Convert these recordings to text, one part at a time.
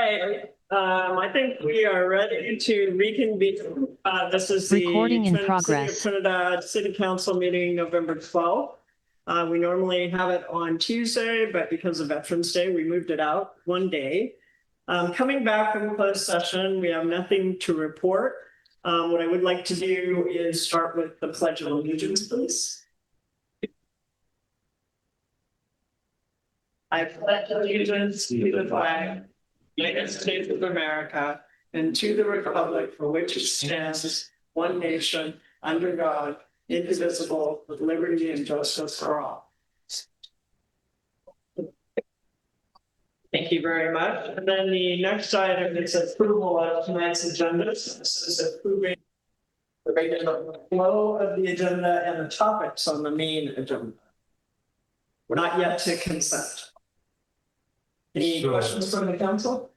right. I think we are ready to reconvene. This is the Recording in City of progress. Trinidad City Council meeting November 12th. We normally have it on Tuesday, but because of Veterans Day, we moved it out one day. Coming back from closed session, we have nothing to report. What I would like to do is start with the Pledge of Allegiance, please. I pledge allegiance to the flag, United States of America, and to the republic for which it stands, one nation, under God, indivisible, with liberty and justice for all. Thank you very much. And then the next item is approval of tonight's agenda. This is approving the regular flow of the agenda and the topics on the main agenda. We're not yet to consent. Any questions from the council?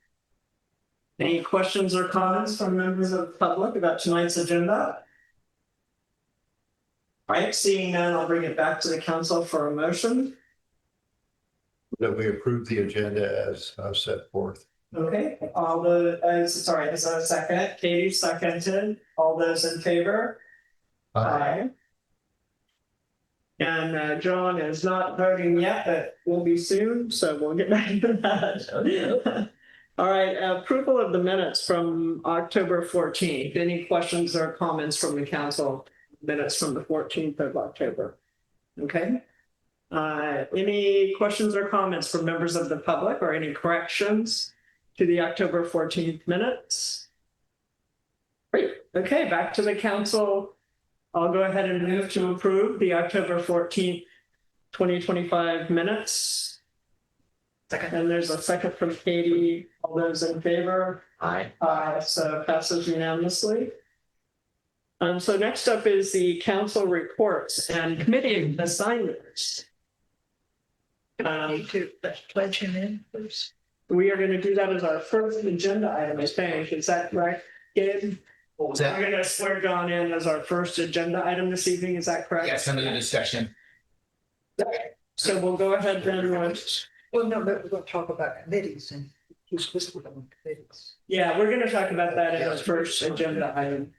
Any questions or comments from members of the public about tonight's agenda? All right, seeing none, I'll bring it back to the council for a motion. That we approve the agenda as set forth. Okay, all the, sorry, is that a second? Katie seconded. All those in favor? Aye. And John is not voting yet, but will be soon, so we'll get back to that. All right, approval of the minutes from October 14th. Any questions or comments from the council? Minutes from the 14th of October. Okay. Any questions or comments from members of the public or any corrections to the October 14th minutes? Great. Okay, back to the council. I'll go ahead and move to approve the October 14th, 2025 minutes. Second. And there's a second from Katie. All those in favor? Aye. Aye. So passes unanimously. So next up is the council reports and committee assignments. To pledge him in, please. We are going to do that as our first agenda item, I think. Is that right, Gabe? What was that? We're going to swear John in as our first agenda item this evening. Is that correct? Yes, under the discussion. So we'll go ahead then. Well, no, but we're going to talk about committees and who's listed on committees. Yeah, we're going to talk about that as our first agenda item.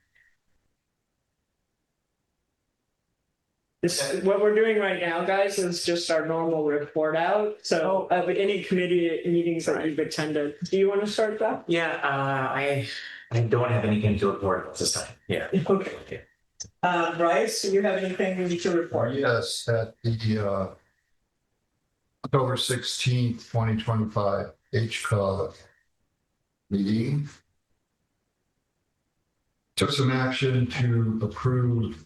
What we're doing right now, guys, is just our normal report out. So any committee meetings that you've attended, do you want to start that? Yeah, I don't have anything to report this time. Yeah. Okay. Bryce, do you have anything to report? Yes, at the October 16th, 2025 HCOG meeting. Took some action to approve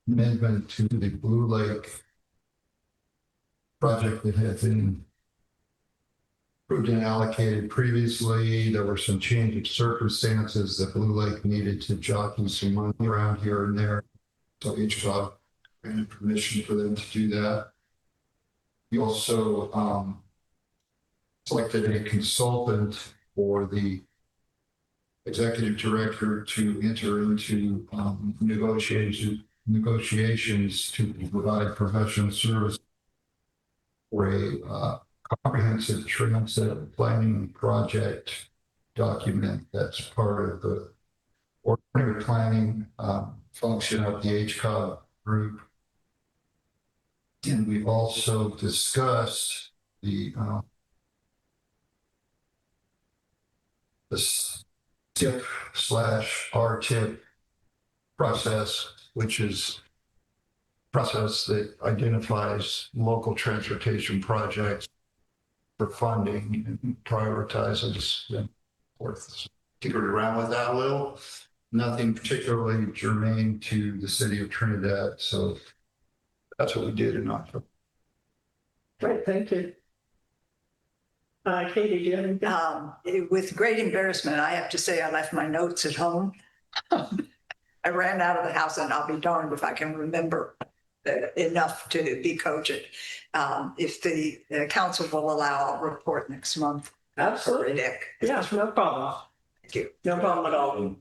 amendment to the Blue Lake project that had been approved and allocated previously. There were some change of circumstances that Blue Lake needed to jockey some money around here and there. So HCOG granted permission for them to do that. We also selected a consultant for the executive director to enter into negotiations to provide professional service for a comprehensive transit planning project document that's part of the ordinary planning function of the HCOG group. And we've also discussed the STIP/RTIP process, which is a process that identifies local transportation projects for funding and prioritizes them. Tinkered around with that a little. Nothing particularly germane to the city of Trinidad. So that's what we did in October. Great, thank you. Katie, do you have anything? With great embarrassment, I have to say I left my notes at home. I ran out of the house and I'll be darned if I can remember enough to be cogent. If the council will allow, I'll report next month. Absolutely. Dick. Yeah, no problem. Thank you. No problem at all.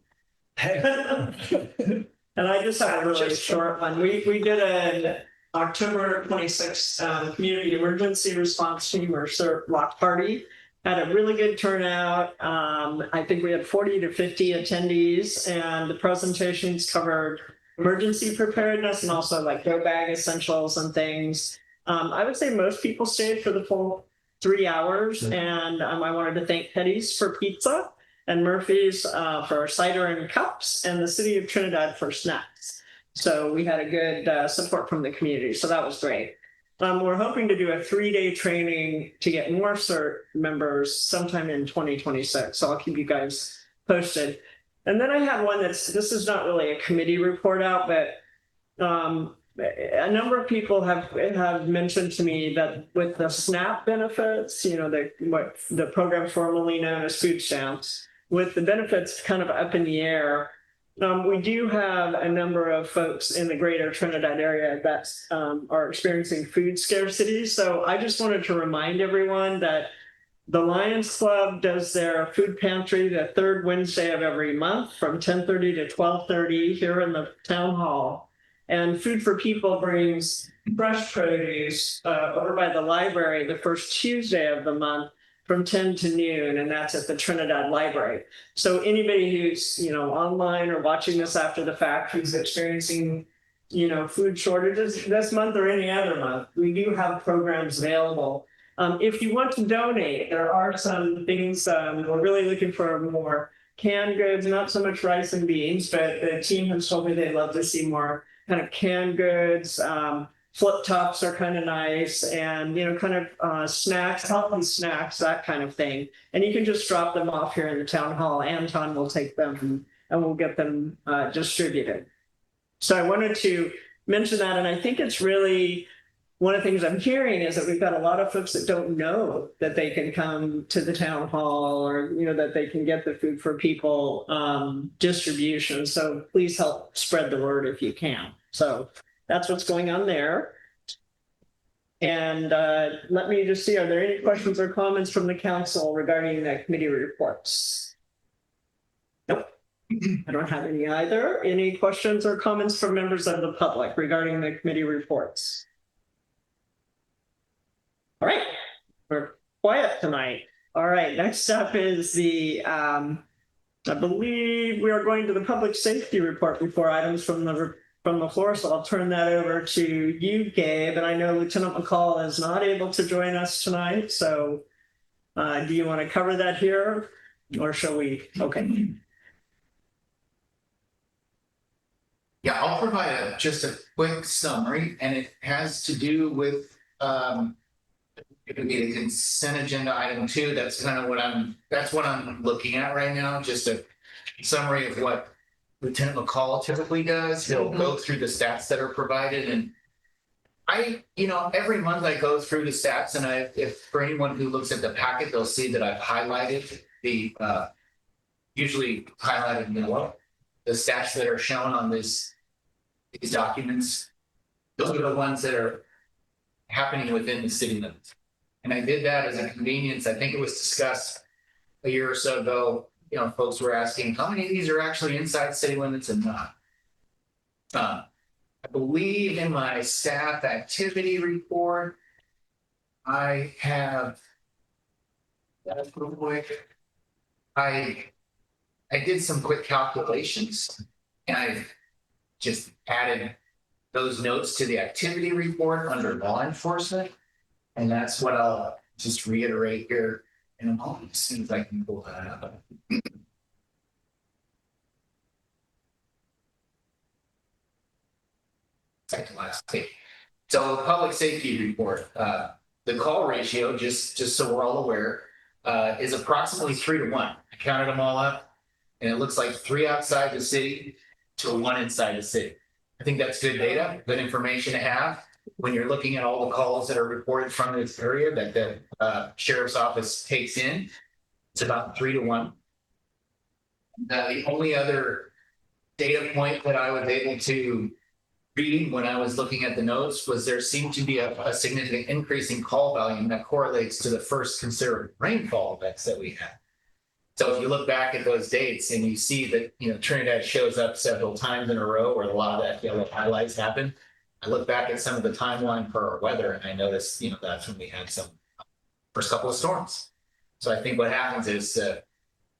And I just have a really short one. We did an October 26th community emergency response team or block party had a really good turnout. I think we had 40 to 50 attendees, and the presentations covered emergency preparedness and also like go bag essentials and things. I would say most people stayed for the full 3 hours, and I wanted to thank Petty's for pizza and Murphy's for cider and cups, and the city of Trinidad for snacks. So we had a good support from the community, so that was great. We're hoping to do a 3-day training to get more CERT members sometime in 2026. So I'll keep you guys posted. And then I have one this is not really a committee report out, but a number of people have mentioned to me that with the SNAP benefits, the program formerly known as food stamps, with the benefits kind of up in the air, we do have a number of folks in the greater Trinidad area that are experiencing food scarcity. So I just wanted to remind everyone that the Lions Club does their food pantry the third Wednesday of every month from 10:30 to 12:30 here in the town hall. And Food for People brings fresh produce over by the library the first Tuesday of the month from 10 to noon, and that's at the Trinidad Library. So anybody who's, online or watching this after the fact, who's experiencing, food shortages this month or any other month, we do have programs available. If you want to donate, there are some things, we're really looking for more canned goods, not so much rice and beans, but the team has told me they'd love to see more kind of canned goods. Flip tops are kind of nice, and snacks, healthy snacks, that kind of thing. And you can just drop them off here in the town hall. Anton will take them and we'll get them distributed. So I wanted to mention that, and I think it's really one of the things I'm hearing is that we've got a lot of folks that don't know that they can come to the town hall or that they can get the Food for People distribution. So please help spread the word if you can. So that's what's going on there. And let me just see, are there any questions or comments from the council regarding the committee reports? Nope, I don't have any either. Any questions or comments from members of the public regarding the committee reports? All right, we're quiet tonight. All right, next up is the, I believe we are going to the public safety report before items from the floor, so I'll turn that over to you, Gabe. And I know Lieutenant McCall is not able to join us tonight, so do you want to cover that here, or shall we? Okay. Yeah, I'll provide just a quick summary, and it has to do with it would be the consent agenda item 2. That's kind of what I'm looking at right now. Just a summary of what Lieutenant McCall typically does. He'll go through the stats that are provided, and every month I go through the stats, and if for anyone who looks at the packet, they'll see that I've highlighted the usually highlighted in yellow the stats that are shown on these documents. Those are the ones that are happening within the city limits. And I did that as a convenience. I think it was discussed a year or so ago. Folks were asking how many of these are actually inside city limits and not. I believe in my staff activity report, I have that real quick. I did some quick calculations, and I just added those notes to the activity report under law enforcement. And that's what I'll just reiterate here in a moment, as soon as I can pull that up. Second last page. So public safety report, the call ratio, just so we're all aware, is approximately 3 to 1. I counted them all up, and it looks like 3 outside the city to 1 inside the city. I think that's good data, good information to have when you're looking at all the calls that are reported from this area that the sheriff's office takes in. It's about 3 to 1. The only other data point that I was able to read when I was looking at the notes was there seemed to be a significant increase in call volume that correlates to the first considerable rainfall events that we had. So if you look back at those dates and you see that, Trinidad shows up several times in a row where a lot of that yellow highlights happen. I look back at some of the timeline for our weather, and I noticed, that's when we had some first couple of storms. So I think what happens is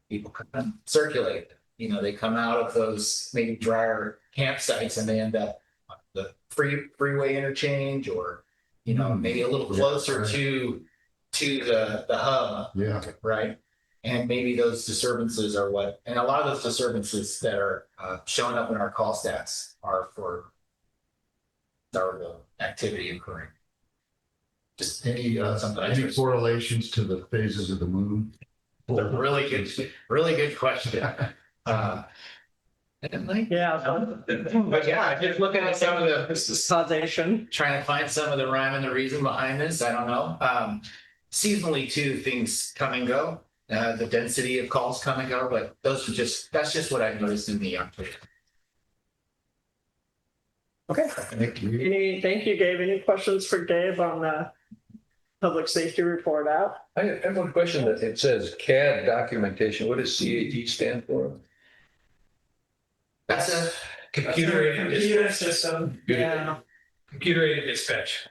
people come and circulate. You know, they come out of those maybe drier campsites and they end up on the freeway interchange, or you know, maybe a little closer to the hub, Yeah, right? And maybe those disturbances are what, and a lot of those disturbances that are showing up in our call stats are for the activity occurring. Just any something any interesting. correlations to the phases of the moon? A really good question. Yeah. But yeah, just looking at some of the, Causation. trying to find some of the rhyme and the reason behind this, I don't know. Seasonally too, things come and go. The density of calls come and go, but that's just what I've noticed in the October. Okay. Thank you. Thank you, Gabe. Any questions for Gabe on the public safety report out? I have one question. That it says CAD documentation. What does CAD stand for? That's a Computer aided Computer dispatch. system. Yeah. Computer aided dispatch.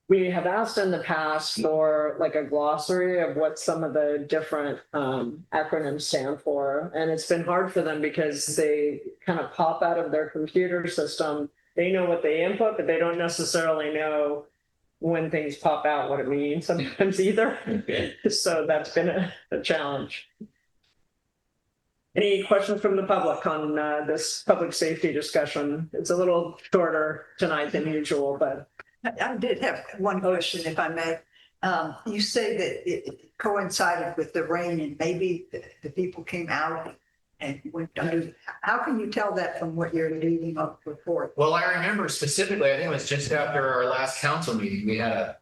We have asked in the past for like a glossary of what some of the different acronyms stand for. And it's been hard for them because they kind of pop out of their computer system. They know what they input, but they don't necessarily know when things pop out what it means sometimes either. So that's been a challenge. Any questions from the public on this public safety discussion? It's a little shorter tonight than usual, but. I did have one question, if I may. You say that it coincided with the rain and maybe the people came out and went under. How can you tell that from what you're reading up report? Well, I remember specifically, I think it was just after our last council meeting, we had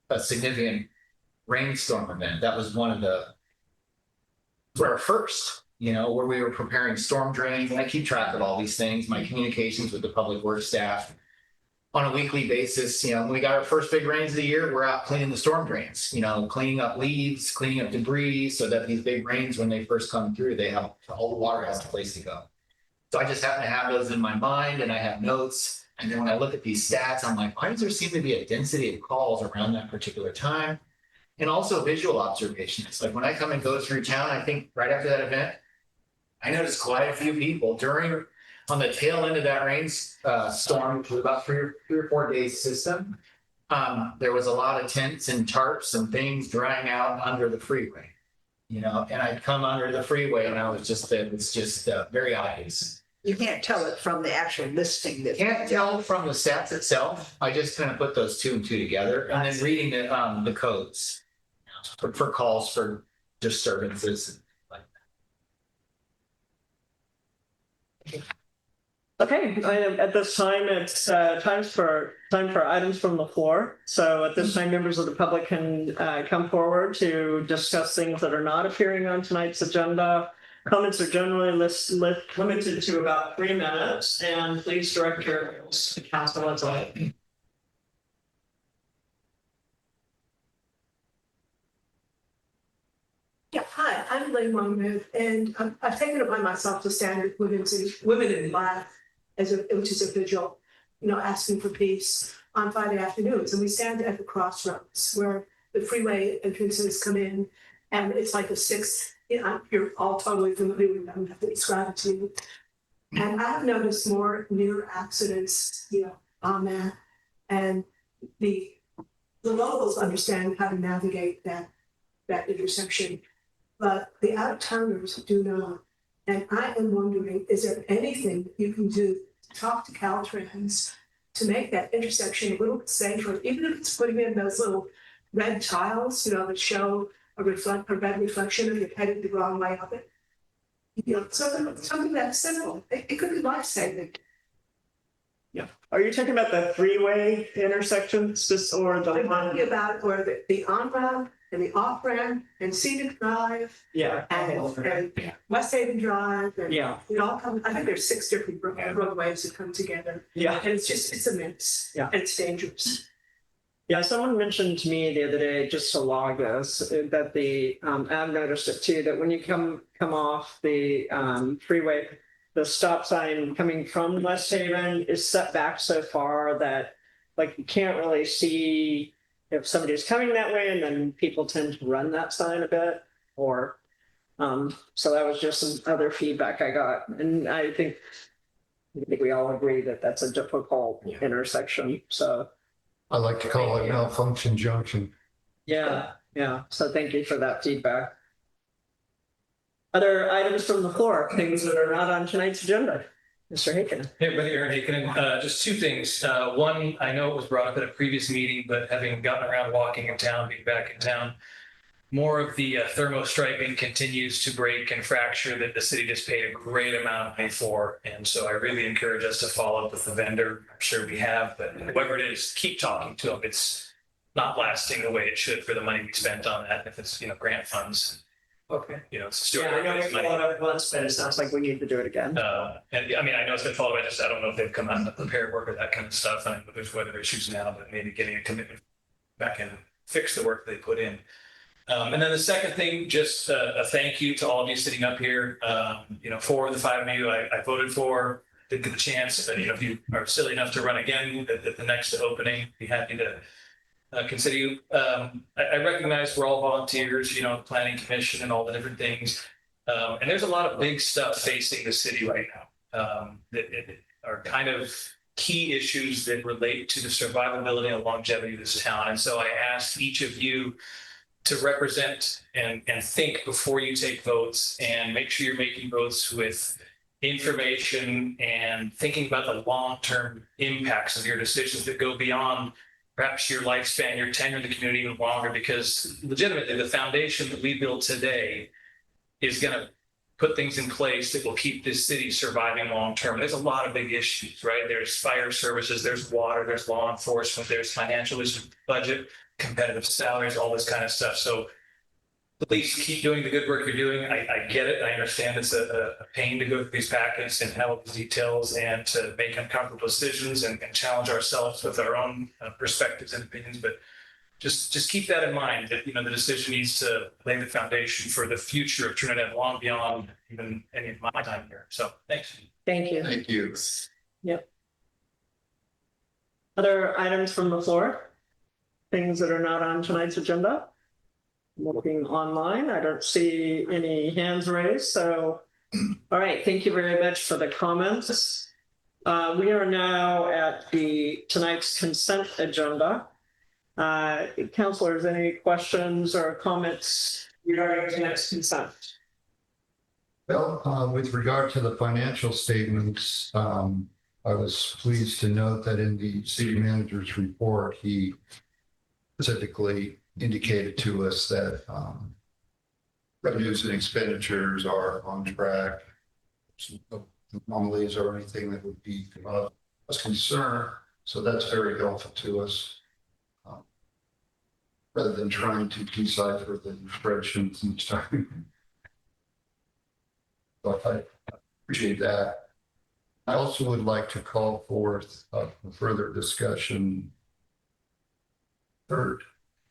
a significant rainstorm event. That was one of our first, you know, where we were preparing storm drains. And I keep track of all these things, my communications with the public works staff on a weekly basis. You know, when we got our first big rains of the year, we're out cleaning the storm drains, you know, cleaning up leaves, cleaning up debris, so that these big rains, when they first come through, all the water has a place to go. So I just happen to have those in my mind, and I have notes. And then when I look at these stats, I'm like, why does there seem to be a density of calls around that particular time? And also visual observations. Like when I come and go through town, I think right after that event, I noticed quite a few people on the tail end of that storm, which was about three or 4 days system. There was a lot of tents and tarps and things drying out under the freeway, you know, and I'd come under the freeway and it was just very obvious. You can't tell it from the actual listing. Can't tell from the stats itself. I just kind of put those two and two together, and then reading the codes for calls for disturbances. Okay, at this time, it's time for items from the floor. So at this time, members of the public can come forward to discuss things that are not appearing on tonight's agenda. Comments are generally limited to about 3 minutes, and please direct your appeals to council as well. Yeah, hi, I'm Lynn Monmouth, and I've taken it upon myself to stand with women in black which is a vigil, you know, asking for peace on Friday afternoons. And we stand at the crossroads where the freeway entrances come in, and it's like a sixth, you know, you're all totally familiar with them, I have to describe it to you. And I have noticed more near accidents, you know, on that. And the locals understand how to navigate that intersection, but the out-of-towners do not. And I am wondering, is there anything you can do to talk to Caltrans to make that intersection a little bit safer, even if it's putting in those little red tiles, you know, that show a red reflection if you're headed the wrong way up it? You know, something that's simple. It could be life-saving. Yeah. Are you talking about the freeway intersections, or the I'm one? talking about where the on-ramp and the off-ramp and Scenic Drive Yeah. and West Haven Drive. And Yeah. it all comes, I think there's 6 different roadways that come together. Yeah. And it's a mess. Yeah. And it's dangerous. Yeah, someone mentioned to me the other day, just to log this, that I've noticed it too, that when you come off the freeway, the stop sign coming from West Haven is set back so far that like you can't really see if somebody's coming that way and then people tend to run that sign a bit or, so that was just some other feedback I got. And I think we all agree that that's a difficult intersection. So, I like to call it malfunction junction. yeah. So thank you for that feedback. Other items from the floor, things that are not on tonight's agenda. Mr. Haken. Hey, everybody, Aaron Haken. Just two things. One, I know it was brought up at a previous meeting, but having gotten around walking in town, being back in town, more of the thermostriping continues to break and fracture that the city just paid a great amount of money for. And so I really encourage us to follow up with the vendor. I'm sure we have, but whoever it is, keep talking to them. It's not lasting the way it should for the money we spent on that. If it's, grant funds, Okay. it's Yeah, I know we money. followed up once, but it sounds like we need to do it again. And I mean, I know it's been followed by I don't know if they've come out and prepared work or that kind of stuff. I don't know there's weather issues now, but maybe getting a commitment back and fix the work they put in. And then the second thing, just a thank you to all of you sitting up here. 4 of the 5 of you I voted for, didn't get the chance, but if you are silly enough to run again at the next opening, be happy to consider you. I recognize we're all volunteers, planning commission and all the different things. And there's a lot of big stuff facing the city right now that are kind of key issues that relate to the survivability and longevity of this town. And so I asked each of you to represent and think before you take votes, and make sure you're making votes with information and thinking about the long-term impacts of your decisions that go beyond perhaps your lifespan, your tenure in the community even longer, because legitimately the foundation that we build today is going to put things in place that will keep this city surviving long-term. There's a lot of big issues, right? There's fire services, there's water, there's law enforcement, there's financial issues, budget, competitive salaries, all this kind of stuff. So please keep doing the good work you're doing. I get it. I understand it's a pain to go through these packets and have all these details and to make uncomfortable decisions and challenge ourselves with our own perspectives and opinions. But just keep that in mind that, the decision needs to lay the foundation for the future of Trinidad long beyond even any of my time here. So thanks. Thank you. Thank you. Yep. Other items from the floor? Things that are not on tonight's agenda? Looking online, I don't see any hands raised, so, all right, thank you very much for the comments. We are now at tonight's consent agenda. Councilors, any questions or comments regarding tonight's consent? Well, with regard to the financial statements, I was pleased to note that in the city manager's report, he specifically indicated to us that revenues and expenditures are on track. No anomalies or anything that would be of concern. So that's very helpful to us. Rather than trying to decipher the spreadsheets each time. So I appreciate that. I also would like to call forth a further discussion. Third,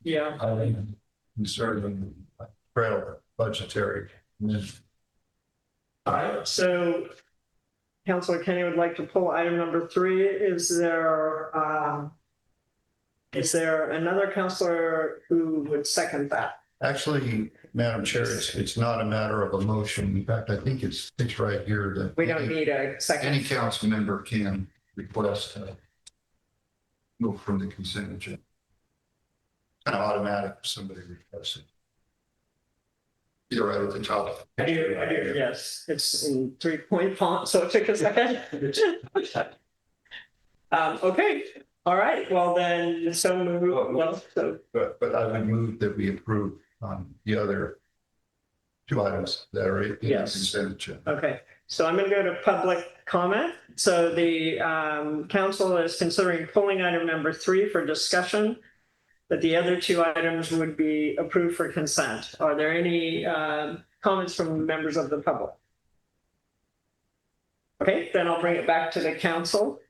Yeah. concerning trail budgetary. All right, so Councilor Kenny would like to pull item number 3. Is there another councilor who would second that? Actually, Madam Chair, it's not a matter of a motion. In fact, I think it's right here that We don't need a second. any council member can request to move from the consent agenda. Kind of automatic if somebody requests it. Either right at the top. I do, yes, it's in 3-point font, so it took a second. Okay, all right, well then, so move, But I would move that we approve the other 2 items that are in the Yes. consent agenda. okay, so I'm gonna go to public comment. So the council is considering pulling item number 3 for discussion, but the other 2 items would be approved for consent. Are there any comments from members of the public? Okay, then I'll bring it back to the council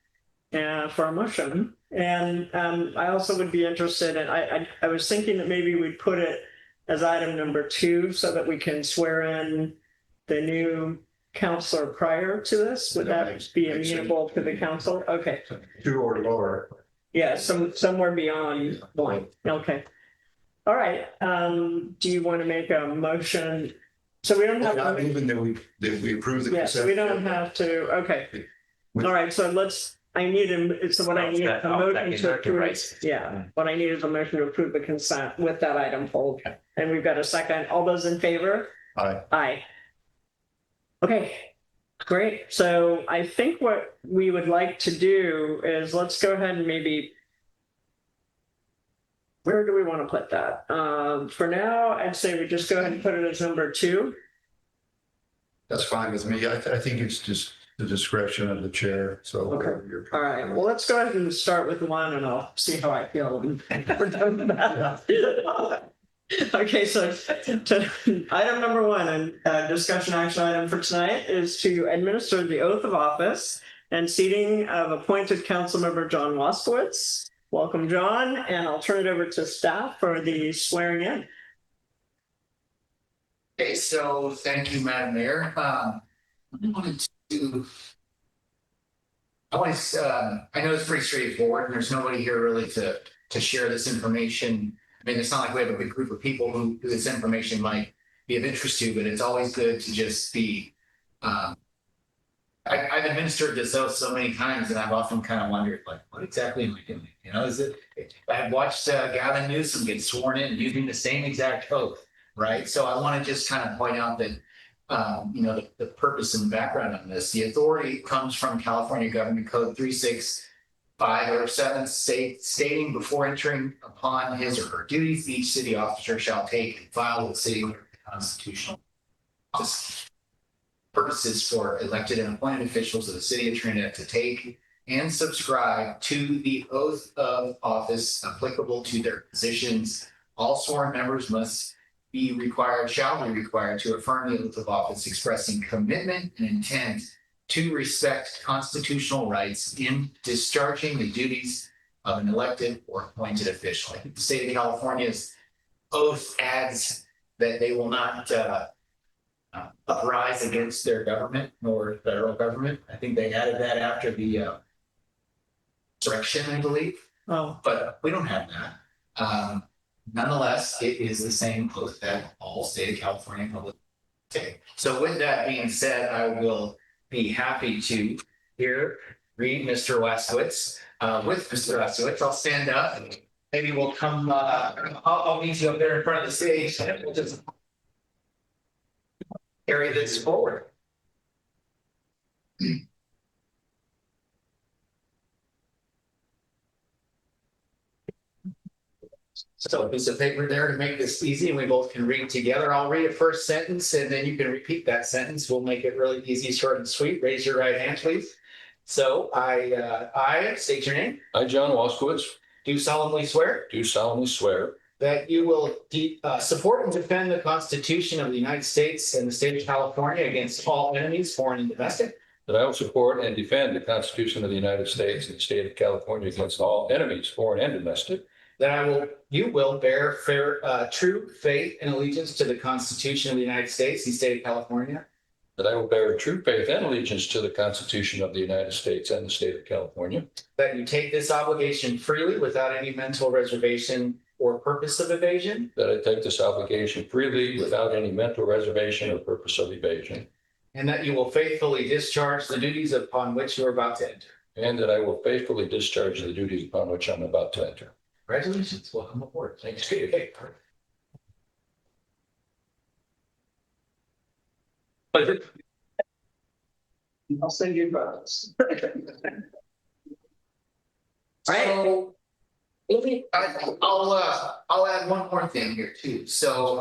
for a motion. And I also would be interested in, I was thinking that maybe we'd put it as item number 2 so that we can swear in the new counselor prior to this. Would that be amenable to the council? Okay. 2 or lower. Yeah, somewhere beyond one. Okay. All right. Do you want to make a motion? So we don't have. Not to. even that we approve the Yes, consent. we don't have to. Okay. All right. So I need it's what I need a motion to approve. Yeah. What I need is a motion to approve the consent with that item pulled. And we've got a second. All those in favor? Aye. Aye. Okay, great. So I think what we would like to do is let's go ahead and maybe. Where do we want to put that? For now, I'd say we just go ahead and put it as number 2. That's fine with me. I think it's just the discretion of the chair, so. Okay. All right, well, let's go ahead and start with 1 and I'll see how I feel. We're done with that. Okay, so item number 1 and discussion action item for tonight is to administer the oath of office and seating of appointed council member John Waskowitz. Welcome, John, and I'll turn it over to staff for the swearing in. Okay, so thank you, Madam Mayor. I know it's pretty straightforward, and there's nobody here really to share this information. I mean, it's not like we have a big group of people who this information might be of interest to, but it's always good to just be. I've administered this oath so many times, and I've often kind of wondered, like, what exactly am I doing? You know, is it? I've watched Gavin Newsom get sworn in using the same exact oath, right? So I want to just kind of point out that, the purpose and background on this. The authority comes from California Government Code 36507, stating before entering upon his or her duties, each city officer shall take and file with the city constitutional office. Purposes for elected and appointed officials of the city of Trinidad to take and subscribe to the oath of office applicable to their positions. All sworn members shall be required to affirm the oath of office expressing commitment and intent to respect constitutional rights in discharging the duties of an elected or appointed official. I think the state of California's oath adds that they will not uprise against their government nor federal government. I think they added that after the insurrection, I believe, but we don't have that. Nonetheless, it is the same oath that all state of California public take. So with that being said, I will be happy to read Mr. Waskowitz. With Mr. Waskowitz, I'll stand up and maybe we'll come, I'll meet you up there in front of the stage and we'll just carry this forward. So a piece of paper there to make this easy and we both can read together. I'll read a first sentence and then you can repeat that sentence. We'll make it really easy, short and sweet. Raise your right hand, please. So I state your name. I, John Waskowitz, Do solemnly swear do solemnly swear that you will support and defend the Constitution of the United States and the state of California against all enemies, foreign and domestic. that I will support and defend the Constitution of the United States and the state of California against all enemies, foreign and domestic. That you will bear true faith and allegiance to the Constitution of the United States and the state of California. That I will bear true faith and allegiance to the Constitution of the United States and the state of California. That you take this obligation freely without any mental reservation or purpose of evasion. That I take this obligation freely without any mental reservation or purpose of evasion. And that you will faithfully discharge the duties upon which you are about to enter. And that I will faithfully discharge the duties upon which I'm about to enter. Congratulations. Welcome aboard. Thank you. Okay. I'll send you photos. So, I'll add one more thing here too. So,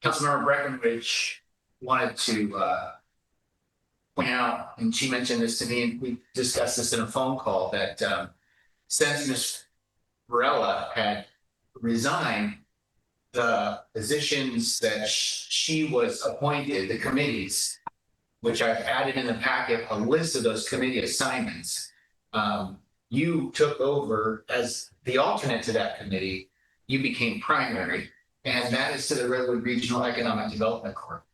Councilmember Breckenridge wanted to point out, and she mentioned this to me, and we discussed this in a phone call, that since Ms. Varela had resigned, the positions that she was appointed, the committees, which I've added in the packet, a list of those committee assignments. You took over as the alternate to that committee. You became primary, and that is to the Redwood Regional Economic Development Corp,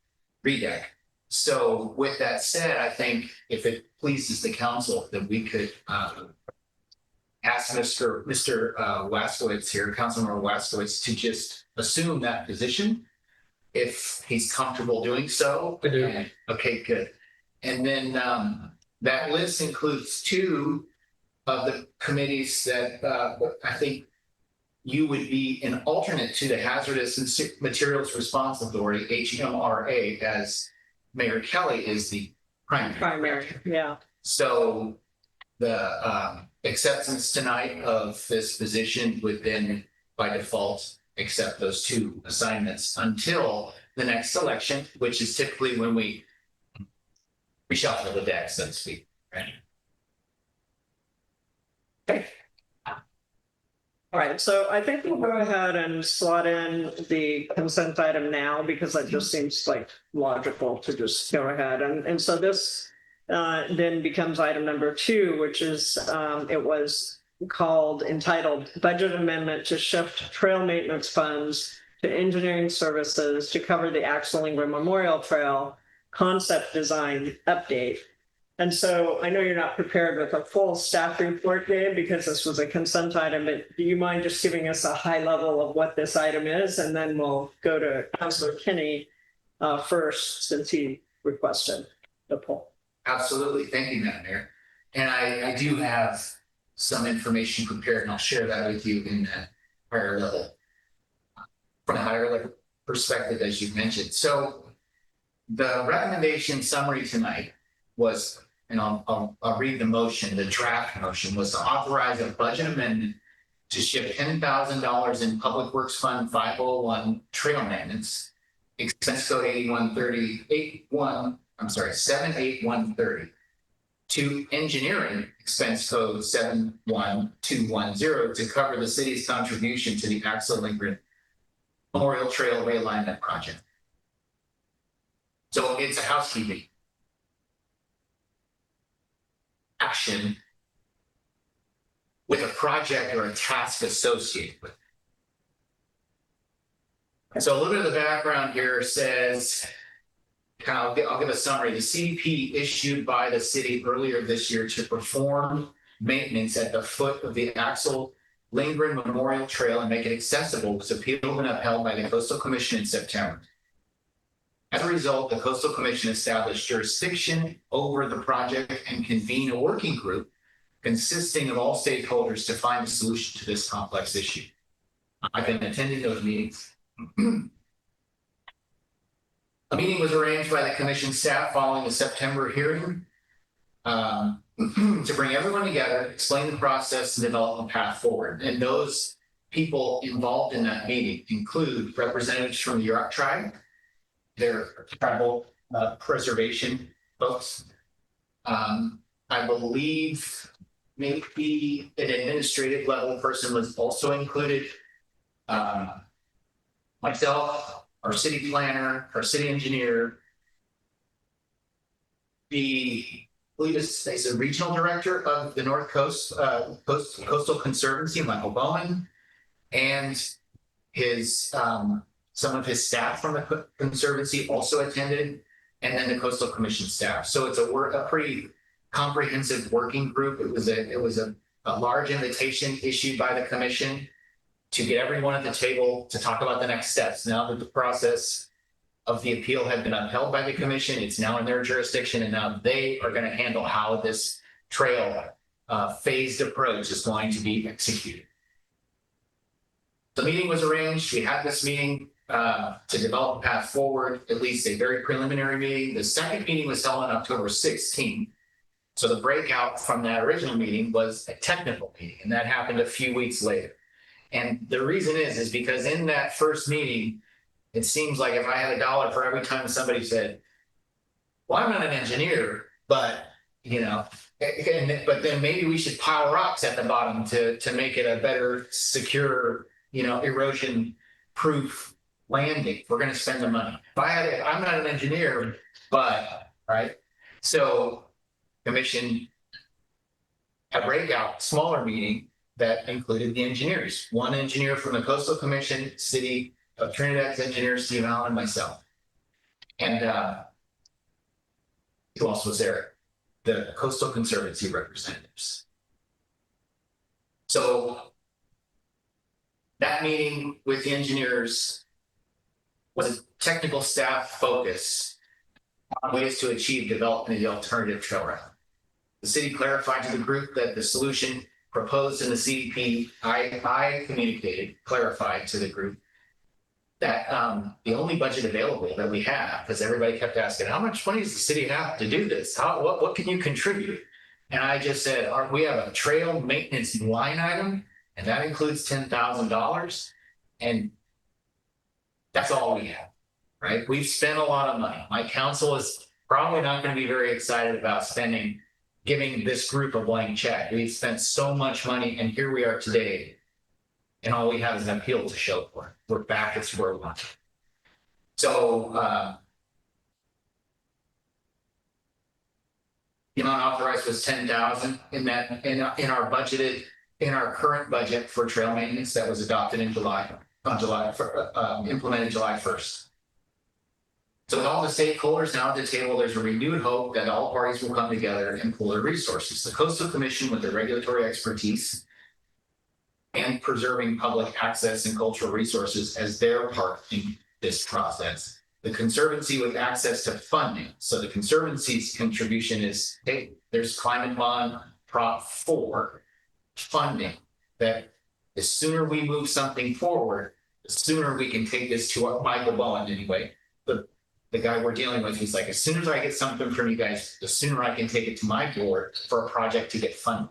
REDEC. So with that said, I think if it pleases the council, that we could ask Mr. Waskowitz here, Councilmember Waskowitz, to just assume that position if he's comfortable doing so. I do. And- Okay, good. And then that list includes two of the committees that I think you would be an alternate to the Hazardous Materials Response Authority, HMRA, as Mayor Kelly is the primary. Primary, yeah. So the acceptance tonight of this position would then by default accept those two assignments until the next election, which is typically when we reshuffle the deck, so to speak, right? All right, so I think we'll go ahead and slot in the consent item now because that just seems like logical to just go ahead. And so this then becomes item number 2, which is it was entitled Budget Amendment to Shift Trail Maintenance Funds to Engineering Services to cover the Axel Ingram Memorial Trail Concept Design Update. And so I know you're not prepared with a full staff report, Dave, because this was a consent item, but do you mind just giving us a high level of what this item is? And then we'll go to Councilor Kinney first, since he requested the poll. Absolutely. Thank you, Madam Mayor. And I do have some information prepared, and I'll share that with you in that higher level, from a higher level perspective, as you mentioned. So the recommendation summary tonight was, and I'll read the motion, the draft motion was to authorize a budget amendment to shift $10,000 in Public Works Fund 501 trail maintenance, expense code 78130, to engineering expense code 71210 to cover the city's contribution to the Axel Ingram Memorial Trail realignment project. So it's a housekeeping action with a project or a task associated with it. So a little bit of the background here says, I'll give a summary. The CDP issued by the city earlier this year to perform maintenance at the foot of the Axel Lindgren Memorial Trail and make it accessible was appealed and upheld by the Coastal Commission in September. As a result, the Coastal Commission established jurisdiction over the project and convened a working group consisting of all stakeholders to find a solution to this complex issue. I've been attending those meetings. A meeting was arranged by the commission staff following the September hearing to bring everyone together, explain the process, and develop a path forward. And those people involved in that meeting include representatives from the Yurok tribe, their tribal preservation folks. I believe maybe an administrative level person was also included. Myself, our city planner, our city engineer, I believe is a regional director of the North Coast Coastal Conservancy, Michael Bowen, and his some of his staff from the Conservancy also attended, and then the Coastal Commission staff. So it's a pretty comprehensive working group. It was a large invitation issued by the commission to get everyone at the table to talk about the next steps. Now that the process of the appeal had been upheld by the commission, it's now in their jurisdiction, and now they are going to handle how this trail phased approach is going to be executed. The meeting was arranged. We had this meeting to develop a path forward, at least a very preliminary meeting. The second meeting was held on October 16th. So the breakout from that original meeting was a technical meeting, and that happened a few weeks later. And the reason is because in that first meeting, it seems like if I had $1 for every time somebody said, well, I'm not an engineer, but but then maybe we should pile rocks at the bottom to make it a better, secure, erosion proof landing. We're going to spend the money. I'm not an engineer, but right. So commission a breakout smaller meeting that included the engineers, one engineer from the Coastal Commission, City of Trinidad's engineer, Steve Allen, and myself. And who else was there? The Coastal Conservancy representatives. So that meeting with the engineers was a technical staff focus on ways to achieve development of the alternative trail route. The city clarified to the group that the solution proposed in the CDP, I clarified to the group that the only budget available that we have, because everybody kept asking, how much money does the city have to do this? What can you contribute? And I just said, we have a trail maintenance line item, and that includes $10,000. And that's all we have, right? We've spent a lot of money. My council is probably not going to be very excited about giving this group a blank check. We've spent so much money, and here we are today. And all we have is an appeal to show for it. We're back at square one. So, the amount authorized was 10,000 in our current budget for trail maintenance that was adopted in implemented July 1st. So with all the stakeholders now at the table, there's a renewed hope that all parties will come together and pool their resources. The Coastal Commission, with their regulatory expertise and preserving public access and cultural resources as their part in this process. The Conservancy with access to funding. So the Conservancy's contribution is, hey, there's Climate Bond Prop 4 funding that the sooner we move something forward, the sooner we can take this to Michael Bowen anyway. The guy we're dealing with, he's like, as soon as I get something from you guys, the sooner I can take it to my board for a project to get funded.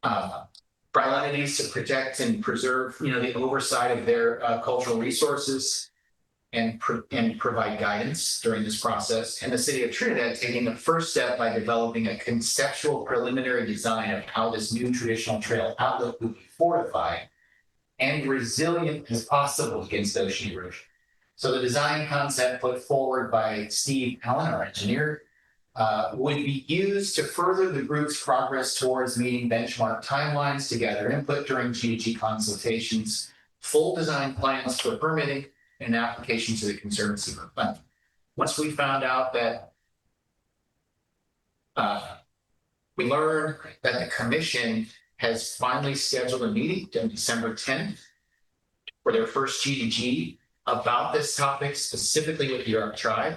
Tribal entities to protect and preserve, the oversight of their cultural resources and provide guidance during this process. And the city of Trinidad taking the first step by developing a conceptual preliminary design of how this new traditional trail outlet will be fortified and resilient as possible against ocean erosion. So the design concept put forward by Steve Allen, our engineer, would be used to further the group's progress towards meeting benchmark timelines to gather input during G2G consultations, full design plans for permitting, and an application to the Conservancy for funding. Once we found out that we learned that the commission has finally scheduled a meeting on December 10th for their first G2G about this topic, specifically with the York tribe.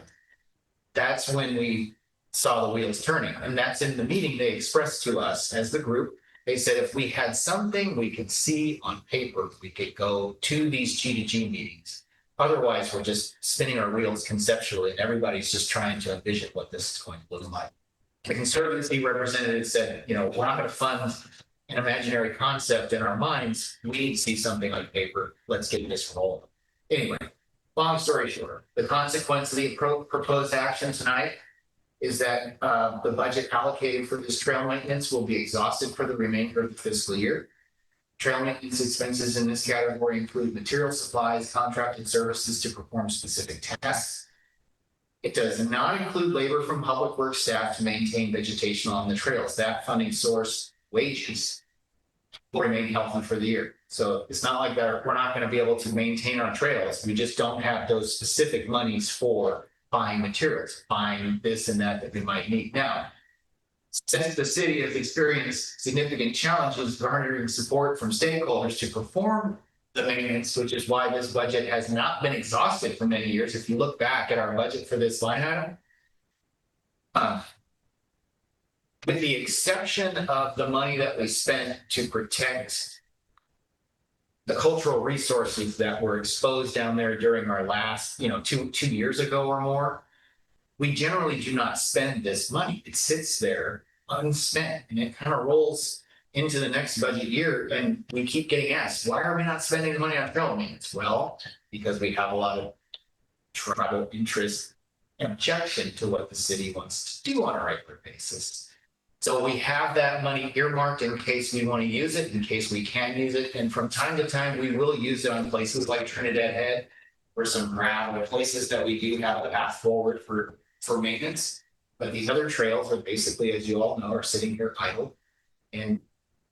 That's when we saw the wheels turning. And that's in the meeting they expressed to us as the group. They said if we had something we could see on paper, we could go to these G2G meetings. Otherwise, we're just spinning our wheels conceptually and everybody's just trying to envision what this is going to look like. The Conservancy representative said, we're not going to fund an imaginary concept in our minds. We need to see something on paper. Let's get this rolling. Anyway, long story short, the consequence of the proposed action tonight is that the budget allocated for this trail maintenance will be exhausted for the remainder of the fiscal year. Trail maintenance expenses in this category include material supplies, contracted services to perform specific tasks. It does not include labor from public works staff to maintain vegetation on the trails. That funding source, wages, will remain healthy for the year. So it's not like that we're not going to be able to maintain our trails. We just don't have those specific monies for buying materials, buying this and that we might need. Now, since the city has experienced significant challenges garnering support from stakeholders to perform the maintenance, which is why this budget has not been exhausted for many years. If you look back at our budget for this line item, with the exception of the money that we spent to protect the cultural resources that were exposed down there during our last, 2 years ago or more, we generally do not spend this money. It sits there unspent and it kind of rolls into the next budget year. And we keep getting asked, why are we not spending the money on trail maintenance? Well, because we have a lot of tribal interest and objection to what the city wants to do on a regular basis. So we have that money earmarked in case we want to use it, in case we can use it. And from time to time, we will use it on places like Trinidad Head or some gravel, places that we do have the path forward for maintenance. But these other trails are basically, as you all know, are sitting here idle and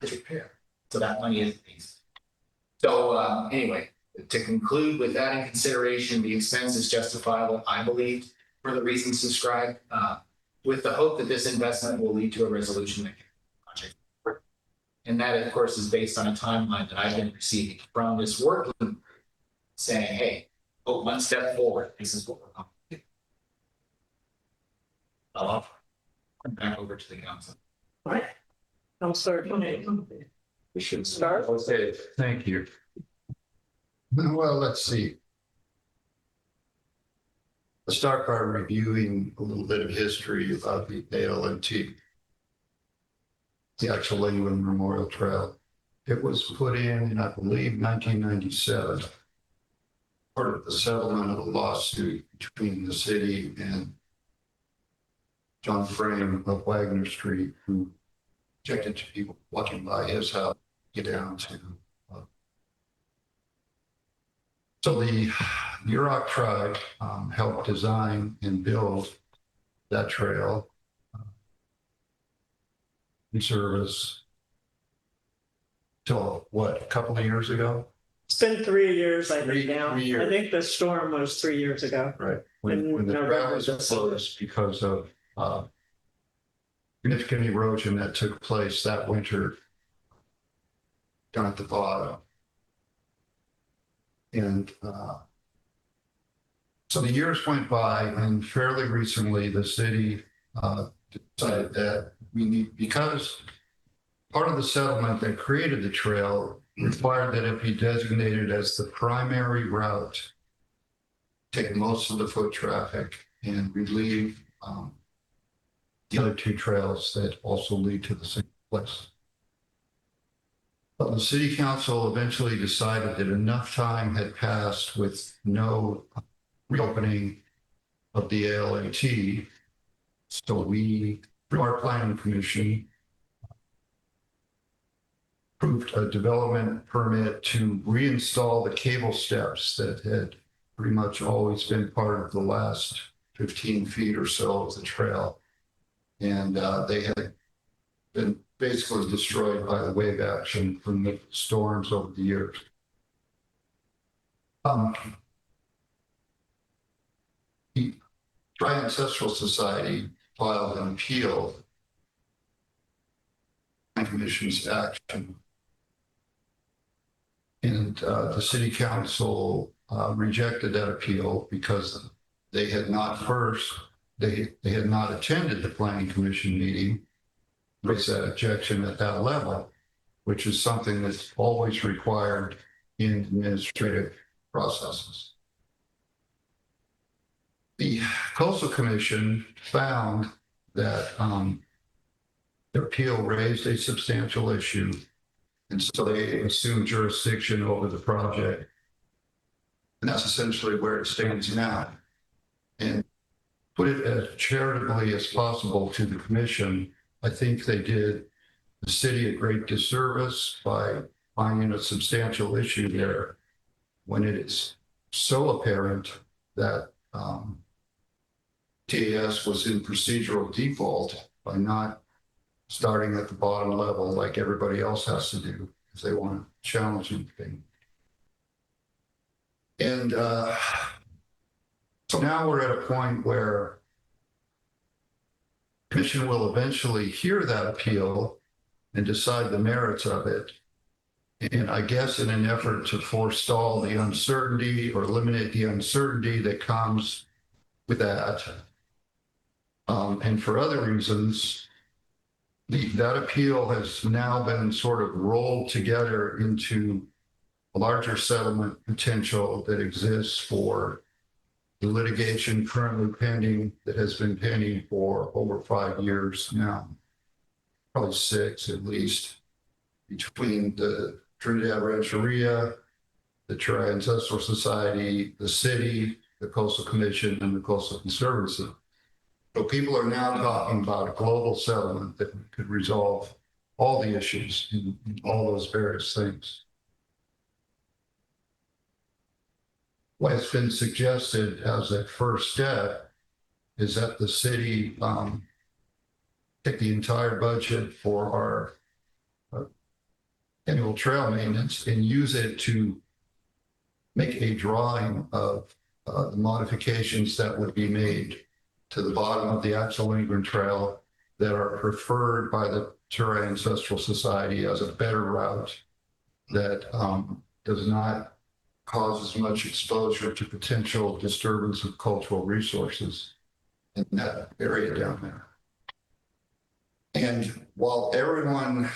disrepair. So that money is used. So anyway, to conclude with that in consideration, the expense is justifiable, I believe, for the reasons described. with the hope that this investment will lead to a resolution that can project. And that, of course, is based on a timeline that I've been receiving from this working group saying, hey, go one step forward. This is what we're going to do. I'll back over to the council. All right. Counselor, we should start. Okay, thank you. Well, let's see. Let's start by reviewing a little bit of history about the ALNT. The actual Lincoln Memorial Trail. It was put in, I believe, 1997. Part of the settlement of a lawsuit between the city and John Frame of Wagner Street, who objected to people walking by his house, get down to. So the Yurok tribe helped design and build that trail in service till what, a couple of years ago? It's been 3 years, I Three think now. years. I think the storm was 3 years ago. Right. And When the November trail was this closed because of significant erosion that took place that winter down at the bottom. And so the years went by, and fairly recently the city decided that we need, because part of the settlement that created the trail required that it be designated as the primary route, take most of the foot traffic and relieve the other two trails that also lead to the same place. But the city council eventually decided that enough time had passed with no reopening of the ALNT. So we, through our planning commission, approved a development permit to reinstall the cable steps that had pretty much always been part of the last 15 feet or so of the trail. And they had been basically destroyed by the wave action from the storms over the years. The Tri-Ancestral Society filed an appeal on Commission's action. And the city council rejected that appeal because they had not they had not attended the planning commission meeting, raised that objection at that level, which is something that's always required in administrative processes. The Coastal Commission found that the appeal raised a substantial issue, and so they assumed jurisdiction over the project. And that's essentially where it stands now. And put it as charitably as possible to the commission, I think they did the city a great disservice by finding a substantial issue there when it is so apparent that TAS was in procedural default by not starting at the bottom level like everybody else has to do if they want to challenge anything. And so now we're at a point where the commission will eventually hear that appeal and decide the merits of it. And I guess in an effort to forestall the uncertainty or eliminate the uncertainty that comes with that, and for other reasons, that appeal has now been sort of rolled together into a larger settlement potential that exists for the litigation currently pending that has been pending for over 5 years now, probably 6 at least, between the Trinidad Rancheria, the Tri-Ancestral Society, the city, the Coastal Commission, and the Coastal Conservancy. So people are now talking about a global settlement that could resolve all the issues in all those various things. What has been suggested as a first step is that the city take the entire budget for our annual trail maintenance and use it to make a drawing of the modifications that would be made to the bottom of the Axel Lindgren Trail that are preferred by the Tura Ancestral Society as a better route that does not cause as much exposure to potential disturbance of cultural resources in that area down there. And while everyone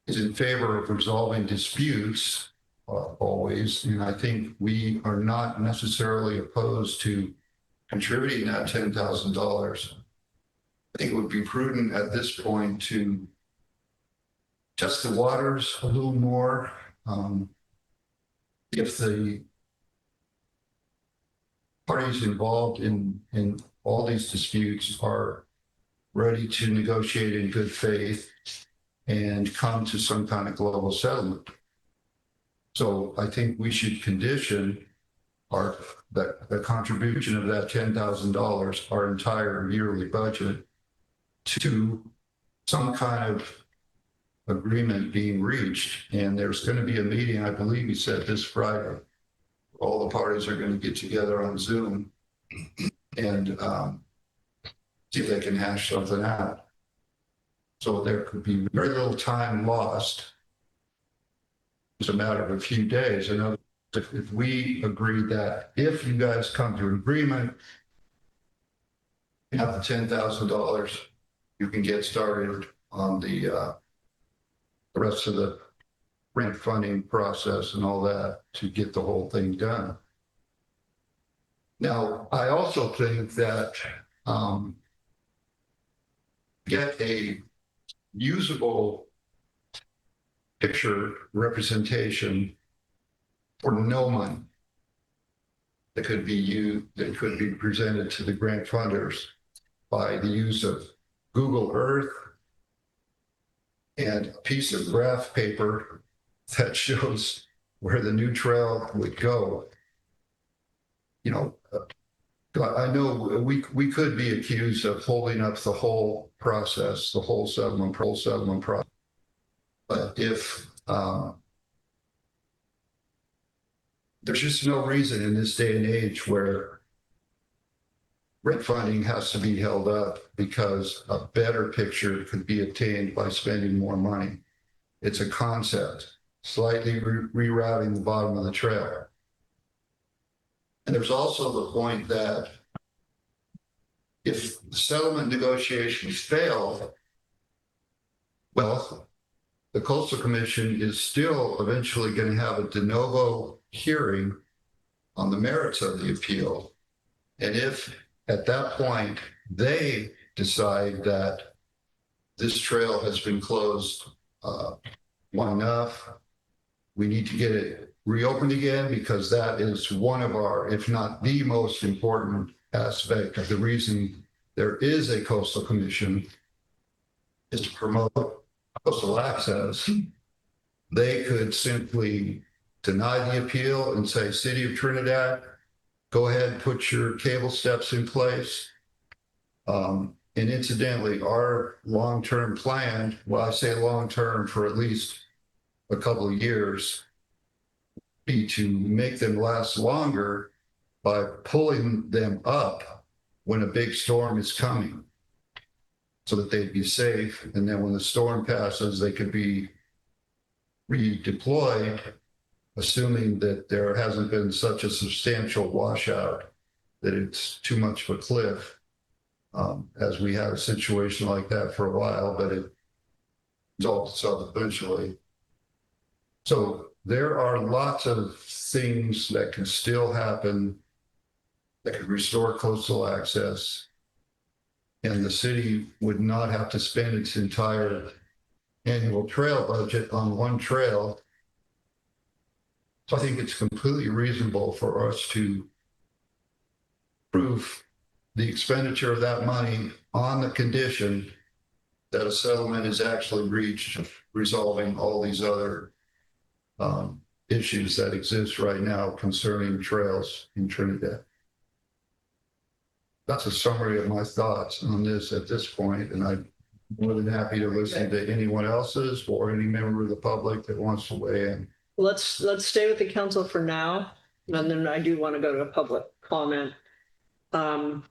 is in favor of resolving disputes always, and I think we are not necessarily opposed to contributing that $10,000, I think it would be prudent at this point to test the waters a little more. If the parties involved in all these disputes are ready to negotiate in good faith and come to some kind of global settlement. So I think we should condition the contribution of that $10,000, our entire yearly budget, to some kind of agreement being reached. And there's going to be a meeting, I believe he said this Friday. All the parties are going to get together on Zoom and see if they can hash something out. So there could be very little time lost. It's a matter of a few days. In other words, if we agree that if you guys come to an agreement, you have the $10,000, you can get started on the rest of the grant funding process and all that to get the whole thing done. Now, I also think that get a usable picture representation for no money that could be used, that could be presented to the grant funders by the use of Google Earth and a piece of graph paper that shows where the new trail would go. You know, I know we could be accused of holding up the whole process, the whole settlement process. But if there's just no reason in this day and age where grant funding has to be held up because a better picture could be obtained by spending more money. It's a concept, slightly rerouting the bottom of the trail. And there's also the point that if settlement negotiations fail, well, the Coastal Commission is still eventually going to have a de novo hearing on the merits of the appeal. And if at that point they decide that this trail has been closed long enough, we need to get it reopened again, because that is one of our, if not the most important aspect of the reason there is a Coastal Commission, is to promote coastal access. They could simply deny the appeal and say, City of Trinidad, go ahead and put your cable steps in place. And incidentally, our long-term plan, well, I say long-term for at least a couple of years, be to make them last longer by pulling them up when a big storm is coming, so that they'd be safe. And then when the storm passes, they could be redeployed, assuming that there hasn't been such a substantial washout that it's too much of a cliff, as we had a situation like that for a while, but it resolved itself eventually. So there are lots of things that can still happen that could restore coastal access, and the city would not have to spend its entire annual trail budget on one trail. So I think it's completely reasonable for us to approve the expenditure of that money on the condition that a settlement is actually reached, resolving all these other issues that exist right now concerning trails in Trinidad. That's a summary of my thoughts on this at this point, and I'm more than happy to listen to anyone else's or any member of the public that wants to weigh in. Let's stay with the council for now, and then I do want to go to a public comment. Does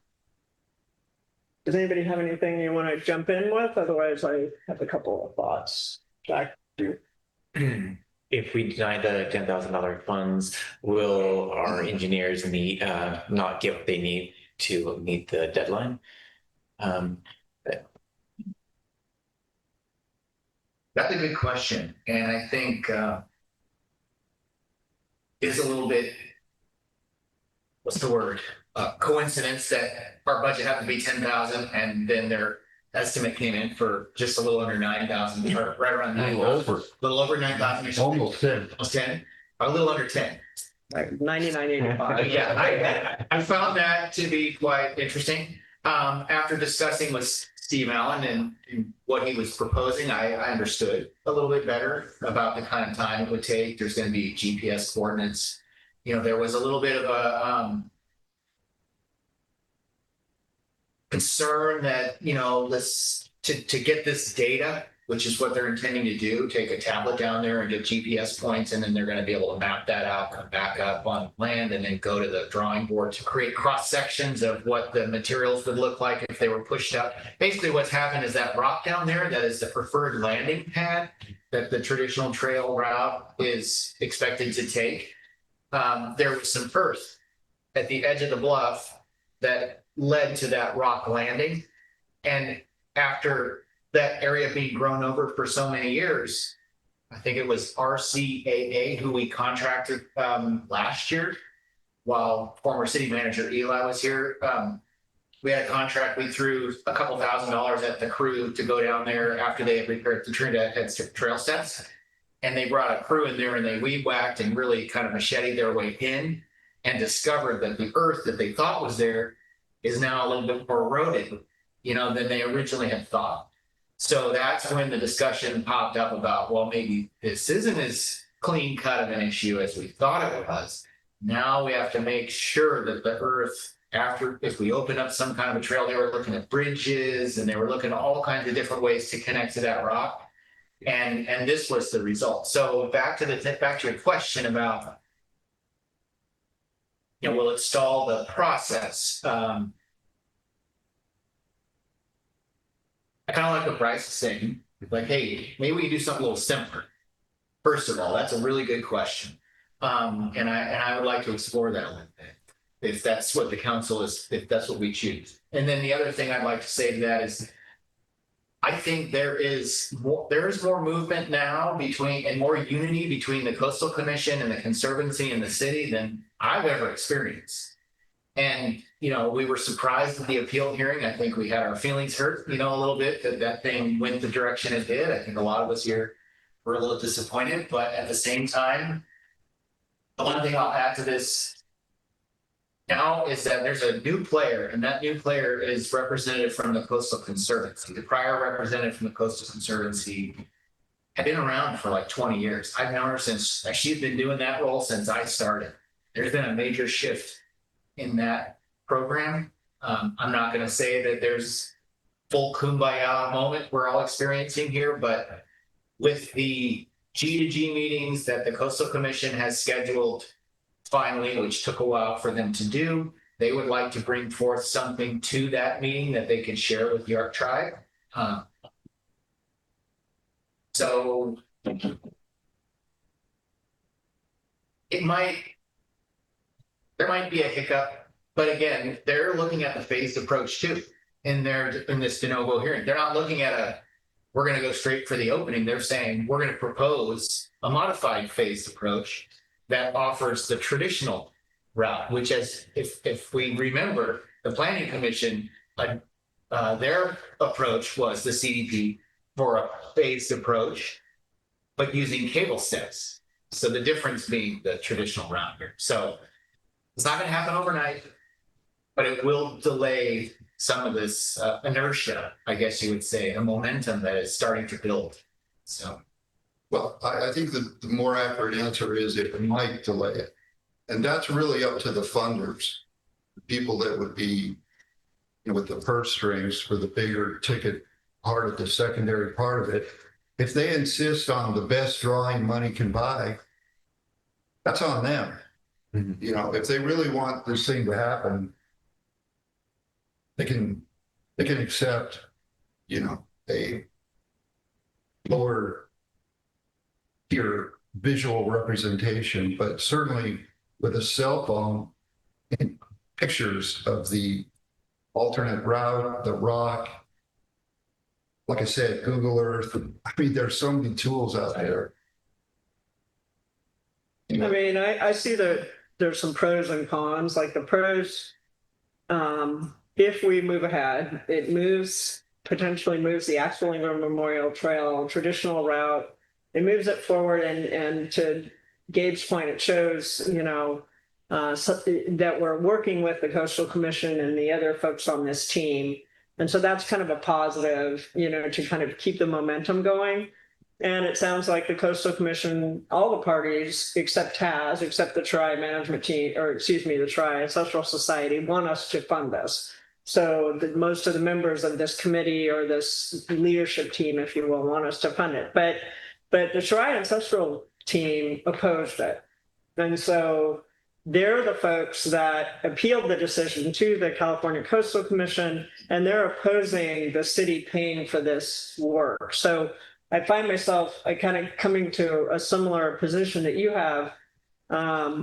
anybody have anything you want to jump in with? Otherwise, I have a couple of thoughts. Jack, you. If we deny the $10,000 funds, will our engineers not get what they need to meet the deadline? That's a good question, and I think it's a little bit, what's the word? Coincidence that our budget happened to be 10,000, and then their estimate came in for just a little under 9,000, or right around 9,000. A little over 9,000 or something. Almost 10. Almost 10, a little under 10. Like 99.85. Yeah, I found that to be quite interesting. After discussing with Steve Allen and what he was proposing, I understood a little bit better about the kind of time it would take. There's going to be GPS coordinates. There was a little bit of a concern that, to get this data, which is what they're intending to do, take a tablet down there and get GPS points, and then they're going to be able to map that out, come back up on land, and then go to the drawing board to create cross sections of what the materials would look like if they were pushed out. Basically, what's happened is that rock down there, that is the preferred landing pad that the traditional trail route is expected to take. There was some earth at the edge of the bluff that led to that rock landing. And after that area being grown over for so many years, I think it was RCAA who we contracted last year while former city manager Eli was here. We had a contract, we threw a couple $1,000s at the crew to go down there after they had repaired the Trinidad head trail steps. And they brought a crew in there and they weed whacked and really kind of macheted their way in and discovered that the earth that they thought was there is now a little bit more eroded, than they originally had thought. So that's when the discussion popped up about, well, maybe this isn't as clean cut of an issue as we thought it was. Now we have to make sure that the earth, if we open up some kind of a trail, they were looking at bridges and they were looking at all kinds of different ways to connect to that rock. And this was the result. So back to your question about, will it stall the process? I kind of like what Bryce is saying, like, hey, maybe we can do something a little simpler. First of all, that's a really good question. And I would like to explore that one, if that's what the council is, if that's what we choose. And then the other thing I'd like to say to that is, I think there is more movement now and more unity between the Coastal Commission and the Conservancy and the city than I've ever experienced. And, we were surprised at the appeal hearing. I think we had our feelings hurt, a little bit that thing went the direction it did. I think a lot of us here were a little disappointed, but at the same time, the one thing I'll add to this now is that there's a new player, and that new player is representative from the Coastal Conservancy. The prior representative from the Coastal Conservancy had been around for like 20 years. I've known her since she's been doing that role since I started. There's been a major shift in that program. I'm not going to say that there's full kumbaya moment we're all experiencing here, but with the G2G meetings that the Coastal Commission has scheduled finally, which took a while for them to do, they would like to bring forth something to that meeting that they can share with York Tribe. So there might be a hiccup, but again, they're looking at the phased approach too in this de novo hearing. They're not looking at we're going to go straight for the opening. They're saying we're going to propose a modified phased approach that offers the traditional route, which is, if we remember, the Planning Commission, their approach was the CDP for a phased approach, but using cable steps. So the difference being the traditional route here. So it's not going to happen overnight, but it will delay some of this inertia, I guess you would say, a momentum that is starting to build. So. Well, I think the more accurate answer is it might delay it. And that's really up to the funders, the people that would be with the purse strings for the bigger ticket part of the secondary part of it. If they insist on the best drawing money can buy, that's on them. If they really want this thing to happen, they can accept, you know, a lower tier visual representation, but certainly with a cell phone, pictures of the alternate route, the rock. Like I said, Google Earth. I mean, there's so many tools out there. You know, I mean, I see that there's some pros and cons, like the pros. If we move ahead, it potentially moves the Axel Ingram Memorial Trail traditional route. It moves it forward, and to Gabe's point, it shows, you know, that we're working with the Coastal Commission and the other folks on this team. And so that's kind of a positive, you know, to kind of keep the momentum going. And it sounds like the Coastal Commission, all the parties except TAS, except the Tri Management Team, or excuse me, the Tri Ancestral Society, want us to fund this. So most of the members of this committee or this leadership team, if you will, want us to fund it. But the Tri Ancestral team opposed it. And so they're the folks that appealed the decision to the California Coastal Commission, and they're opposing the city paying for this work. So I find myself kind of coming to a similar position that you have,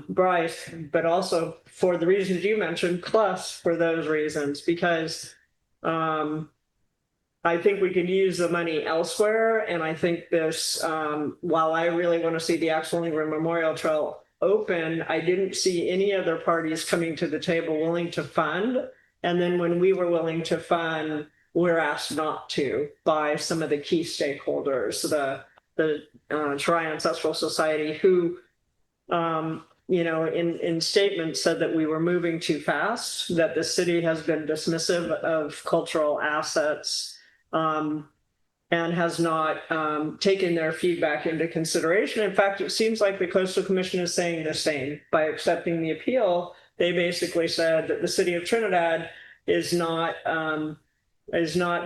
Bryce, but also for the reasons you mentioned, plus for those reasons, because I think we could use the money elsewhere. And I think this, while I really want to see the Axel Ingram Memorial Trail open, I didn't see any other parties coming to the table willing to fund. And then when we were willing to fund, we're asked not to by some of the key stakeholders, the Tri Ancestral Society, who, you know, in statements said that we were moving too fast, that the city has been dismissive of cultural assets, and has not taken their feedback into consideration. In fact, it seems like the Coastal Commission is saying the same. By accepting the appeal, they basically said that the city of Trinidad is not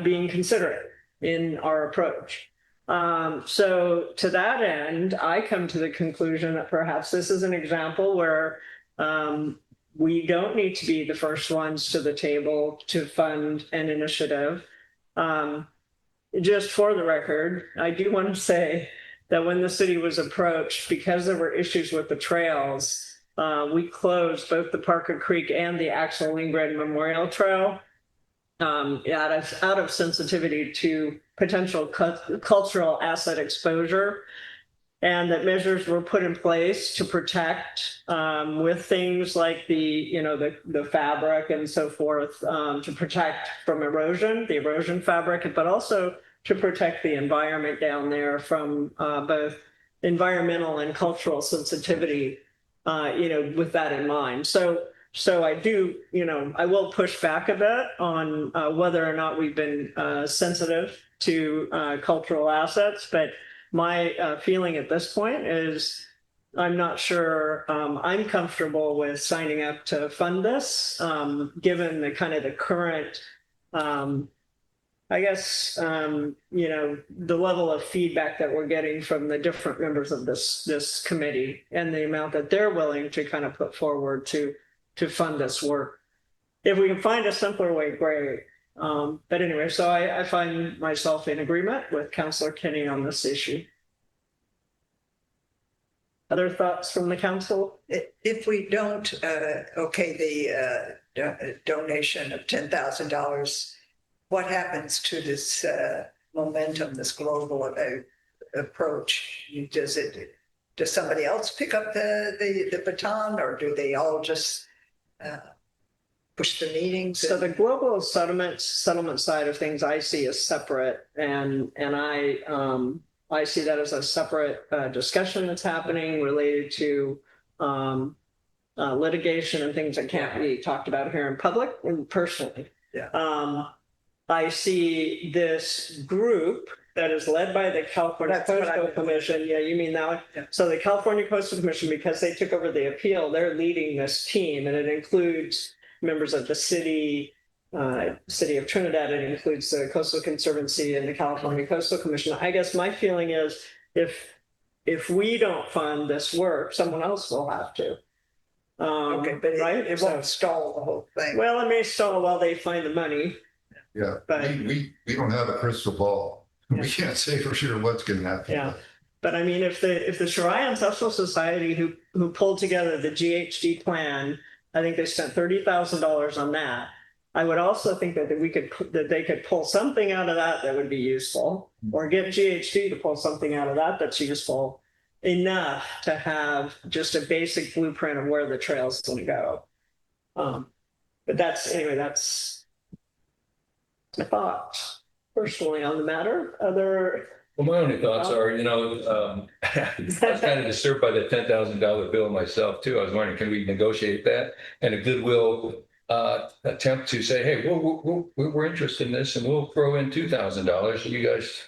being considerate in our approach. So to that end, I come to the conclusion that perhaps this is an example where we don't need to be the first ones to the table to fund an initiative. Just for the record, I do want to say that when the city was approached, because there were issues with the trails, we closed both the Parker Creek and the Axel Ingram Memorial Trail out of sensitivity to potential cultural asset exposure, and that measures were put in place to protect with things like the fabric and so forth, to protect from erosion, the erosion fabric, but also to protect the environment down there from both environmental and cultural sensitivity, with that in mind. So I do, I will push back a bit on whether or not we've been sensitive to cultural assets, but my feeling at this point is I'm not sure I'm comfortable with signing up to fund this, given the kind of the current, the level of feedback that we're getting from the different members of this committee and the amount that they're willing to kind of put forward to fund this work. If we can find a simpler way, great. But anyway, so I find myself in agreement with Councillor Kinney on this issue. Other thoughts from the council? If we don't, the donation of $10,000, what happens to this momentum, this global approach? Does somebody else pick up the baton, or do they all just push the meetings? So the global settlement side of things I see as separate, and I see that as a separate discussion that's happening related to litigation and things that can't be talked about here in public and personally. Yeah. I see this group that is led by the California Coastal Commission. Yeah, you mean that one? Yeah. So the California Coastal Commission, because they took over the appeal, they're leading this team, and it includes members of the city of Trinidad. It includes the Coastal Conservancy and the California Coastal Commission. I guess my feeling is if we don't fund this work, someone else will have to. Okay, but right? it So- won't stall the whole thing. Well, it may stall while they find the money. Yeah, But- we don't have a crystal ball. Yeah. We can't say for sure what's gonna happen. Yeah. But I mean, if the Shariah Ancestral Society who pulled together the GHD plan, I think they spent $30,000 on that. I would also think that they could pull something out of that would be useful, or get GHD to pull something out of that that's useful enough to have just a basic blueprint of where the trail's going to go. But that's my thoughts personally on the matter. Well, my only thoughts are, I was kind of disturbed by the $10,000 bill myself too. I was wondering, can we negotiate that and a goodwill attempt to say, hey, we're interested in this and we'll throw in $2,000. You guys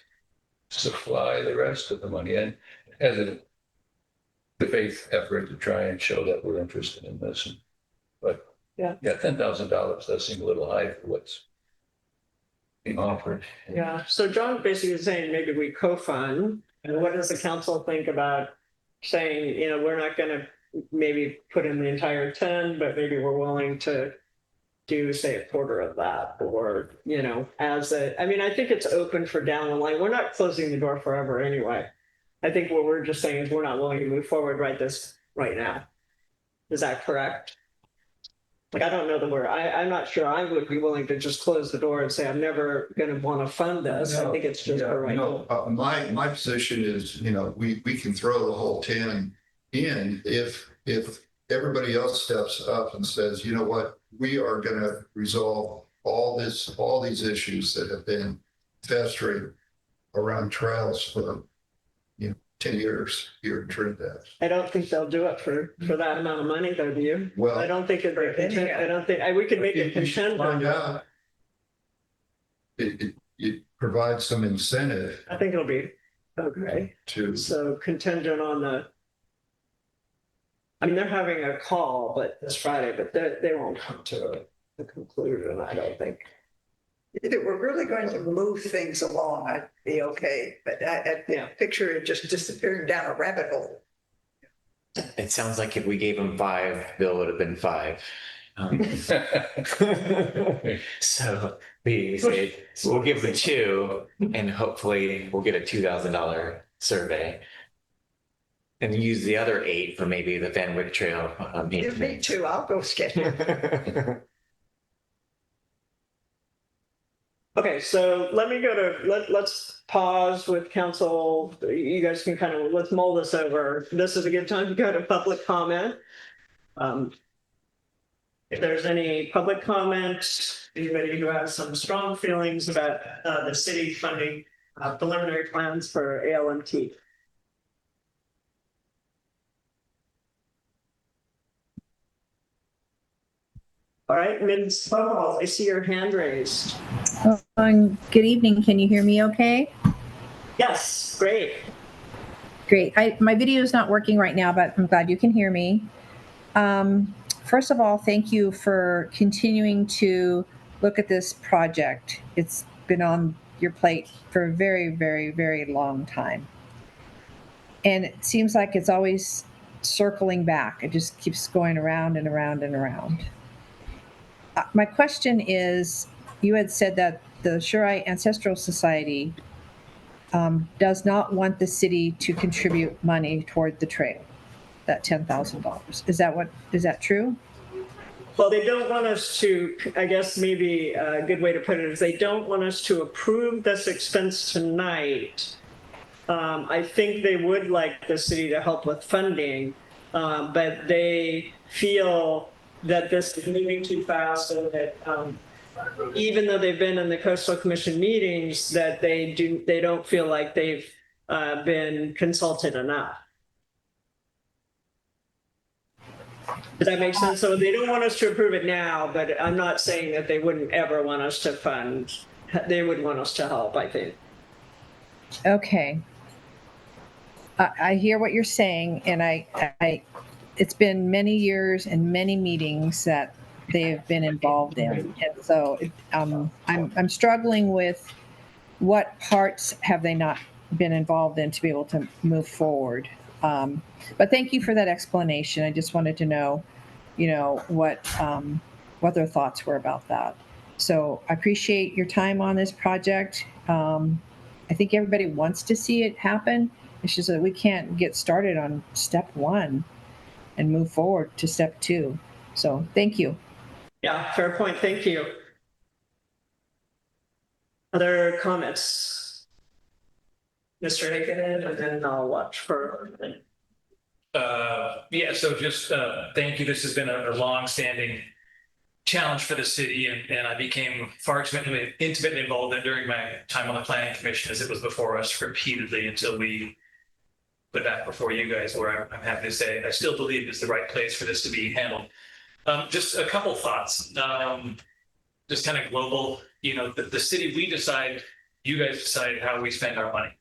supply the rest of the money, and as a good faith effort to try and show that we're interested in this. But Yeah, $10,000 does seem a little high for what's being offered. yeah. So John basically is saying maybe we co-fund, and what does the council think about saying, we're not going to maybe put in the entire 10, but maybe we're willing to do, say, a quarter of that, or, I think it's open for down the line. We're not closing the door forever anyway. I think what we're just saying is we're not willing to move forward right now. Is that correct? Like, I don't know that I'm not sure I would be willing to just close the door and say, I'm never going to want to fund this. I think it's just for right now. My position is, we can throw the whole 10 in if everybody else steps up and says, you know what, we are going to resolve all these issues that have been festering around trails for 10 years here in Trinidad. I don't think they'll do it for that amount of money, though, do you? Well, I don't think we could make it contingent. find out. It provides some incentive I think it'll be okay. to. So contingent on they're having a call, but this Friday, but they won't come to a conclusion, I don't think. If it were really going to move things along, I'd be okay, but I Yeah. picture it just disappearing down a rabbit hole. It sounds like if we gave him 5, Bill would have been 5. So we say we'll give the 2, and hopefully we'll get a $2,000 survey, and use the other 8 for maybe the Van Wyck Trail Give me maintenance. 2, I'll go sketch it. Okay, so let me let's pause with council. You guys can let's mull this over. This is a good time to go to public comment. If there's any public comment, anybody who has some strong feelings about the city funding preliminary plans for ALMT. All right, Ms. Paul, I see your hand raised. Good evening. Can you hear me okay? Yes, great. Great. My video is not working right now, but I'm glad you can hear me. First of all, thank you for continuing to look at this project. It's been on your plate for a very, very, very long time. And it seems like it's always circling back. It just keeps going around and around and around. My question is, you had said that the Shariah Ancestral Society does not want the city to contribute money toward the trail, that $10,000. Is that true? Well, they don't want us to, I guess maybe a good way to put it is they don't want us to approve this expense tonight. I think they would like the city to help with funding, but they feel that this is moving too fast, and that even though they've been in the Coastal Commission meetings, that they don't feel like they've been consulted enough. Does that make sense? So they don't want us to approve it now, but I'm not saying that they wouldn't ever want us to fund. They would want us to help, I think. Okay. I hear what you're saying, and it's been many years and many meetings that they've been involved in. And so I'm struggling with what parts have they not been involved in to be able to move forward. But thank you for that explanation. I just wanted to know what their thoughts were about that. So I appreciate your time on this project. I think everybody wants to see it happen. It's just that we can't get started on step one and move forward to step two. So thank you. Yeah, fair point. Thank you. Other comments? Mr. Hagan, and then I'll watch for. Yeah, so just thank you. This has been a long-standing challenge for the city, and I became far intimately involved in during my time on the planning commission, as it was before us repeatedly until we put back before you guys, where I'm happy to say I still believe it's the right place for this to be handled. Just a couple thoughts, just kind of global. The city, we decide, you guys decide how we spend our money,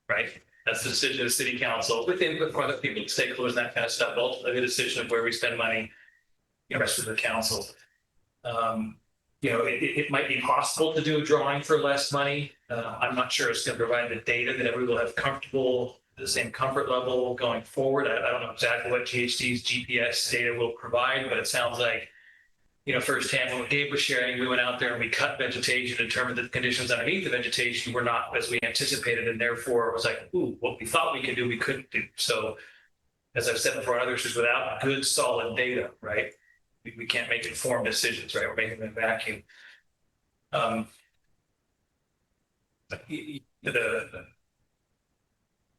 right? That's the decision of the city council with input from other people, stakeholders, and that kind of stuff. But ultimately, the decision of where we spend money, the rest of the council. It might be possible to do a drawing for less money. I'm not sure it's going to provide the data that everyone will have comfortable, the same comfort level going forward. I don't know exactly what GHD's GPS data will provide, but it sounds like, firsthand, when Gabe was sharing, we went out there and we cut vegetation, determined that the conditions underneath the vegetation were not as we anticipated, and therefore it was like, ooh, what we thought we could do, we couldn't do. So, as I've said before, others, is without good, solid data, right? We can't make informed decisions, right? We're making them in a vacuum. I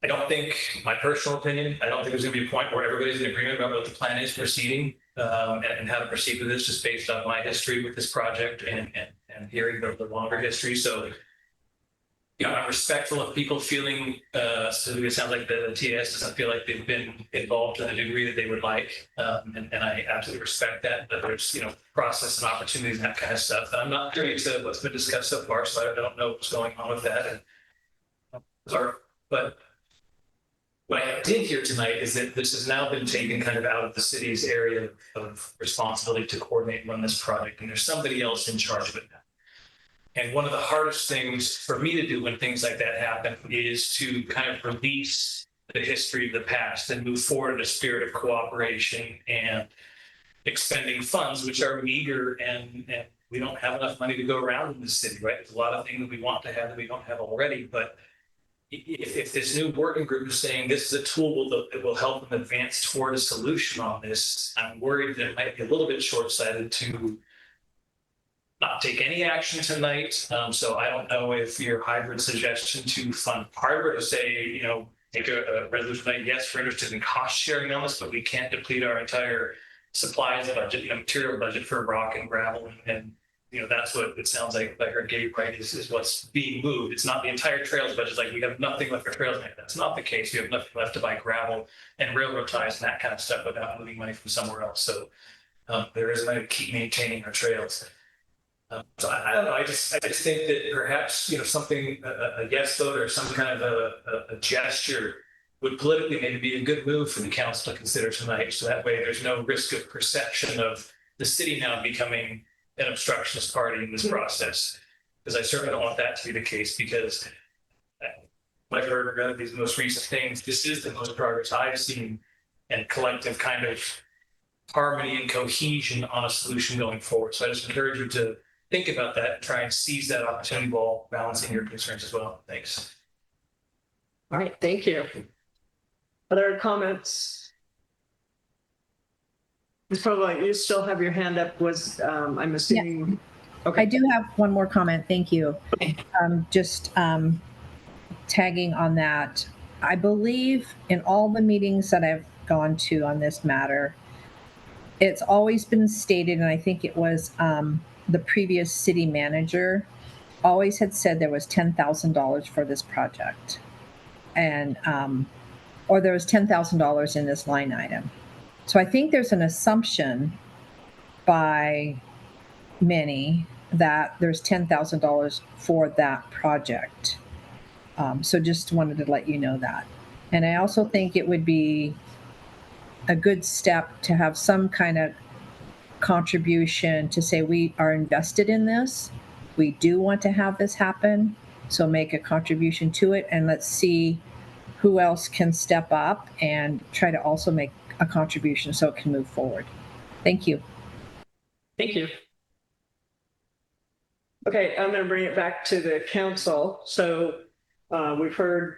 don't think, my personal opinion, I don't think there's going to be a point where everybody's in agreement about what the plan is proceeding and how to proceed with this, just based on my history with this project and hearing the longer history. So, I'm respectful of people feeling, so it sounds like the TS doesn't feel like they've been involved to the degree that they would like. And I absolutely respect that, but there's, process and opportunities and that kind of stuff. And I'm not privy to what's been discussed so far, so I don't know what's going on with that. But what I did hear tonight is that this has now been taken kind of out of the city's area of responsibility to coordinate and run this project. And there's somebody else in charge of it now. And one of the hardest things for me to do when things like that happen is to kind of release the history of the past and move forward in a spirit of cooperation and expending funds, which are meager, and we don't have enough money to go around in the city, right? There's a lot of things that we want to have that we don't have already. But if this new working group is saying this is a tool that will help them advance toward a solution on this, I'm worried that it might be a little bit short-sighted to not take any action tonight. So I don't know if your hybrid suggestion to fund part of it, to say, take a resolution tonight, yes, we're interested in cost sharing on this, but we can't deplete our entire supplies budget, material budget for rock and gravel. And that's what it sounds like I heard Gabe right, is what's being moved. It's not the entire trails budget. It's like we have nothing left for trails. That's not the case. We have nothing left to buy gravel and railroad ties and that kind of stuff without moving money from somewhere else. So there is money to keep maintaining our trails. So I don't know. I just think that perhaps something, a yes vote or some kind of a gesture would politically maybe be a good move for the council to consider tonight. So that way there's no risk of perception of the city now becoming an obstructionist party in this process. Because I certainly don't want that to be the case, because I've heard of these most recent things. This is the most progress I've seen and collective kind of harmony and cohesion on a solution going forward. So I just encourage you to think about that and try and seize that opportunity while balancing your concerns as well. Thanks. All right, thank you. Other comments? Ms. Provo, you still have your hand up. I'm assuming. Yes. Okay. I do have one more comment. Thank you. Just tagging on that. I believe in all the meetings that I've gone to on this matter, it's always been stated, and I think it was the previous city manager always had said there was $10,000 for this project, and or there was $10,000 in this line item. So I think there's an assumption by many that there's $10,000 for that project. So just wanted to let you know that. And I also think it would be a good step to have some kind of contribution to say we are invested in this. We do want to have this happen. So make a contribution to it, and let's see who else can step up and try to also make a contribution so it can move forward. Thank you. Thank you. Okay, I'm gonna bring it back to the council. So we've heard,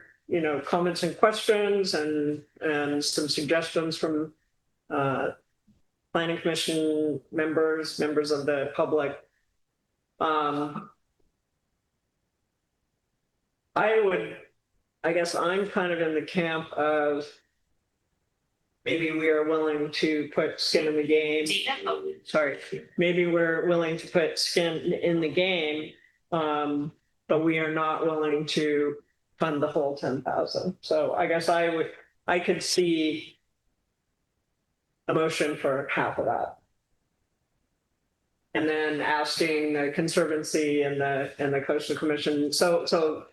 comments and questions and some suggestions from planning commission members of the public. I guess I'm kind of in the camp of maybe we are willing to put skin in the game. Sorry, maybe we're willing to put skin in the game, but we are not willing to fund the whole 10,000. So I guess I could see a motion for half of that. And then asking the Conservancy and the Coastal Commission. So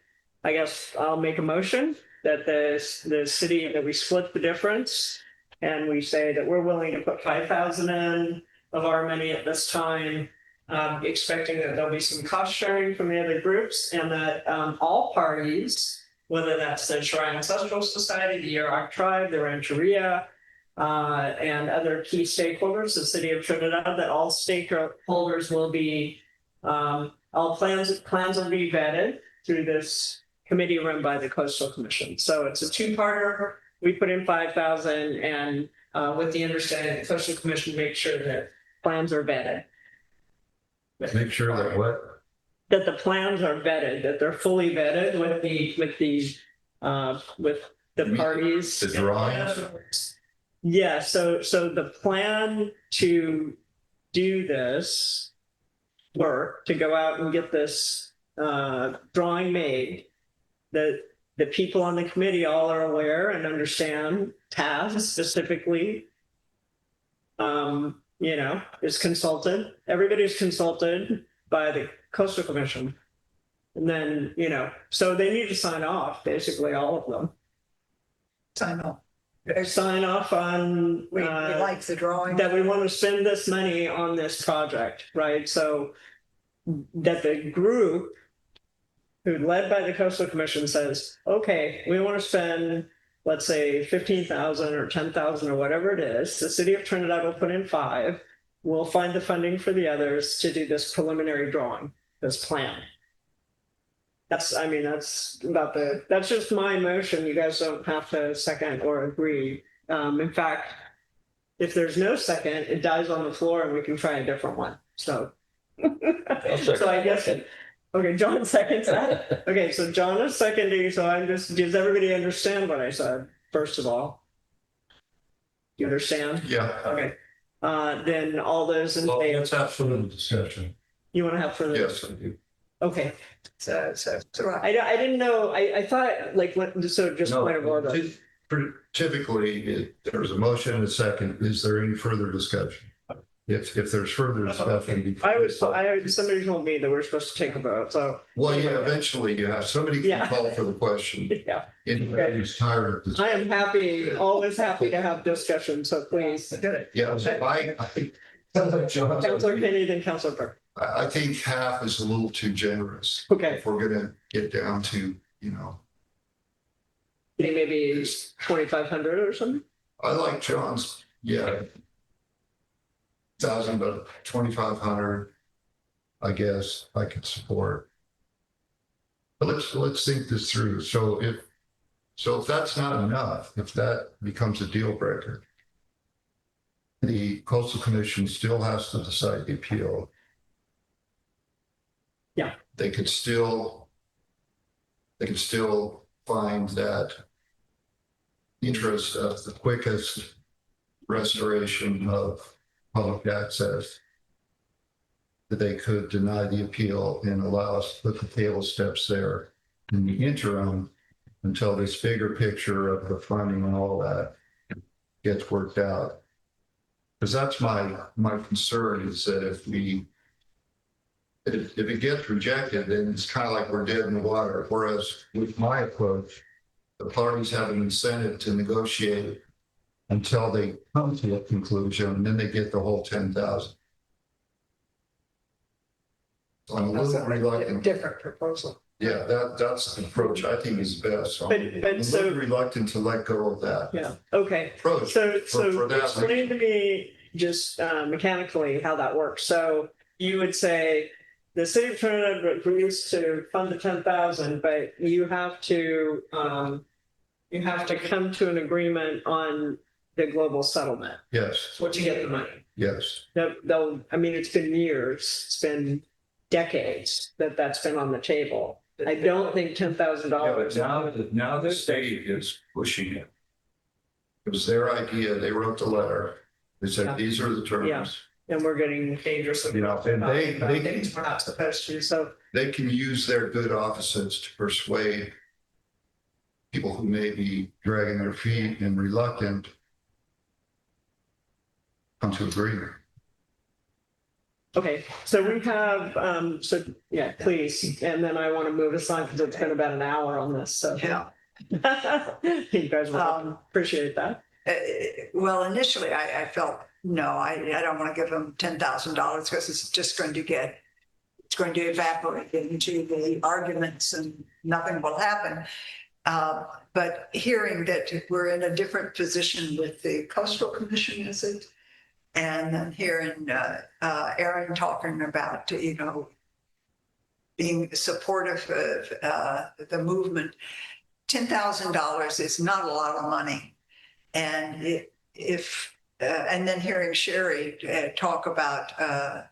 I guess I'll make a motion that the city, that we split the difference. And we say that we're willing to put 5,000 in of our money at this time, expecting that there'll be some cost sharing from the other groups, and that all parties, whether that's the Shrine Ancestral Society, the Yurok Tribe, the Rancheria, and other key stakeholders, the city of Trinidad, that all stakeholders will be, all plans will be vetted through this committee run by the Coastal Commission. So it's a two-parter. We put in 5,000, and with the understanding the Coastal Commission makes sure that plans are vetted. Make sure that what? That the plans are vetted, that they're fully vetted with the parties. The drawings? Yeah, so the plan to do this work, to go out and get this drawing made, that the people on the committee all are aware and understand tasks specifically, is consulted. Everybody's consulted by the Coastal Commission. And then, so they need to sign off, basically all of them. Sign off. Sign off on We like the drawing. that we want to spend this money on this project, right? So that the group who led by the Coastal Commission says, okay, we want to spend, let's say 15,000 or 10,000 or whatever it is. The city of Trinidad will put in 5. We'll find the funding for the others to do this preliminary drawing, this plan. That's just my motion. You guys don't have to second or agree. In fact, if there's no second, it dies on the floor and we can try a different one. So, so I guess, okay, John seconds that. Okay, so John is seconding, so does everybody understand what I said, first of all? You understand? Yeah. Okay. Then all those in favor, Let's have further discussion. you want to have further? Yes, I do. Okay. So right. I didn't know, I thought like, so just point of order. Typically, there's a motion and a second. Is there any further discussion? If there's further discussion. Somebody told me that we're supposed to take a vote, so. Well, yeah, eventually you have, somebody Yeah. can call for the question. Yeah, Anybody who's tired of this. I am always happy to have discussion, so please. Yeah, Councilor Kenny, then Councilor Burke. I think half is a little too generous. Okay, If we're gonna get down to, maybe 2,500 or something? I like John's, 1,000, but 2,500, I guess I could support. But let's think this through. So if that's not enough, if that becomes a deal breaker, the Coastal Commission still has to decide the appeal. Yeah. They could still find that interest of the quickest restoration of public access, that they could deny the appeal and allow us to put the table steps there in the interim until this bigger picture of the funding and all that gets worked out. Because that's my concern, is that if it gets rejected, then it's kind of like we're dead in the water. Whereas with my approach, the parties have an incentive to negotiate until they come to a conclusion, and then they get the whole 10,000. So I'm a little reluctant. Different proposal. Yeah, that's the approach I think is best. So I'm But a so- little reluctant to let go of that Yeah, okay. approach. So, for that explain to me just mechanically how that works. So you would say the city of Trinidad agrees to fund the 10,000, but you have to come to an agreement on the global settlement. Yes, What you get the money. yes. They'll, I mean, it's been years, it's been decades that's been on the table. I don't think $10,000. Now the state is pushing it. It was their idea. They wrote the letter. They Yeah. said, these are the terms. Yeah. And we're getting dangerously. You know, and they- Things we're not supposed to, so. They can use their good offices to persuade people who may be dragging their feet and reluctant come to agreement. Okay, so we have, yeah, please, and then I want to move us on because it's been about an hour on this, so. Yeah. You guys will appreciate that. Well, initially I felt, no, I don't want to give them $10,000 because it's just going to evaporate into the arguments and nothing will happen. But hearing that we're in a different position with the Coastal Commission, is it? And then hearing Aaron talking about, being supportive of the movement, $10,000 is not a lot of money. And and then hearing Sherry talk about that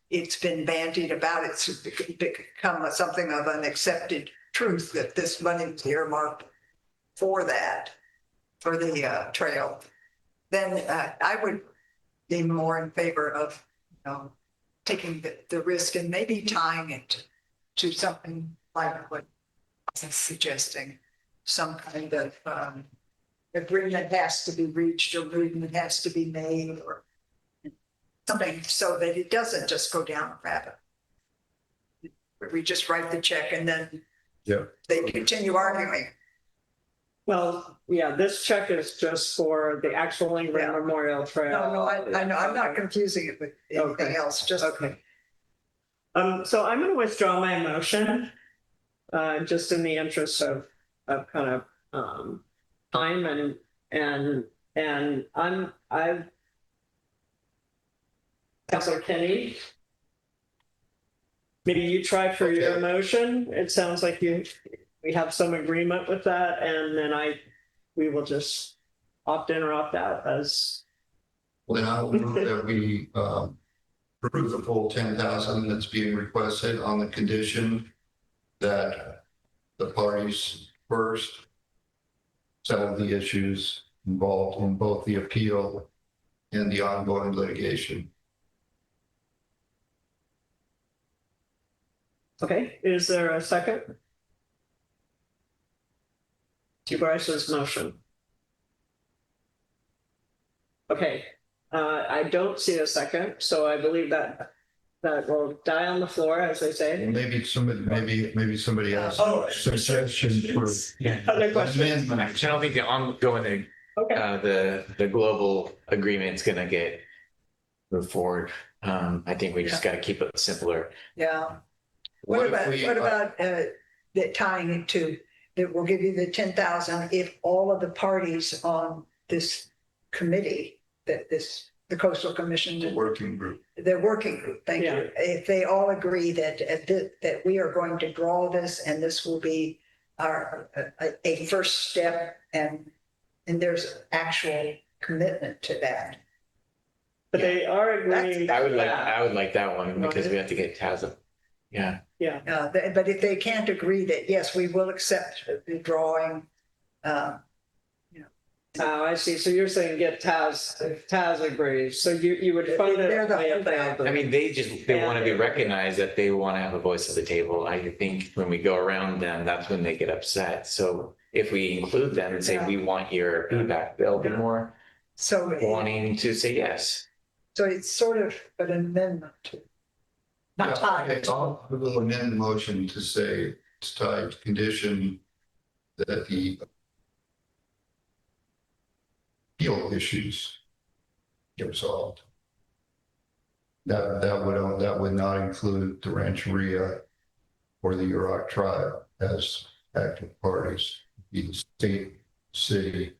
it's been bandied about, it's become something of an accepted truth that this money is earmarked for that, for the trail, then I would be more in favor of taking the risk and maybe tying it to something like what I'm suggesting, some kind of agreement has to be reached or agreement has to be made or something so that it doesn't just go down a rabbit. We just write the check and then they continue arguing. Well, yeah, this check is just for the actual Ingram Memorial Trail. No, I know, I'm not confusing it with anything else, just. Okay. So I'm going to withdraw my motion, just in the interest of kind of time and Councilor Kenny, maybe you try for your motion. It sounds like we have some agreement with that, and then we will just opt in or opt out as. Well, then I will move that we approve the full 10,000 that's being requested on the condition that the parties first settle the issues involved in both the appeal and the ongoing litigation. Okay, is there a second to Bryce's motion? Okay, I don't see a second, so I believe that will die on the floor, as they say. And maybe somebody has a suggestion for Other questions? amendment. I don't think the ongoing, Okay, the global agreement's gonna get moved forward. I think we just gotta keep it simpler. Yeah. What if about that tying it to, that will give you the 10,000 if all of the parties on this committee, the Coastal Commission, the working group? their working group, thank Yeah. you. If they all agree that we are going to draw this and this will be a first step and there's actual commitment to that. but they are agreeing. I would that. like that one because we have to get Taz up. Yeah. Yeah, But if they can't agree that, yes, we will accept the drawing, oh, I see, so you're saying get Taz, if Taz agrees, so you would fund it. They're the- way up there. I mean, they want to be recognized that they want to have a voice at the table. I think when we go around them, that's when they get upset. So if we include them and say, we want your feedback, they'll be more so. wanting to say yes. So it's sort of an amendment to. Not tied. Okay, I'll will amend the motion to say it's tied to condition that the appeal issues get resolved. That would not include the Rancheria for the Yurok tribe as active parties, be the state, city,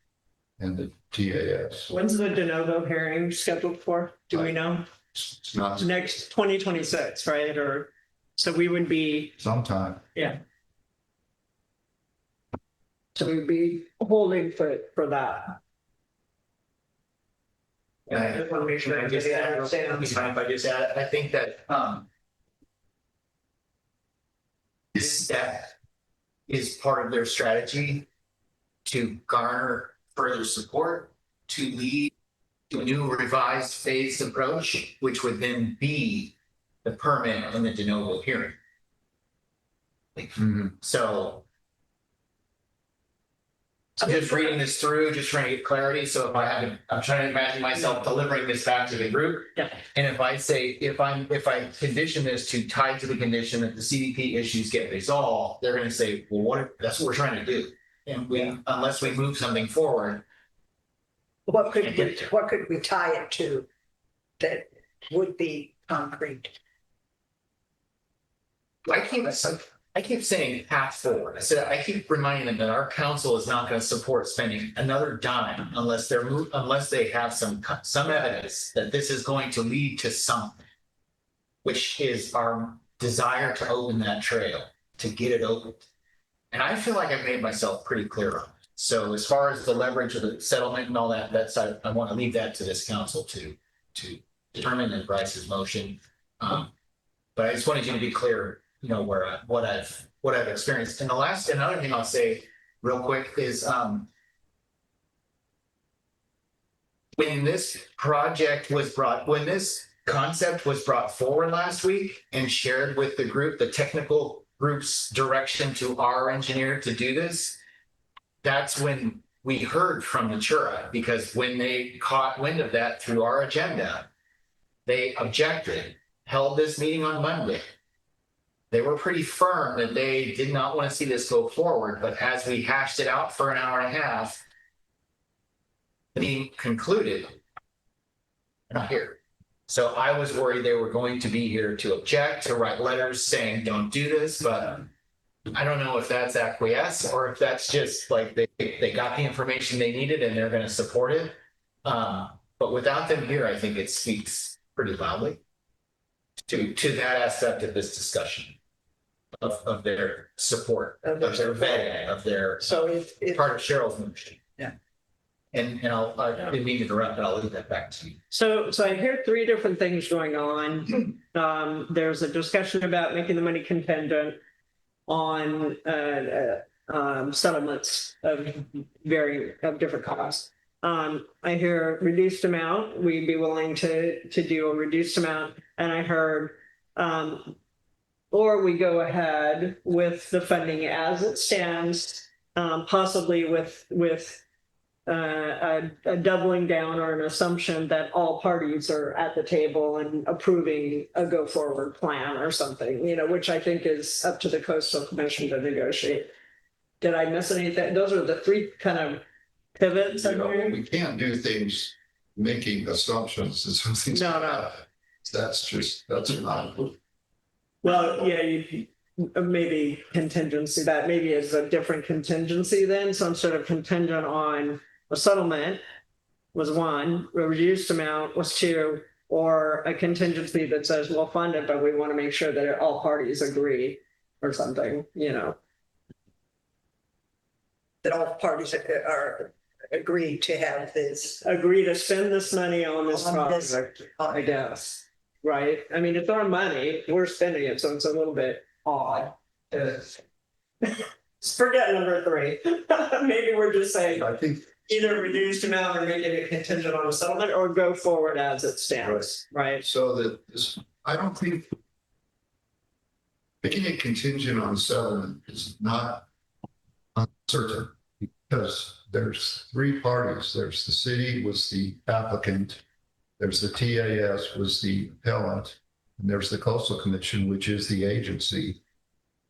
and the TAS. When's the de novo hearing scheduled for? Do we know? It's not Next 2026, right? Or, so we would be, sometime. so we'd be holding for that. And I just want to make sure I just add, if I just add, I think that, this step is part of their strategy to garner further support, to lead to a new revised phased approach, which would then be the permit and the de novo hearing. So I'm just reading this through, just trying to get clarity. So if I have to, I'm trying to imagine myself delivering this back to the group. Yeah. And if I say, if I condition this to tie to the condition that the CDP issues get resolved, they're gonna say, well, that's what we're trying to do. And unless we move something forward. What could we tie it to that would be concrete? I keep saying path forward. I keep reminding them that our council is not going to support spending another dime unless they have some evidence that this is going to lead to something, which is our desire to open that trail, to get it opened. And I feel like I've made myself pretty clear on it. So as far as the leverage of the settlement and all that side, I want to leave that to this council to determine in Bryce's motion. But I just wanted you to be clear, you know, where what I've experienced. And another thing I'll say real quick is when this concept was brought forward last week and shared with the group, the technical group's direction to our engineer to do this, that's when we heard from Natura, because when they caught wind of that through our agenda, they objected, held this meeting on Monday. They were pretty firm that they did not want to see this go forward, but as we hashed it out for an hour and a half, the meeting concluded. They're not here. So I was worried they were going to be here to object, to write letters saying, don't do this, but I don't know if that's acquiesce or if that's just like they got the information they needed and they're going to support it. But without them here, I think it speaks pretty loudly to that aspect of this discussion of their support, of their vetting, of their part of Cheryl's motion. Yeah. And I didn't mean to interrupt, but I'll leave that back to you. So I hear three different things going on. There's a discussion about making the money contingent on settlements of different costs. I hear reduced amount, we'd be willing to do a reduced amount. And I heard, or we go ahead with the funding as it stands, possibly with a doubling down or an assumption that all parties are at the table and approving a go forward plan or something, you know, which I think is up to the Coastal Commission to negotiate. Did I miss anything? Those are the three kind of pivots. We can't do things making assumptions and something. No. That's not. Well, yeah, maybe contingency, that maybe is a different contingency then, some sort of contingent on a settlement was one, a reduced amount was two, or a contingency that says we'll fund it, but we want to make sure that all parties agree or something, you know. That all parties are agreed to have this. Agree to spend this money on this project, I guess, right? I mean, it's our money, we're spending it, so it's a little bit odd. Forget number three. Maybe we're just saying I think either reduced amount or making it contingent on a settlement or go forward as it stands, right? so that this, I don't think making it contingent on settlement is not uncertain because there's three parties. There's the city was the applicant, there's the TAS was the appellant, and there's the Coastal Commission, which is the agency,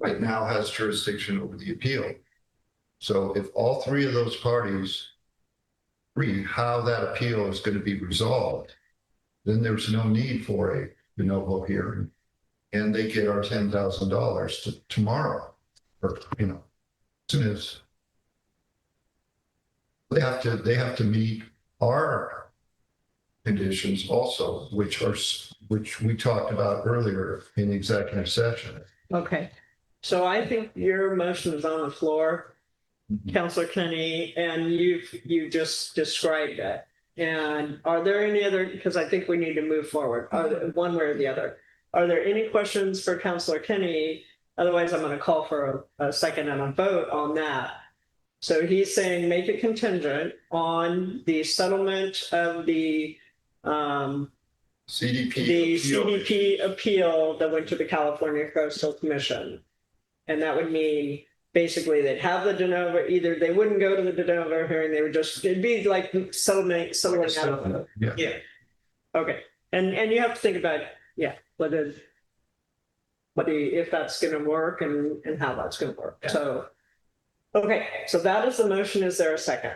right now has jurisdiction over the appeal. So if all three of those parties agree how that appeal is going to be resolved, then there's no need for a de novo hearing. and they get our $10,000 tomorrow, or, you know, as soon as they have to meet our conditions also, which we talked about earlier in executive session. Okay, so I think your motion is on the floor, Counselor Kenny, and you just described it. And are there any other, because I think we need to move forward, one way or the other. Are there any questions for Counselor Kenny? Otherwise, I'm going to call for a second and a vote on that. So he's saying make it contingent on the settlement of the CDP appeal that went to the California Coastal Commission. And that would mean basically they'd have the de novo, either they wouldn't go to the de novo hearing, they would just, it'd be like settling out. Yeah. Okay, and you have to think about, whether if that's gonna work and how that's gonna work, so. Okay, so that is the motion, is there a second?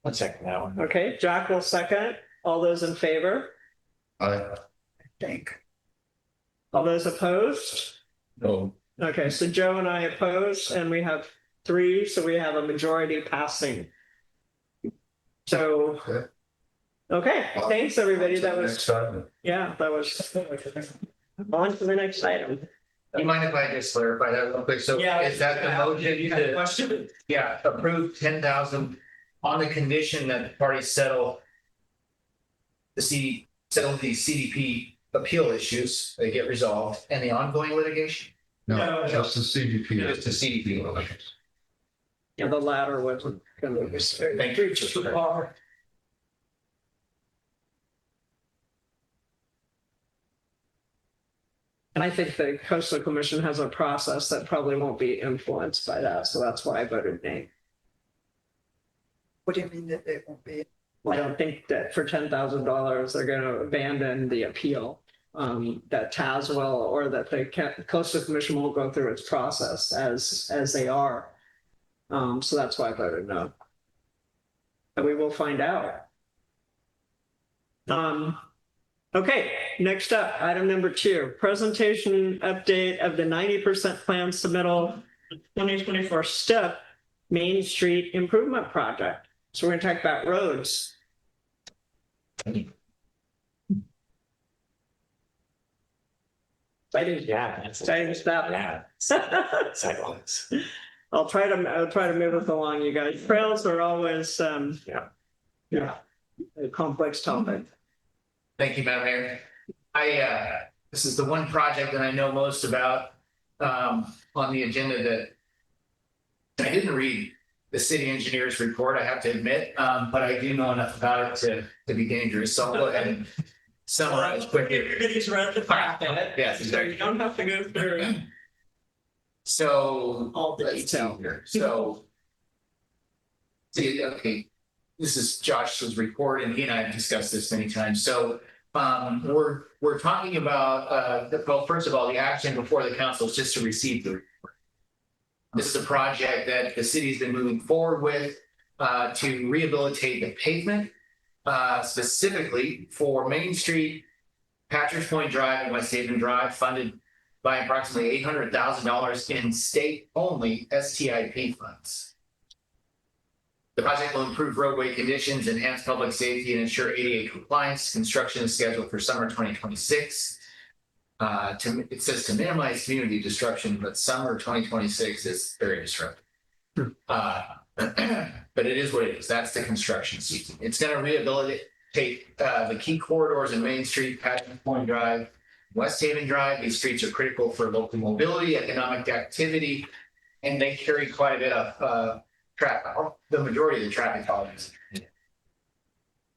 One second, that one. Okay, Jack will second, all those in favor? I Think. All those opposed? No, Okay, so Joe and I oppose, and we have 3, so we have a majority passing. So, Okay. okay, thanks, everybody, that Next was, time. that was, on to the next item. Do you mind if I just clarify that real quick? So is that the motion to, Question? approve 10,000 on the condition that the parties settle the CDP appeal issues, they get resolved, and the ongoing litigation? No, just the CDP. Just the CDP litigation. Yeah, the latter wasn't gonna be. Thank you. And I think the Coastal Commission has a process that probably won't be influenced by that, so that's why I voted nay. What do you mean that they won't be? I don't think that for $10,000, they're gonna abandon the appeal. That Tazewell or that the Coastal Commission won't go through its process as they are. So that's why I voted no. And we will find out. Okay, next up, item number 2, presentation update of the 90% plan submittal 2024 STEP Main Street Improvement Project. So we're gonna talk about roads. Yeah. Exciting stuff. Yeah. Sidewalks. I'll try to move us along, you guys. Trails are always a complex topic. Thank you, Madam Mayor. This is the one project that I know most about on the agenda that I didn't read the city engineer's report, I have to admit, but I do know enough about it to be dangerous. So I'll go ahead and summarize quickly. Everybody's around the back of it. Yes, exactly. You don't have to go through So all the let's see detail. here. So see, okay, this is Josh's report, and he and I have discussed this many times. So we're talking about well, first of all, the action before the council is just to receive the report. This is a project that the city's been moving forward with to rehabilitate the pavement, specifically for Main Street, Patrick's Point Drive, and West Haven Drive, funded by approximately $800,000 in state-only STIP funds. The project will improve roadway conditions, enhance public safety, and ensure ADA compliance. Construction is scheduled for summer 2026. It says to minimize community disruption, but summer 2026 is very disruptive. But it is what it is. That's the construction season. It's going to rehabilitate the key corridors in Main Street, Patrick Point Drive, West Haven Drive. These streets are critical for local mobility, economic activity, and they carry quite a bit of traffic, the majority of the traffic volumes.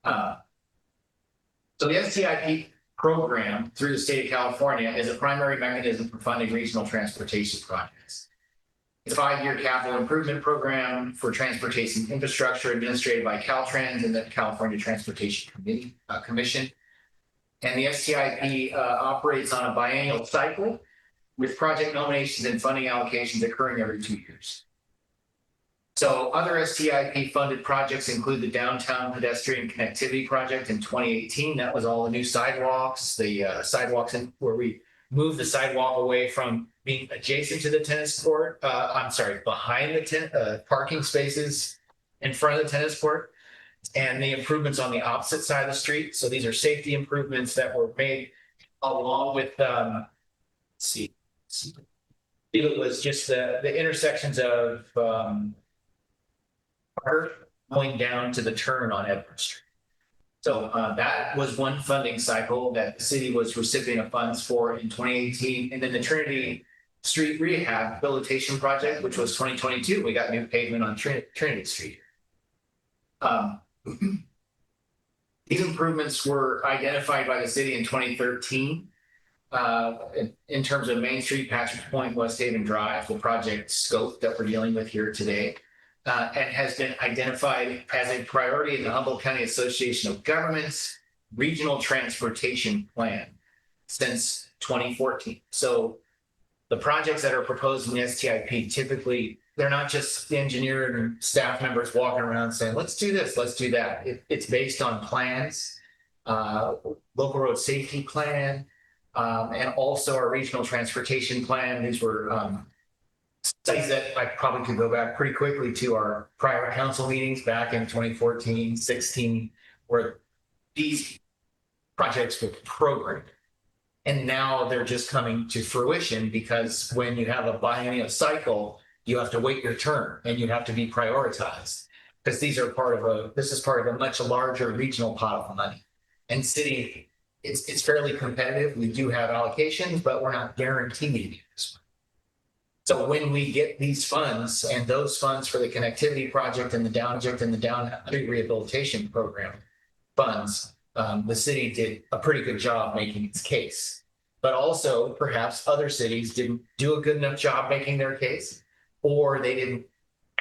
So the STIP program through the state of California is a primary mechanism for funding regional transportation projects. It's a 5-year capital improvement program for transportation infrastructure administered by Caltrans and the California Transportation Commission. And the STIP operates on a biennial cycle with project nominations and funding allocations occurring every 2 years. So other STIP funded projects include the downtown pedestrian connectivity project in 2018. That was all the new sidewalks, the sidewalks where we moved the sidewalk away from being adjacent to the tennis court. I'm sorry, behind the parking spaces in front of the tennis court, and the improvements on the opposite side of the street. So these are safety improvements that were made along with, it was just the intersections of going down to the turn on Edward Street. So that was one funding cycle that the city was recipient of funds for in 2018. And then the Trinity Street Rehabilitation Project, which was 2022, we got new pavement on Trinity Street. These improvements were identified by the city in 2013 in terms of Main Street, Patrick's Point, West Haven Drive, the project scope that we're dealing with here today, and has been identified as a priority in the Humboldt County Association of Governments Regional Transportation Plan since 2014. So the projects that are proposed in the STIP typically, they're not just engineer and staff members walking around saying, let's do this, let's do that. It's based on plans, local road safety plan, and also our regional transportation plan. These were studies that I probably could go back pretty quickly to our prior council meetings back in 2014, 16, where these projects were programmed. And now they're just coming to fruition because when you have a biennial cycle, you have to wait your turn and you have to be prioritized because this is part of a much larger regional pot of money. And city, it's fairly competitive. We do have allocations, but we're not guaranteed this. So when we get these funds and those funds for the connectivity project and the down street rehabilitation program funds, the city did a pretty good job making its case. But also perhaps other cities didn't do a good enough job making their case, or they didn't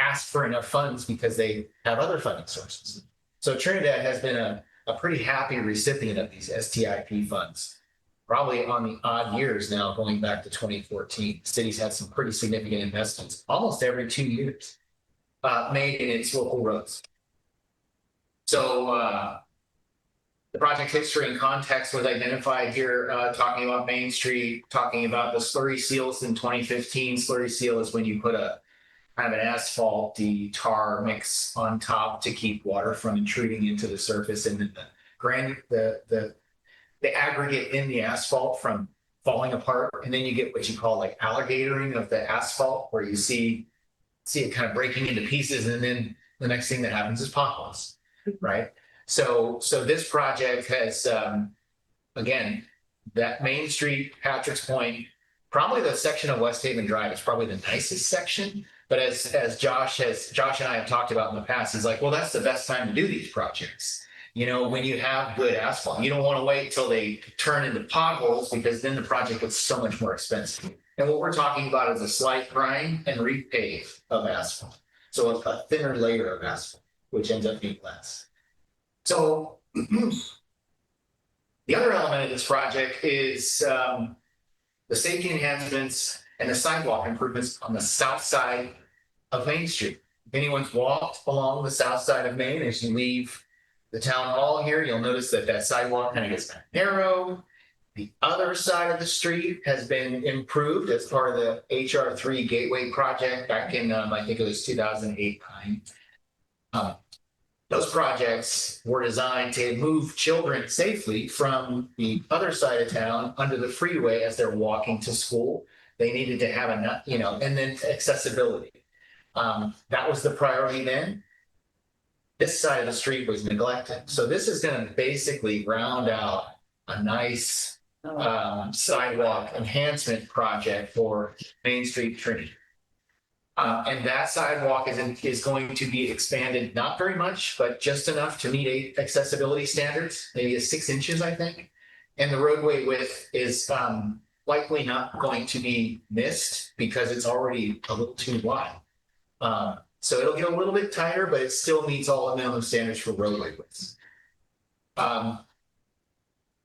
ask for enough funds because they have other funding sources. So Trinidad has been a pretty happy recipient of these STIP funds. Probably on the odd years now, going back to 2014, the city's had some pretty significant investments almost every 2 years made in its local roads. So the project history and context was identified here, talking about Main Street, talking about the slurry seals in 2015. Slurry seal is when you put a kind of an asphalty tar mix on top to keep water from intruding into the surface, and then the aggregate in the asphalt from falling apart, and then you get what you call like alligatoring of the asphalt, where you see it kind of breaking into pieces, and then the next thing that happens is potholes, right? So this project has, again, that Main Street, Patrick's Point, probably the section of West Haven Drive is probably the nicest section. But as Josh and I have talked about in the past, he's like, well, that's the best time to do these projects. You know, when you have good asphalt, you don't want to wait till they turn into potholes because then the project gets so much more expensive. And what we're talking about is a slight grind and repave of asphalt. So a thinner layer of asphalt, which ends up being less. So the other element of this project is the safety enhancements and the sidewalk improvements on the south side of Main Street. If anyone's walked along the south side of Main as you leave the town hall here, you'll notice that sidewalk kind of gets kind of narrow. The other side of the street has been improved as part of the HR3 Gateway project back in, I think it was 2008 time. Those projects were designed to move children safely from the other side of town under the freeway as they're walking to school. They needed to have enough, and then accessibility. That was the priority then. This side of the street was neglected. So this is going to basically round out a nice sidewalk enhancement project for Main Street Trinity. And that sidewalk is going to be expanded, not very much, but just enough to meet accessibility standards, maybe 6 inches, I think. And the roadway width is likely not going to be missed because it's already a little too wide. So it'll get a little bit tighter, but it still meets all the minimum standards for roadway widths.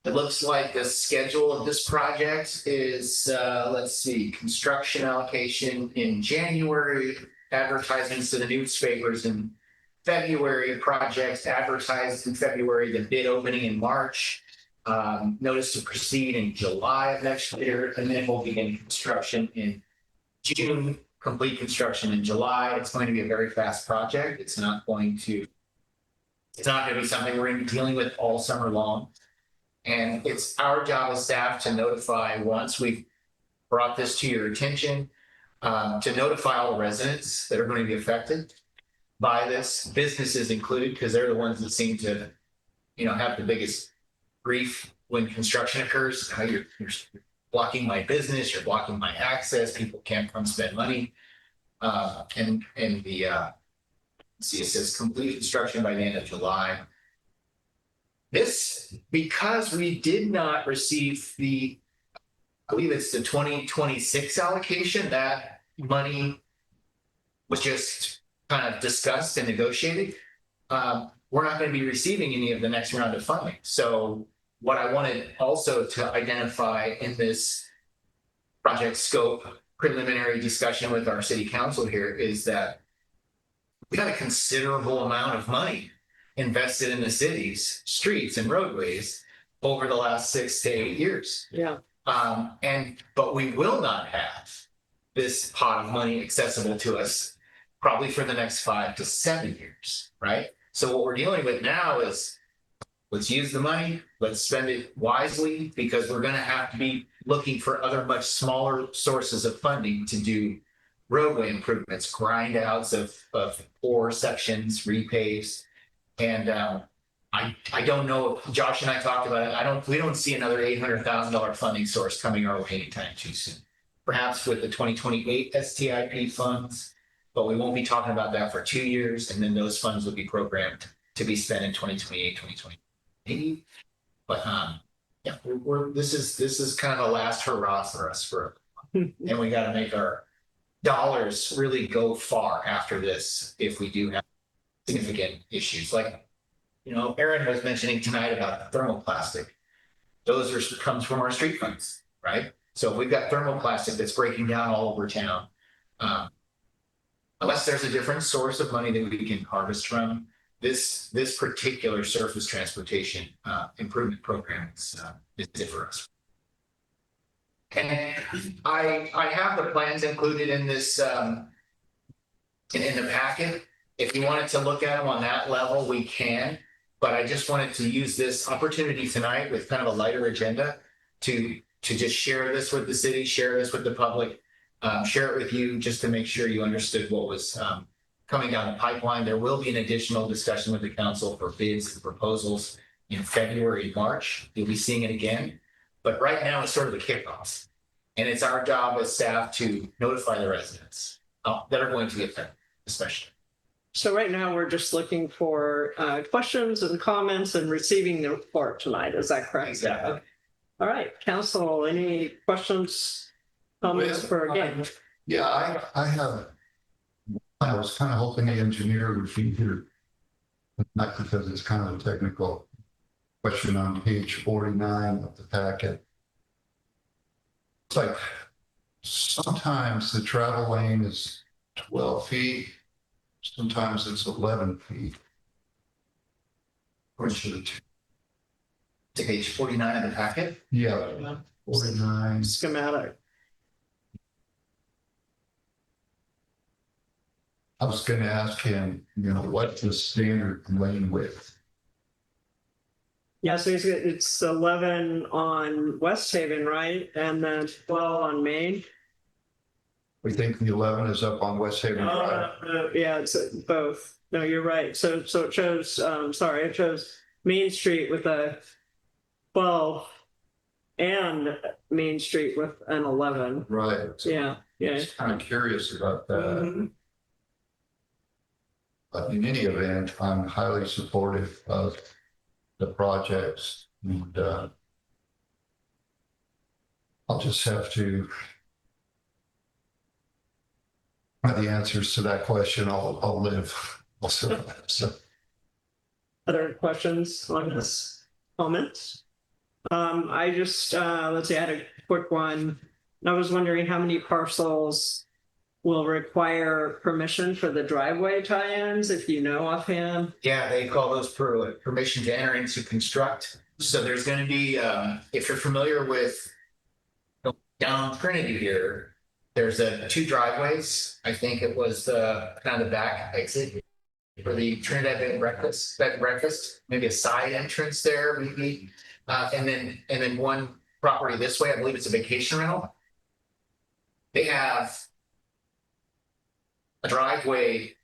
It looks like the schedule of this project is, let's see, construction allocation in January, advertisements to the newspapers in February, projects advertised in February, the bid opening in March. Notice to proceed in July of next year, and then we'll begin construction in June, complete construction in July. It's going to be a very fast project. It's not going to be something we're going to be dealing with all summer long. And it's our job as staff to notify, once we've brought this to your attention, to notify all the residents that are going to be affected by this, businesses included, because they're the ones that seem to, have the biggest grief when construction occurs. How you're blocking my business, you're blocking my access, people can't come spend money. And the see, it says complete construction by the end of July. This, because we did not receive I believe it's the 2026 allocation, that money was just kind of discussed and negotiated. We're not going to be receiving any of the next round of funding. So what I wanted also to identify in this project scope preliminary discussion with our city council here is that we got a considerable amount of money invested in the city's streets and roadways over the last 6 to 8 years. Yeah. But we will not have this pot of money accessible to us probably for the next 5 to 7 years, right? So what we're dealing with now is, let's use the money, let's spend it wisely, because we're going to have to be looking for other much smaller sources of funding to do roadway improvements, grind outs of poor sections, repaves. And I don't know if Josh and I talked about it. We don't see another $800,000 funding source coming our way anytime too soon. Perhaps with the 2028 STIP funds, but we won't be talking about that for 2 years. And then those funds will be programmed to be spent in 2028, 2020. But yeah, this is kind of a last hurrah for us and we got to make our dollars really go far after this if we do have significant issues. Like, Aaron was mentioning tonight about thermoplastic. Those comes from our street funds, right? So if we've got thermoplastic that's breaking down all over town, unless there's a different source of money that we can harvest from, this particular surface transportation improvement program is it for us. And I have the plans included in this in the packet. If you wanted to look at them on that level, we can. But I just wanted to use this opportunity tonight with kind of a lighter agenda to just share this with the city, share this with the public, share it with you, just to make sure you understood what was coming down the pipeline. There will be an additional discussion with the council for bids and proposals in February, March. You'll be seeing it again. But right now it's sort of a kickoff. And it's our job as staff to notify the residents that are going to get affected, especially. So right now, we're just looking for questions and comments and receiving the report tonight. Is that correct? Exactly. All right, council, any questions, comments for again? Yeah, I was kind of hoping the engineer would be here. Not because it's kind of a technical question on page 49 of the packet. It's like sometimes the travel lane is 12 feet. Sometimes it's 11 feet. Or should it? To page 49 of the packet. Yeah, 49. Schematic. I was going to ask him, what's the standard lane width? Yeah, so it's 11 on West Haven, right? And then 12 on Main. We think the 11 is up on West Haven Drive. Yeah, it's both. No, you're right. So it shows, it shows Main Street with a 12 and Main Street with an 11. Right. Yeah. Just kind of curious about that. Mhm. But in any event, I'm highly supportive of the projects, and I'll just have to find the answers to that question. I'll live. Also, so. Other questions on this? Comments? I just, let's see, I had a quick one. I was wondering how many parcels will require permission for the driveway tie-ins, if you know offhand? Yeah, they call those permission to enter into construct. So there's going to be, if you're familiar with down Trinity here, there's two driveways. I think it was the kind of the back exit for the Trinidad bed and breakfast, maybe a side entrance there, maybe. And then one property this way, I believe it's a vacation rental. They have a driveway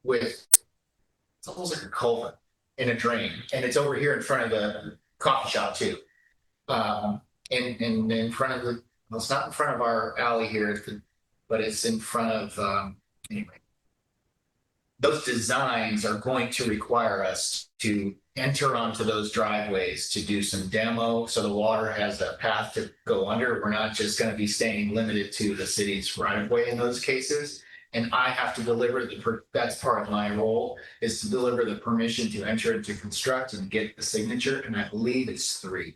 with, it's almost like a culvert and a drain, and it's over here in front of the coffee shop too. And in front of the, well, it's not in front of our alley here, but it's in front of, anyway. Those designs are going to require us to enter onto those driveways to do some demo, so the water has a path to go under. We're not just going to be staying limited to the city's right of way in those cases. And I have to deliver that's part of my role, is to deliver the permission to enter into construct and get the signature. And I believe it's 3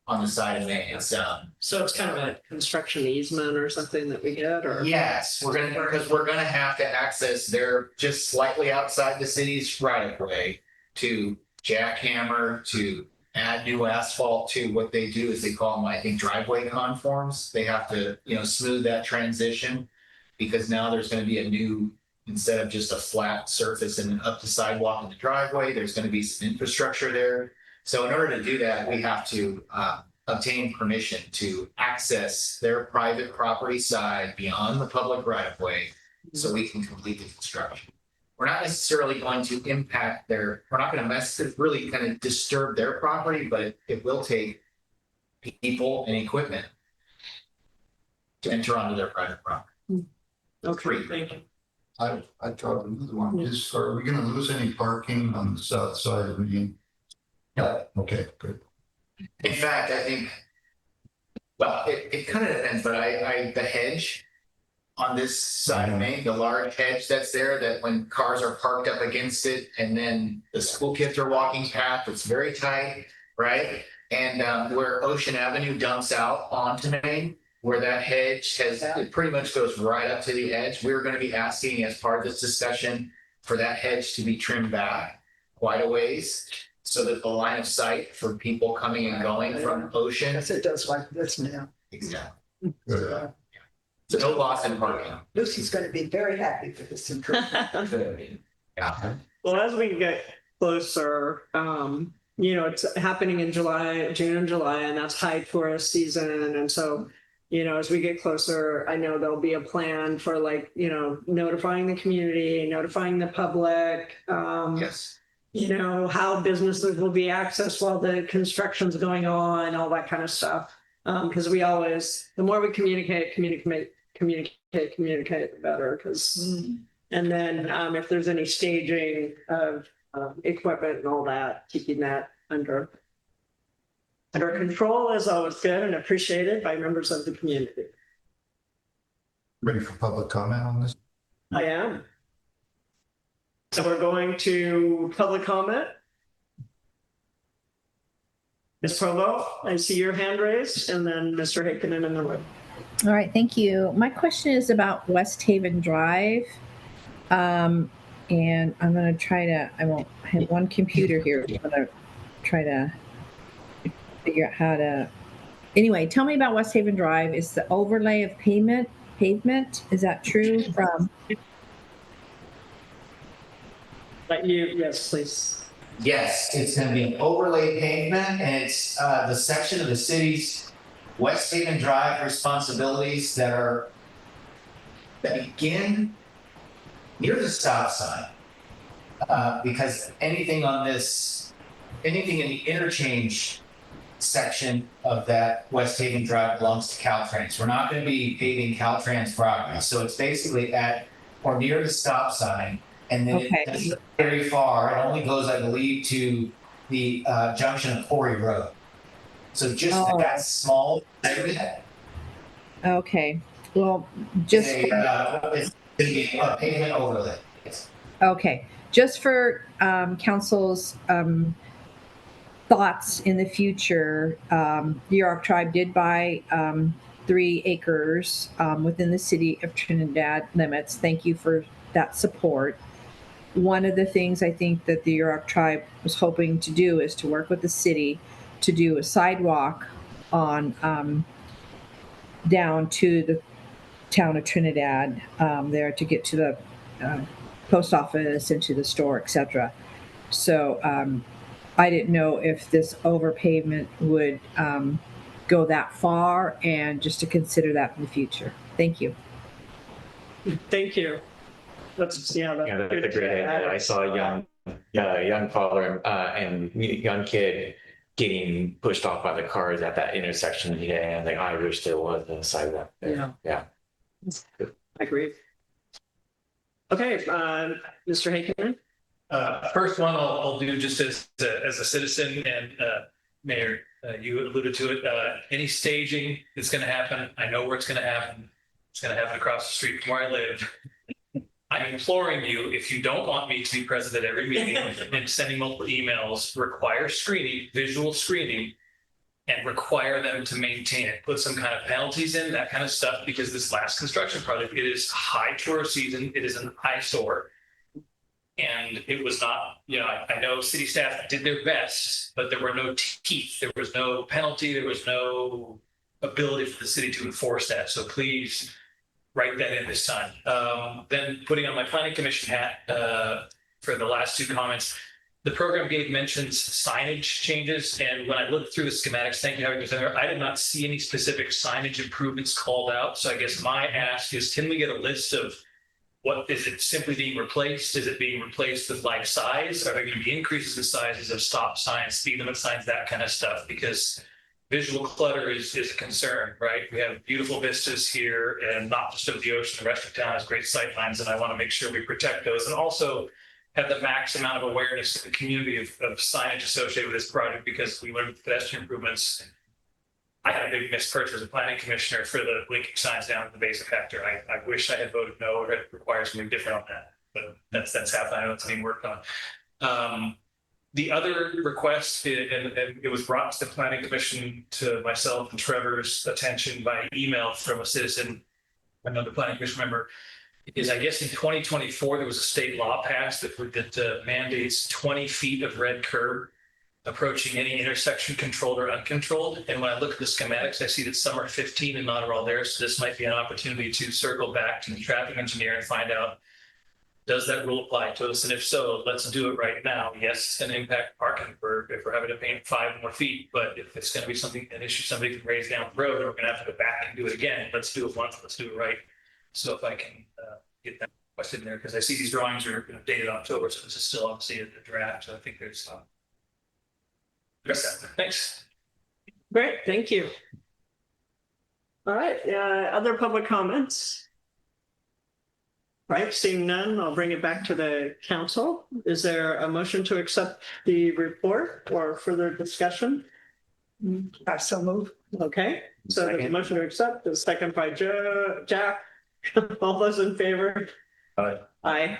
on the side of Main. It's So it's kind of a construction easement or something that we get, or? yes, because we're gonna have to access their just slightly outside the city's right of way to jackhammer, to add new asphalt to what they do is they call them, I think, driveway conforms. They have to, smooth that transition because now there's going to be a new, instead of just a flat surface and up the sidewalk in the driveway, there's going to be some infrastructure there. So in order to do that, we have to obtain permission to access their private property side beyond the public right of way so we can complete the construction. We're not necessarily going to impact we're not going to really kind of disturb their property, but it will take people and equipment to enter onto their private property. Okay, thank you. I thought another one is, are we gonna lose any parking on the south side of Main? No. Okay, good. In fact, I think, well, it kind of depends, but the hedge on this side of Main, the large hedge that's there, that when cars are parked up against it and then the school kids are walking past, it's very tight, right? And where Ocean Avenue dumps out onto Main, where that hedge it pretty much goes right up to the edge. We're going to be asking as part of this discussion for that hedge to be trimmed back quite a ways so that the line of sight for people coming and going from Ocean. Because it does like this now. Exactly. Good. So no loss in parking. Lucy's going to be very happy for this improvement. Yeah. Well, as we get closer, it's happening in June and July, and that's high tourist season. And so, as we get closer, I know there'll be a plan for notifying the community, notifying the public. Yes. How businesses will be accessed while the construction's going on, all that kind of stuff. Because the more we communicate, the better. And then if there's any staging of equipment and all that, keeping that under control is always good and appreciated by members of the community. Ready for public comment on this? I am. So we're going to public comment. Ms. Provo, I see your hand raised, and then Mr. Heikkinen in the room. All right, thank you. My question is about West Haven Drive. And I'm going to try to, I have one computer here. I'm going to try to figure out how to, anyway, tell me about West Haven Drive. Is the overlay of pavement, is that true from? Yes, please. Yes, it's going to be an overlay pavement, and it's the section of the city's West Haven Drive responsibilities that begin near the stop sign. Because anything in the interchange section of that West Haven Drive belongs to Caltrans. We're not going to be paving Caltrans property, so it's basically at or near the stop sign. And then it doesn't go very far. It only goes, I believe, to the junction of Quarry Road. So just that small segment. Okay, well, just. It's going to be a pavement overlay. Yes. Okay, just for council's thoughts in the future, the Yurok tribe did buy 3 acres within the city of Trinidad limits. Thank you for that support. One of the things I think that the Yurok tribe was hoping to do is to work with the city to do a sidewalk on down to the town of Trinidad there to get to the post office and to the store, etc. So I didn't know if this overpavement would go that far, and just to consider that in the future. Thank you. Thank you. That's, Yeah, that's a great idea. I saw a young father and young kid getting pushed off by the cars at that intersection today, and like, I wish there was a sidewalk there. Yeah. I agree. Okay, Mr. Hakeman? First one I'll do just as a citizen, and Mayor, you alluded to it. Any staging that's going to happen, I know where it's going to happen. It's going to happen across the street from where I live. I'm imploring you, if you don't want me to be present at every meeting and sending multiple emails, require screening, visual screening, and require them to maintain it. Put some kind of penalties in, that kind of stuff, because this last construction project, it is high tourist season. It is an eyesore. And it was not, I know city staff did their best, but there were no teeth. There was no penalty. There was no ability for the city to enforce that. So please write that in this time. Then putting on my planning commission hat for the last 2 comments, the program gave mentions signage changes. And when I looked through the schematics, thank you, I did not see any specific signage improvements called out. So I guess my ask is, can we get a list of what is it simply being replaced? Is it being replaced with like size? Are there going to be increases in sizes of stop signs, speed limit signs, that kind of stuff? Because visual clutter is a concern, right? We have beautiful vistas here, and not just of the ocean, the rest of town has great sight lines, and I want to make sure we protect those, and also have the max amount of awareness in the community of signage associated with this project, because we learned pedestrian improvements. I had a big misperch as a planning commissioner for the blinking signs down at the base of Hector. I wish I had voted no, or it requires something different on that, but that's happening. I know it's being worked on. The other request, and it was brought to the planning commission, to myself and Trevor's attention by email from a citizen, another planning commission member, is I guess in 2024, there was a state law passed that mandates 20 feet of red curb approaching any intersection, controlled or uncontrolled. And when I look at the schematics, I see that some are 15 and not are all there. So this might be an opportunity to circle back to the traffic engineer and find out, does that rule apply to us? And if so, let's do it right now. Yes, it's going to impact parking if we're having to paint 5 more feet, but if it's going to be an issue somebody can raise down the road, and we're going to have to go back and do it again, let's do it once, let's do it right. So if I can get that question in there, because I see these drawings are dated October, so this is still obviously a draft. So I think there's thanks. Great, thank you. All right, other public comments? Right, seeing none, I'll bring it back to the council. Is there a motion to accept the report or further discussion? I so move. Okay, so there's a motion to accept, a second by Jack. All those in favor? Aye. Aye.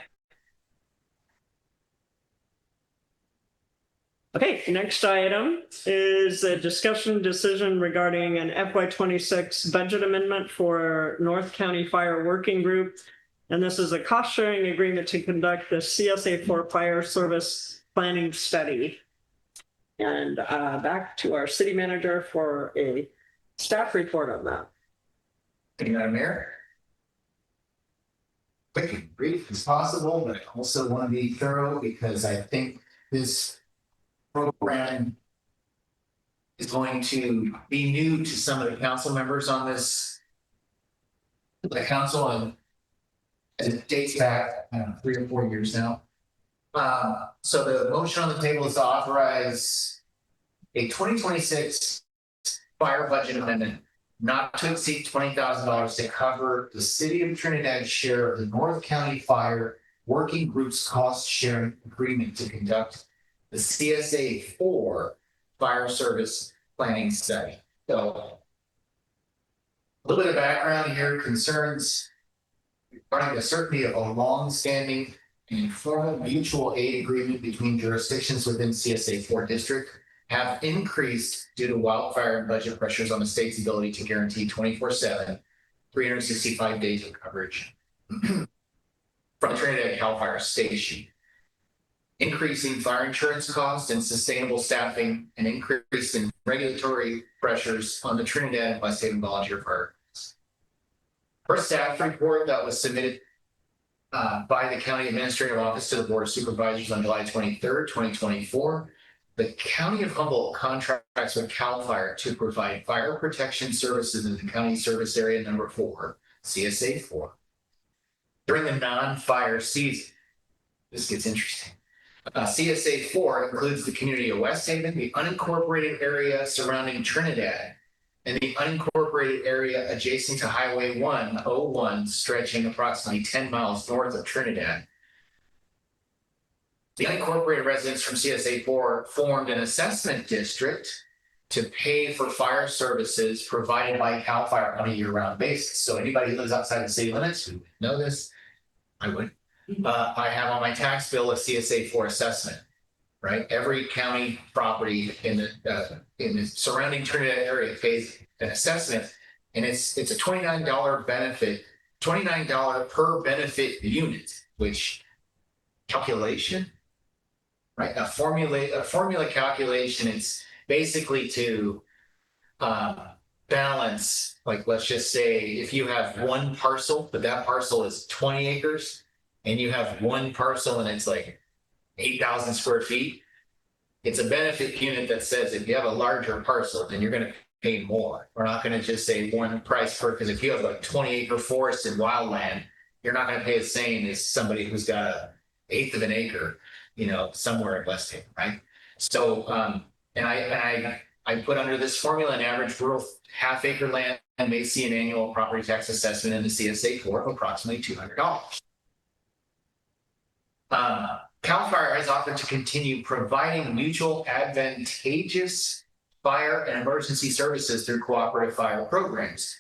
Okay, next item is a discussion decision regarding an FY26 budget amendment for North County Fire Working Group. And this is a cost sharing agreement to conduct the CSA4 fire service planning study. And back to our city manager for a staff report on that. Thank you, Madam Mayor. Quick and brief as possible, but I also want to be thorough, because I think this program is going to be new to some of the council members on this. The council, and it dates back, I don't know, 3 or 4 years now. So the motion on the table is to authorize a 2026 fire budget amendment not to exceed $20,000 to cover the city of Trinidad's share of the North County Fire Working Group's cost sharing agreement to conduct the CSA4 fire service planning study. So a little bit of background here, concerns regarding the certainty of a long-standing and formal mutual aid agreement between jurisdictions within CSA4 district. have increased due to wildfire and budget pressures on the state's ability to guarantee 24/7, 365 days of coverage from the Trinidad Cal Fire Station. Increasing fire insurance costs and sustainable staffing, and increase in regulatory pressures on the Trinidad and West Haven volunteer fire. First staff report that was submitted by the County Administrative Office to the Board of Supervisors on July 23rd, 2024. The County of Humboldt contracts with CAL FIRE to provide fire protection services in the county service area number 4, CSA 4, during the non-fire season. This gets interesting. CSA 4 includes the community of West Haven, the unincorporated area surrounding Trinidad, and the unincorporated area adjacent to Highway 101, stretching approximately 10 miles north of Trinidad. The unincorporated residents from CSA 4 formed an assessment district to pay for fire services provided by CAL FIRE on a year-round basis. So anybody who lives outside the city limits who know this, I would. I have on my tax bill a CSA 4 assessment, right? Every county property in the surrounding Trinidad area pays an assessment, and it's a $29 benefit, $29 per benefit unit, which calculation, right? A formula calculation. It's basically to balance, like, let's just say if you have one parcel, but that parcel is 20 acres, and you have one parcel and it's like 8,000 square feet, it's a benefit unit that says if you have a larger parcel, then you're going to pay more. We're not going to just say one price per, because if you have like 20-acre forest and wildland, you're not going to pay the same as somebody who's got an eighth of an acre, somewhere in West Haven, right? So, and I put under this formula an average rural half-acre land and may see an annual property tax assessment in the CSA 4 of approximately $200. CAL FIRE has offered to continue providing mutual advantageous fire and emergency services through cooperative fire programs.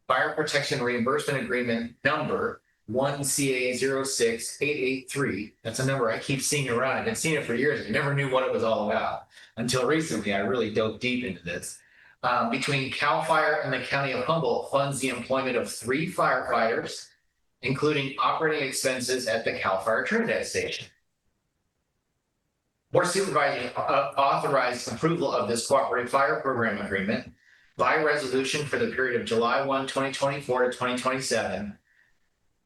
Fire Protection Reimbursement Agreement number 1CA06883. That's a number I keep seeing around. I've been seeing it for years. I never knew what it was all about until recently. I really dove deep into this. Between CAL FIRE and the County of Humboldt funds the employment of 3 firefighters, including operating expenses at the CAL FIRE Trinidad station. Board of Supervisors authorized approval of this cooperative fire program agreement by resolution for the period of July 1, 2024 to 2027.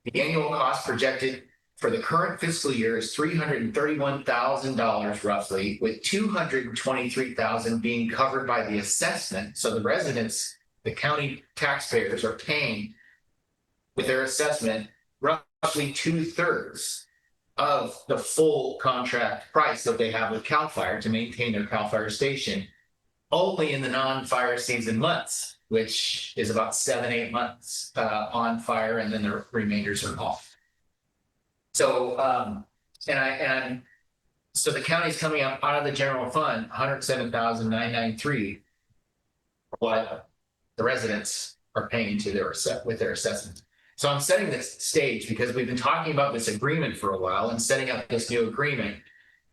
The annual cost projected for the current fiscal year is $331,000 roughly, with $223,000 being covered by the assessment. So the residents, the county taxpayers, are paying with their assessment roughly 2/3 of the full contract price that they have with CAL FIRE to maintain their CAL FIRE station, only in the non-fire season months, which is about 7-8 months on fire, and then the remainders are off. So, so the county's coming up out of the general fund, $107,993, what the residents are paying to with their assessment. So I'm setting this stage because we've been talking about this agreement for a while and setting up this new agreement.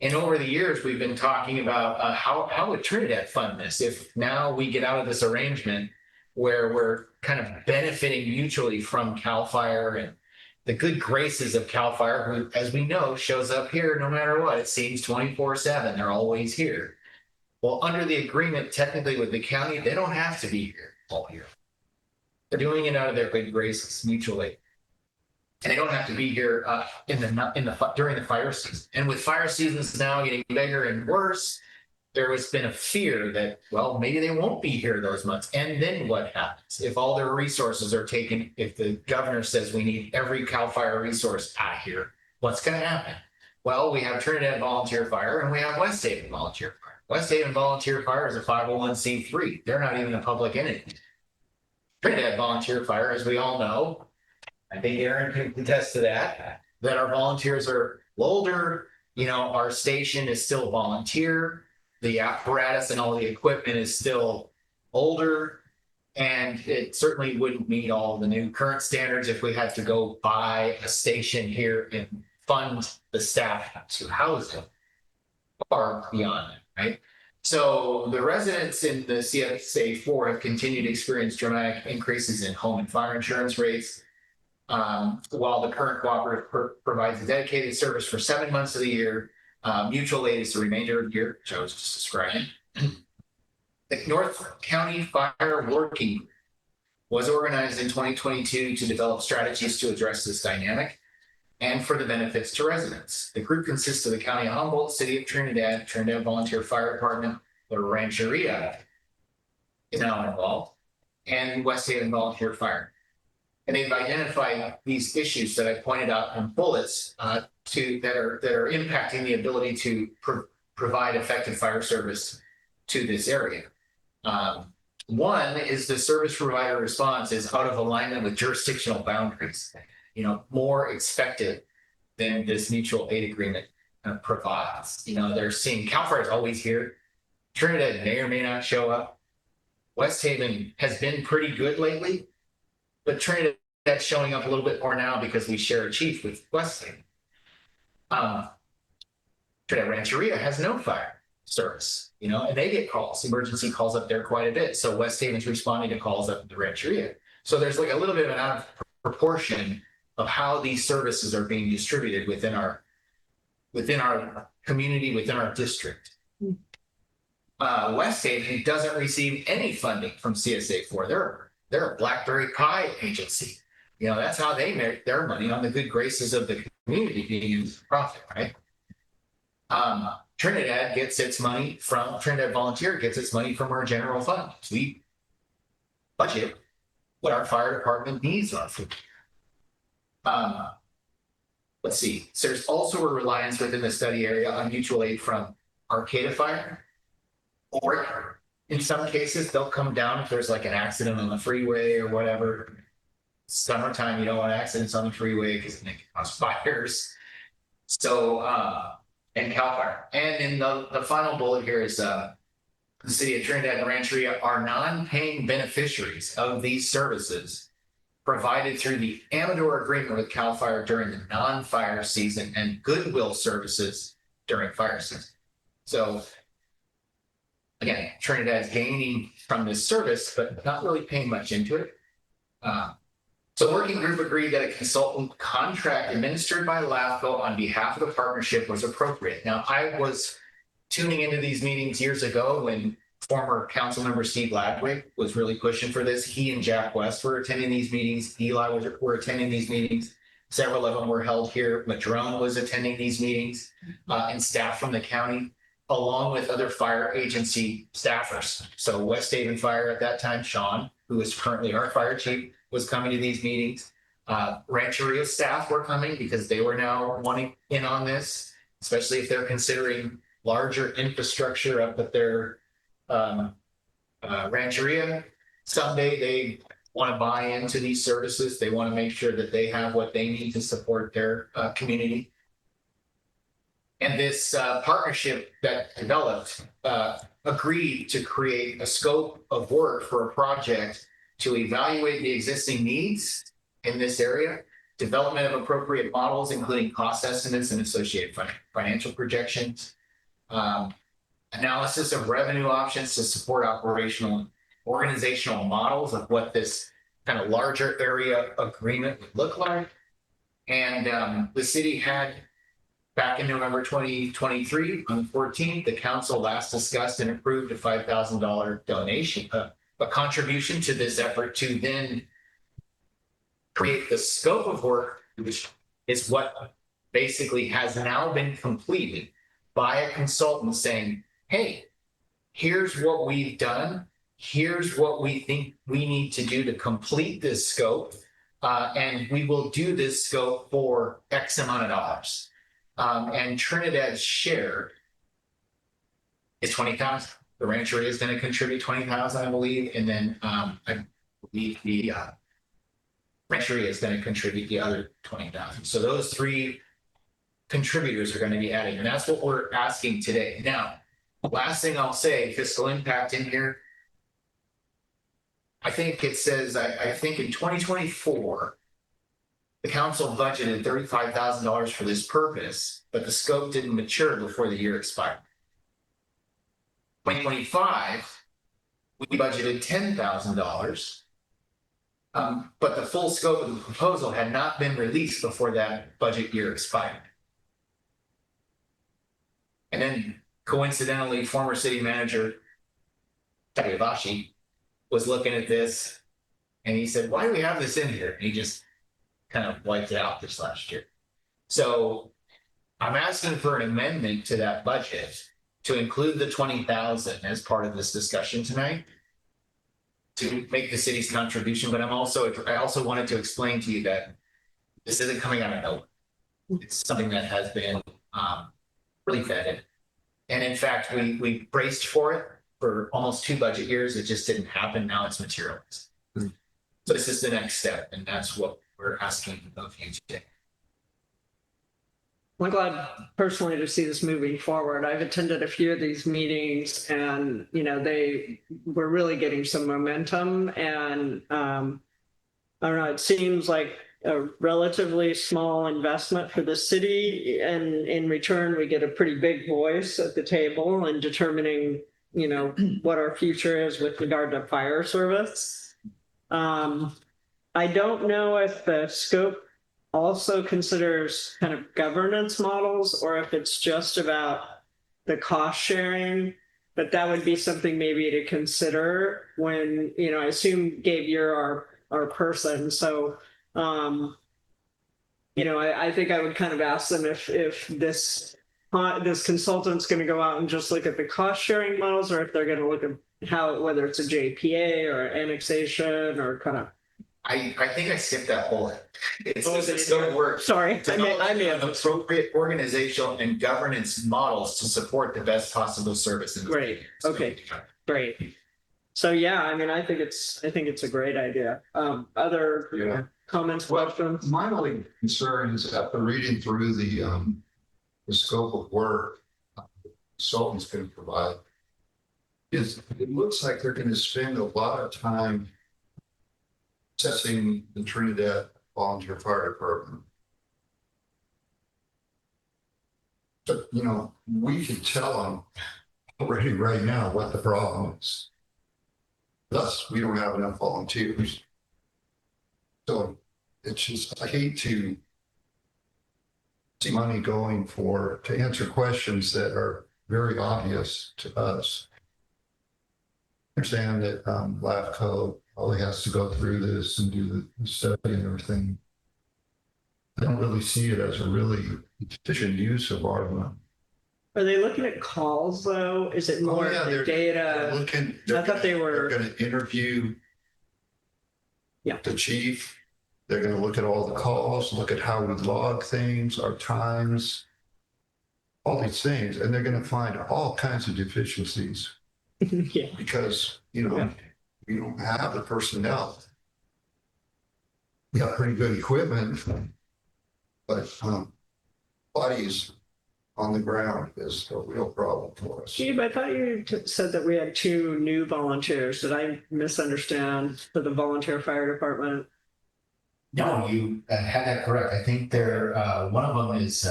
And over the years, we've been talking about how would Trinidad fund this if now we get out of this arrangement where we're kind of benefiting mutually from CAL FIRE and the good graces of CAL FIRE, who, as we know, shows up here no matter what. It seems 24/7. They're always here. Well, under the agreement, technically with the county, they don't have to be here all year. They're doing it out of their good graces mutually. And they don't have to be here during the fire season. And with fire seasons now getting bigger and worse, there has been a fear that, well, maybe they won't be here those months. And then what happens if all their resources are taken? If the governor says we need every CAL FIRE resource out of here, what's going to happen? Well, we have Trinidad Volunteer Fire and we have West Haven Volunteer Fire. West Haven Volunteer Fire is a 501c3. They're not even a public entity. Trinidad Volunteer Fire, as we all know, I think Aaron can attest to that our volunteers are older. Our station is still volunteer. The apparatus and all the equipment is still older, and it certainly wouldn't meet all the new current standards if we had to go buy a station here and fund the staff to house it or beyond it, right? So the residents in the CSA4 have continued to experience dramatic increases in home and fire insurance rates. While the current cooperative provides a dedicated service for 7 months of the year, mutual aid is the remainder of the year, which I was just describing. The North County Fire Working Group was organized in 2022 to develop strategies to address this dynamic and for the benefits to residents. The group consists of the County of Humboldt, City of Trinidad, Trinidad Volunteer Fire Department, the Rancheria is now involved, and West Haven Volunteer Fire. And they've identified these issues that I pointed out in bullets that are impacting the ability to provide effective fire service to this area. One is the service provider response is out of alignment with jurisdictional boundaries, more expected than this mutual aid agreement provides. They're seeing CAL FIRE is always here. Trinidad may or may not show up. West Haven has been pretty good lately, but Trinidad's showing up a little bit more now because we share a chief with West Haven. Trinidad Rancheria has no fire service, and they get calls, emergency calls up there quite a bit. So West Haven's responding to calls up at the Rancheria. So there's like a little bit of an out of proportion of how these services are being distributed within our community, within our district. West Haven doesn't receive any funding from CSA4. They're a BlackBerry Pi agency. That's how they make their money, on the good graces of the community being in profit, right? Trinidad Volunteer gets its money from our general fund. We budget what our fire department needs are for. Let's see. So there's also a reliance within the study area on mutual aid from Arcata Fire, or in some cases they'll come down if there's like an accident on the freeway or whatever. Summertime, you don't want accidents on the freeway because it can cause fires. So, and CAL FIRE. And in the final bullet here is the City of Trinidad and Rancheria are non-paying beneficiaries of these services provided through the Amador agreement with CAL FIRE during the non-fire season and goodwill services during fire season. So again, Trinidad's gaining from this service, but not really paying much into it. So the working group agreed that a consultant contract administered by LAFCO on behalf of the partnership was appropriate. Now, I was tuning into these meetings years ago when former council member Steve Ladwig was really pushing for this. He and Jack West were attending these meetings. Eli were attending these meetings. Several of them were held here. Madrone was attending these meetings, and staff from the county, along with other fire agency staffers. So West Haven Fire at that time, Sean, who is currently our fire chief, was coming to these meetings. Rancheria staff were coming because they were now wanting in on this, especially if they're considering larger infrastructure up at their Rancheria. Someday they want to buy into these services. They want to make sure that they have what they need to support their community. And this partnership that developed agreed to create a scope of work for a project to evaluate the existing needs in this area, development of appropriate models, including cost estimates and associated financial projections, analysis of revenue options to support organizational models of what this kind of larger area agreement would look like. And the city had, back in November 2023, on the 14th, the council last discussed and approved a $5,000 donation, a contribution to this effort to then create the scope of work, which is what basically has now been completed by a consultant saying, hey, here's what we've done. Here's what we think we need to do to complete this scope. And we will do this scope for X amount of dollars. And Trinidad's share is $20,000. The Rancheria is going to contribute $20,000, I believe, and then I believe the Rancheria is going to contribute the other $20,000. So those three contributors are going to be added, and that's what we're asking today. Now, last thing I'll say, fiscal impact in here. I think it says, I think in 2024, the council budgeted $35,000 for this purpose, but the scope didn't mature before the year expired. 2025, we budgeted $10,000. But the full scope of the proposal had not been released before that budget year expired. And then coincidentally, former city manager Takabashi was looking at this and he said, why do we have this in here? And he just kind of wiped it out this last year. So I'm asking for an amendment to that budget to include the 20,000 as part of this discussion tonight to make the city's contribution. But I also wanted to explain to you that this isn't coming out of nowhere. It's something that has been really vetted. And in fact, we braced for it for almost 2 budget years. It just didn't happen. Now it's materialized. So this is the next step, and that's what we're asking of you today. I'm glad personally to see this moving forward. I've attended a few of these meetings and, they were really getting some momentum and, I don't know, it seems like a relatively small investment for the city. And in return, we get a pretty big voice at the table in determining, what our future is with regard to fire service. I don't know if the scope also considers kind of governance models or if it's just about the cost sharing, but that would be something maybe to consider when, I assume Gabe, you're our person. So, I think I would kind of ask them if this consultant's going to go out and just look at the cost sharing models, or if they're going to look at whether it's a JPA or annexation or kind of. I think I skipped that bullet. It's going to work. Sorry, I may have. Appropriate organizational and governance models to support the best possible service. Great. Okay. Great. So yeah, I think it's a great idea. Other comments, questions? My only concern is after reading through the scope of work the consultant's going to provide, is it looks like they're going to spend a lot of time assessing the Trinidad Volunteer Fire Department. But, we can tell them already right now what the problem is. Thus, we don't have enough volunteers. So it's just, I hate to see money going to answer questions that are very obvious to us. I understand that LAFCO probably has to go through this and do the study and everything. I don't really see it as a really efficient use of our money. Are they looking at calls though? Is it more the data? I thought they were going to interview the chief. They're going to look at all the calls, look at how we log things, our times, all these things, and they're going to find all kinds of deficiencies. Yeah. Because, we don't have the personnel. We got pretty good equipment, but bodies on the ground is a real problem for us. Steve, I thought you said that we had 2 new volunteers. Did I misunderstand for the volunteer fire department? No, you had that correct. I think they're one of them is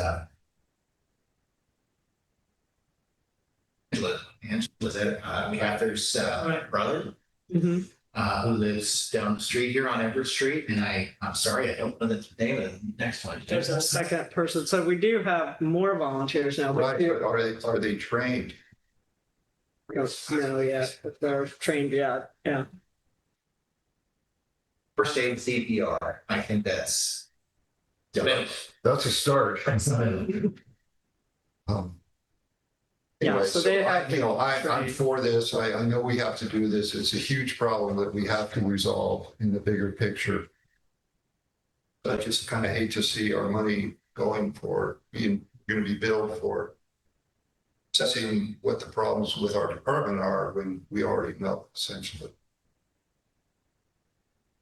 Angela Cather's brother, Mm-hmm. who lives down the street here on Everett Street. And I'm sorry, I don't know the name of the next one. There's a second person. So we do have more volunteers now. Right, but are they trained? No, yeah, if they're trained yet. Yeah. First aid CPR. I think that's. That's a start. Yeah, so they have. I'm for this. I know we have to do this. It's a huge problem that we have to resolve in the bigger picture. But I just kind of hate to see our money going going to be billed for assessing what the problems with our department are when we already know, essentially.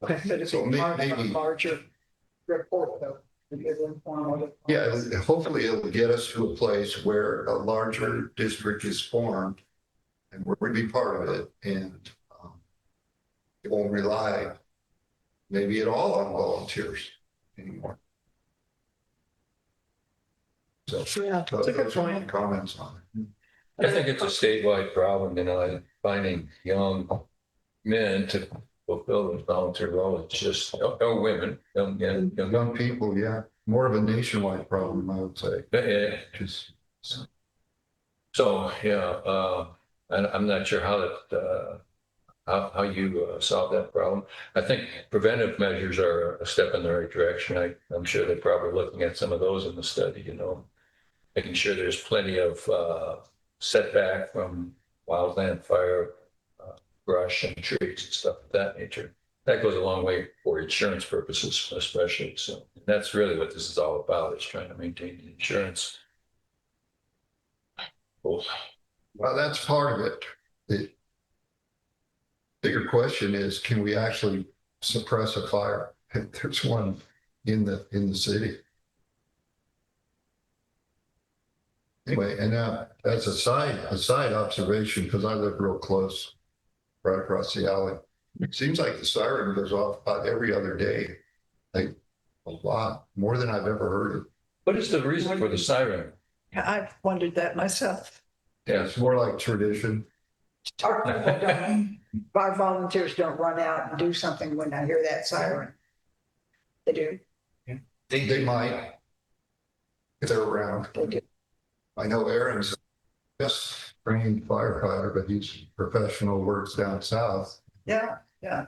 Okay, but it's So a maybe larger report though. Yeah, hopefully it'll get us to a place where a larger district is formed and we're going to be part of it, and it won't rely maybe at all on volunteers anymore. So Yeah, that's a good those are my point. comments on it. I think it's a statewide problem, finding young men to fulfill this volunteer role. It's just, young women, Young people, yeah, more of a nationwide problem, I would say. yeah. Just So, yeah, I'm not sure how that, how you solve that problem. I think preventive measures are a step in the right direction. I'm sure they're probably looking at some of those in the study, making sure there's plenty of setback from wildland fire, brush and trees and stuff of that nature. That goes a long way for insurance purposes, especially. So that's really what this is all about, is trying to maintain the insurance. Cool. Well, that's part of it. The bigger question is, can we actually suppress a fire? There's one in the city. Anyway, and now as a side observation, because I live real close, right across the alley, it seems like the siren goes off about every other day, like a lot more than I've ever heard of. What is the reason for the siren? I've wondered that myself. Yeah, it's more like tradition. Our volunteers don't run out and do something when I hear that siren. They do. They might, if they're around. They do. I know Aaron's just trained firefighter, but he's professional, works down south. Yeah, yeah.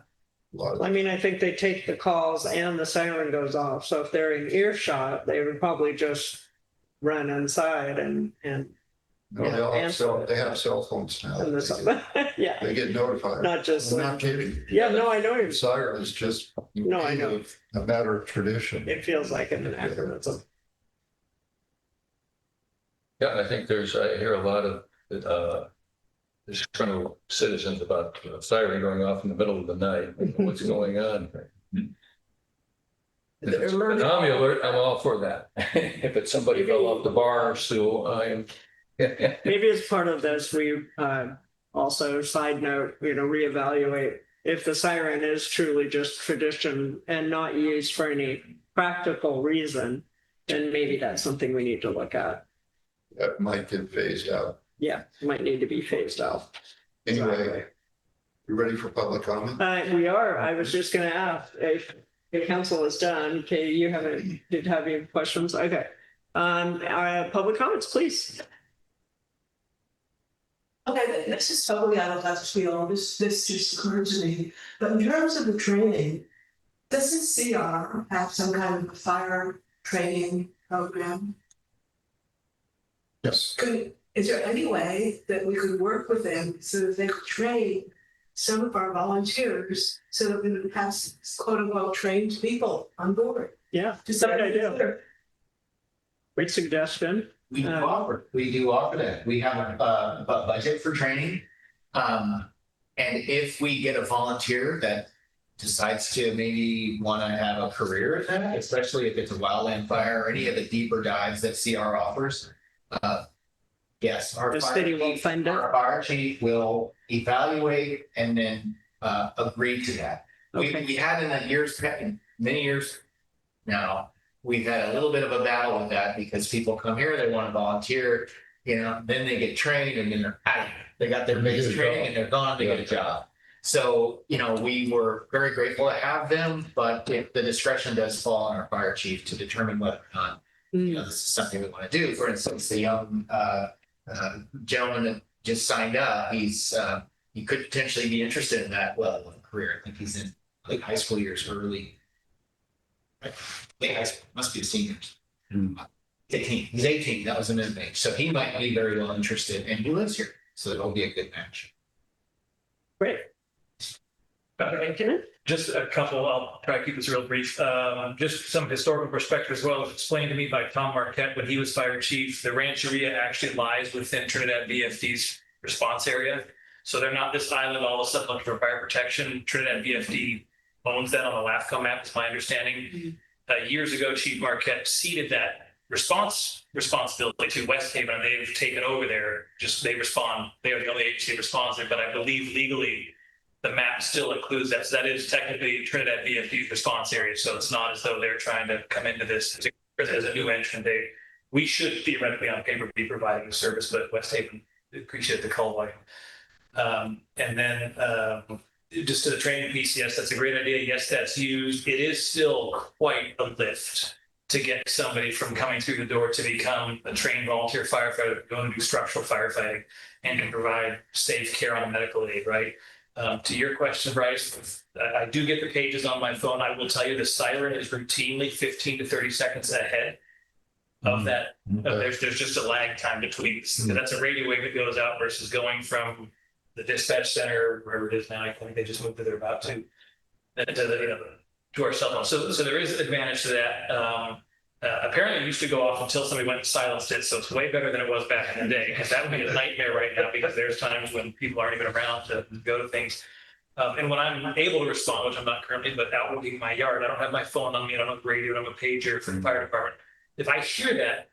A lot of I mean, I think they take the calls and the siren goes off. So if they're in earshot, they would probably just run inside and No, they all have answer it. they have cell phones now. and this, yeah, They get notified. not just. I'm not kidding. Yeah, no, I know. The siren is just No, I know. a matter of tradition. It feels like an anachronism. Yeah, I think I hear a lot of disgruntled citizens about siren going off in the middle of the night. What's going on? If it's a tsunami alert, I'm all for that. If it's somebody fell off the bar stool, I am. Maybe as part of this, we also, side note, reevaluate if the siren is truly just tradition and not used for any practical reason, then maybe that's something we need to look at. That might get phased out. Yeah, might need to be phased out. Anyway, you ready for public comment? We are. I was just going to ask if the council is done. Okay, did have any questions? Okay. Public comments, please. Okay, this is totally out of left field. This just occurred to me. But in terms of the training, doesn't CR have some kind of a fire training program? Yes. Is there any way that we could work with them so that they could train some of our volunteers so that we would have quote unquote trained people on board? Yeah, Just good idea. Great suggestion. We do offer that. We have a budget for training. And if we get a volunteer that decides to maybe want to have a career in that, especially if it's a wildland fire or any of the deeper dives that CR offers, yes, The city will fund it. our fire chief will evaluate and then agree to that. Okay. We had in many years now, we've had a little bit of a battle with that because people come here, they want to volunteer, then they get trained and then they're out of here. They got their base training and they're gone to get a job. So, we were very grateful to have them, but if the discretion does fall on our fire chief to determine whether or not, this is something we want to do. For instance, the young gentleman that just signed up, he could potentially be interested in that level of career. I think he's in late high school years, late high school, must be a senior. 18. He's 18. That was an inmate. So he might be very well interested and he lives here. So it'll be a good match. Great. Dr. Ankinen? Just a couple, I'll try to keep this real brief. Just some historical perspective as well. It was explained to me by Tom Marquette when he was fire chief. The rancheria actually lies within Trinidad VFD's response area. So they're not this island all of a sudden looking for fire protection. Trinidad VFD owns that on the LAFCO map, is my understanding. Years ago, Chief Marquette ceded that responsibility to West Haven, and they've taken over there. They respond. They are the only agency that responds there, but I believe legally the map still includes that. So that is technically Trinidad VFD's response area. So it's not as though they're trying to come into this as a new entrant. We should theoretically on paper be providing the service, but West Haven appreciate the call volume. And then just to the training piece, yes, that's a great idea. Yes, that's used. It is still quite a lift to get somebody from coming through the door to become a trained volunteer firefighter, going to do structural firefighting and can provide safe care on medical aid, right? To your question, Bryce, I do get the pages on my phone. I will tell you the siren is routinely 15 to 30 seconds ahead of that. There's just a lag time between. So that's a radio wave that goes out versus going from the dispatch center, wherever it is now. I think they just moved to their about to our cell phone. So there is advantage to that. Apparently it used to go off until somebody went and silenced it. So it's way better than it was back in the day, because that would be a nightmare right now, because there's times when people aren't even around to go to things. And when I'm able to respond, which I'm not currently, but out working my yard, I don't have my phone on me, I don't have radio, I don't have a pager for the fire department. If I hear that,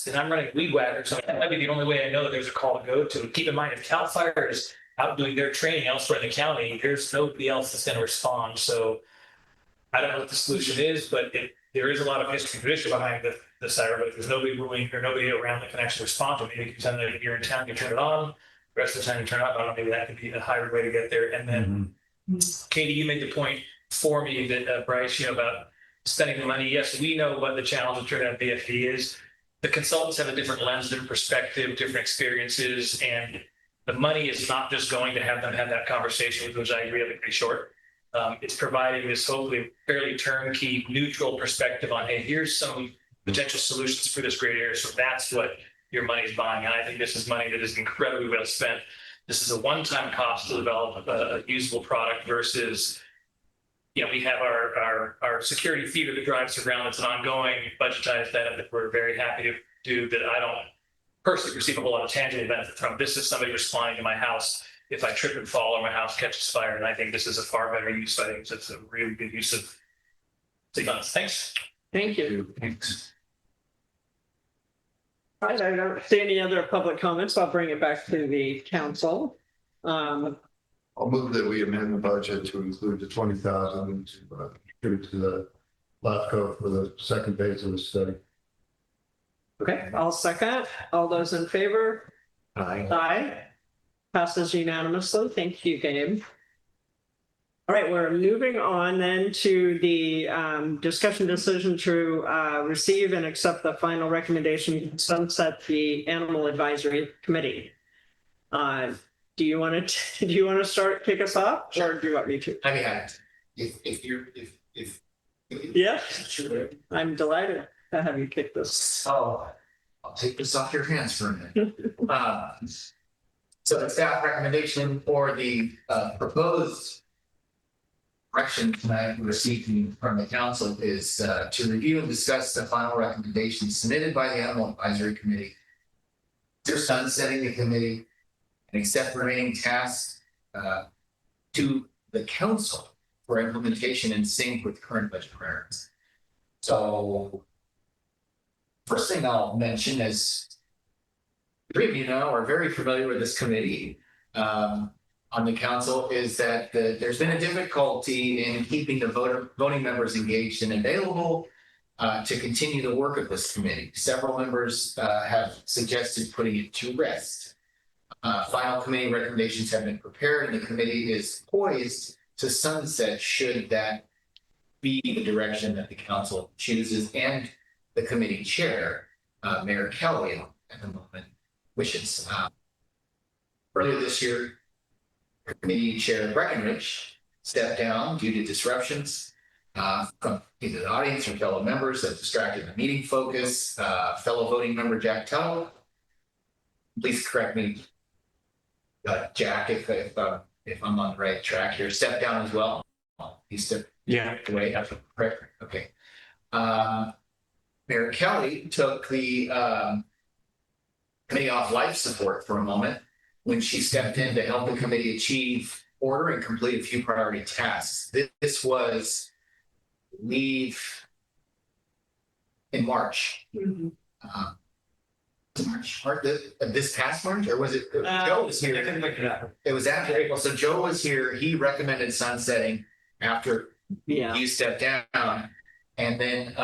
and I'm running weed whacker, so that might be the only way I know that there's a call to go to. Keep in mind, if CAL FIRE is out doing their training elsewhere in the county, there's nobody else that's going to respond. So I don't know what the solution is, but there is a lot of history and tradition behind the siren. But if there's nobody willing or nobody around that can actually respond to it, maybe you can tell them that you're in town, you turn it on. The rest of the time you turn it off. I don't know, maybe that could be a hybrid way to get there. And then, Katie, you made the point for me that Bryce, about spending the money. Yes, we know what the challenge of Trinidad BFD is. The consultants have a different lens, different perspective, different experiences, and the money is not just going to have them have that conversation, which I agree, pretty short. It's providing this hopefully fairly turnkey, neutral perspective on, hey, here's some potential solutions for this great area. So that's what your money is buying. And I think this is money that is incredibly well spent. This is a one-time cost to develop a usable product versus, we have our security feeder that drives around. It's an ongoing budgetized benefit that we're very happy to do, that I don't personally receive a whole lot of tangible benefit from. This is somebody responding to my house if I trip and fall or my house catches fire. And I think this is a far better use. I think it's a really good use of funds. Thanks. Thank you. Thanks. All right, I don't see any other public comments. I'll bring it back to the council. I'll move that we amend the budget to include the 20,000 to contribute to the LAFCO for the second phase of the study. Okay, I'll second. All those in favor? Aye. Aye. Passes unanimously. Thank you, Gabe. All right, we're moving on then to the discussion decision to receive and accept the final recommendation to sunset the Animal Advisory Committee. Do you want to start, kick us off, or do you want me to? I mean, if Yeah, sure. I'm delighted to have you kick this. Oh, I'll take this off your hands for a minute. So the staff recommendation for the proposed direction tonight received from the council is to review and discuss the final recommendation submitted by the Animal Advisory Committee. They're sunsetting the committee and accept remaining tasks to the council for implementation in sync with current budget priorities. So first thing I'll mention is, three of you know are very familiar with this committee on the council, is that there's been a difficulty in keeping the voting members engaged and available to continue the work of this committee. Several members have suggested putting it to rest. Final committee recommendations have been prepared, and the committee is poised to sunset should that be the direction that the council chooses and the committee chair, Mayor Kelly, at the moment wishes. Earlier this year, committee chair Breckenridge stepped down due to disruptions from either the audience or fellow members that distracted the meeting focus. Fellow voting member Jack Tuttle, please correct me, Jack, if I'm on the right track here, stepped down as well. He stepped away after correct. Okay. Mayor Kelly took the committee off life support for a moment when she stepped in to help the committee achieve order and complete a few priority tasks. This was leave in March. This past March, or was it? Joe was here. It was after April. So Joe was here. He recommended sunsetting after you stepped down, and then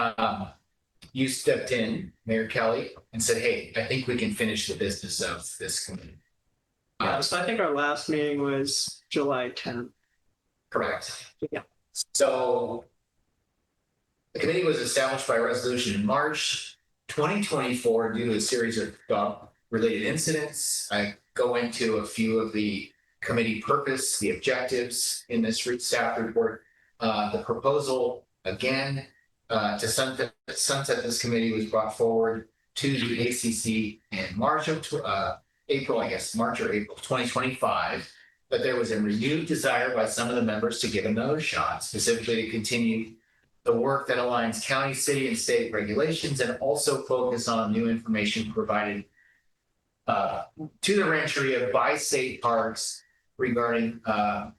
you stepped in, Mayor Kelly, and said, "Hey, I think we can finish the business of this committee." Yeah, so I think our last meeting was July 10th. Correct. Yeah. So the committee was established by resolution in March 2024 due to a series of dog-related incidents. I go into a few of the committee purpose, the objectives in this staff report. The proposal, again, to sunset this committee was brought forward to the ACC in March of April, I guess, March or April 2025. But there was a renewed desire by some of the members to give another shot, specifically to continue the work that aligns county, city, and state regulations, and also focus on new information provided to the Rancheria by state parks regarding, I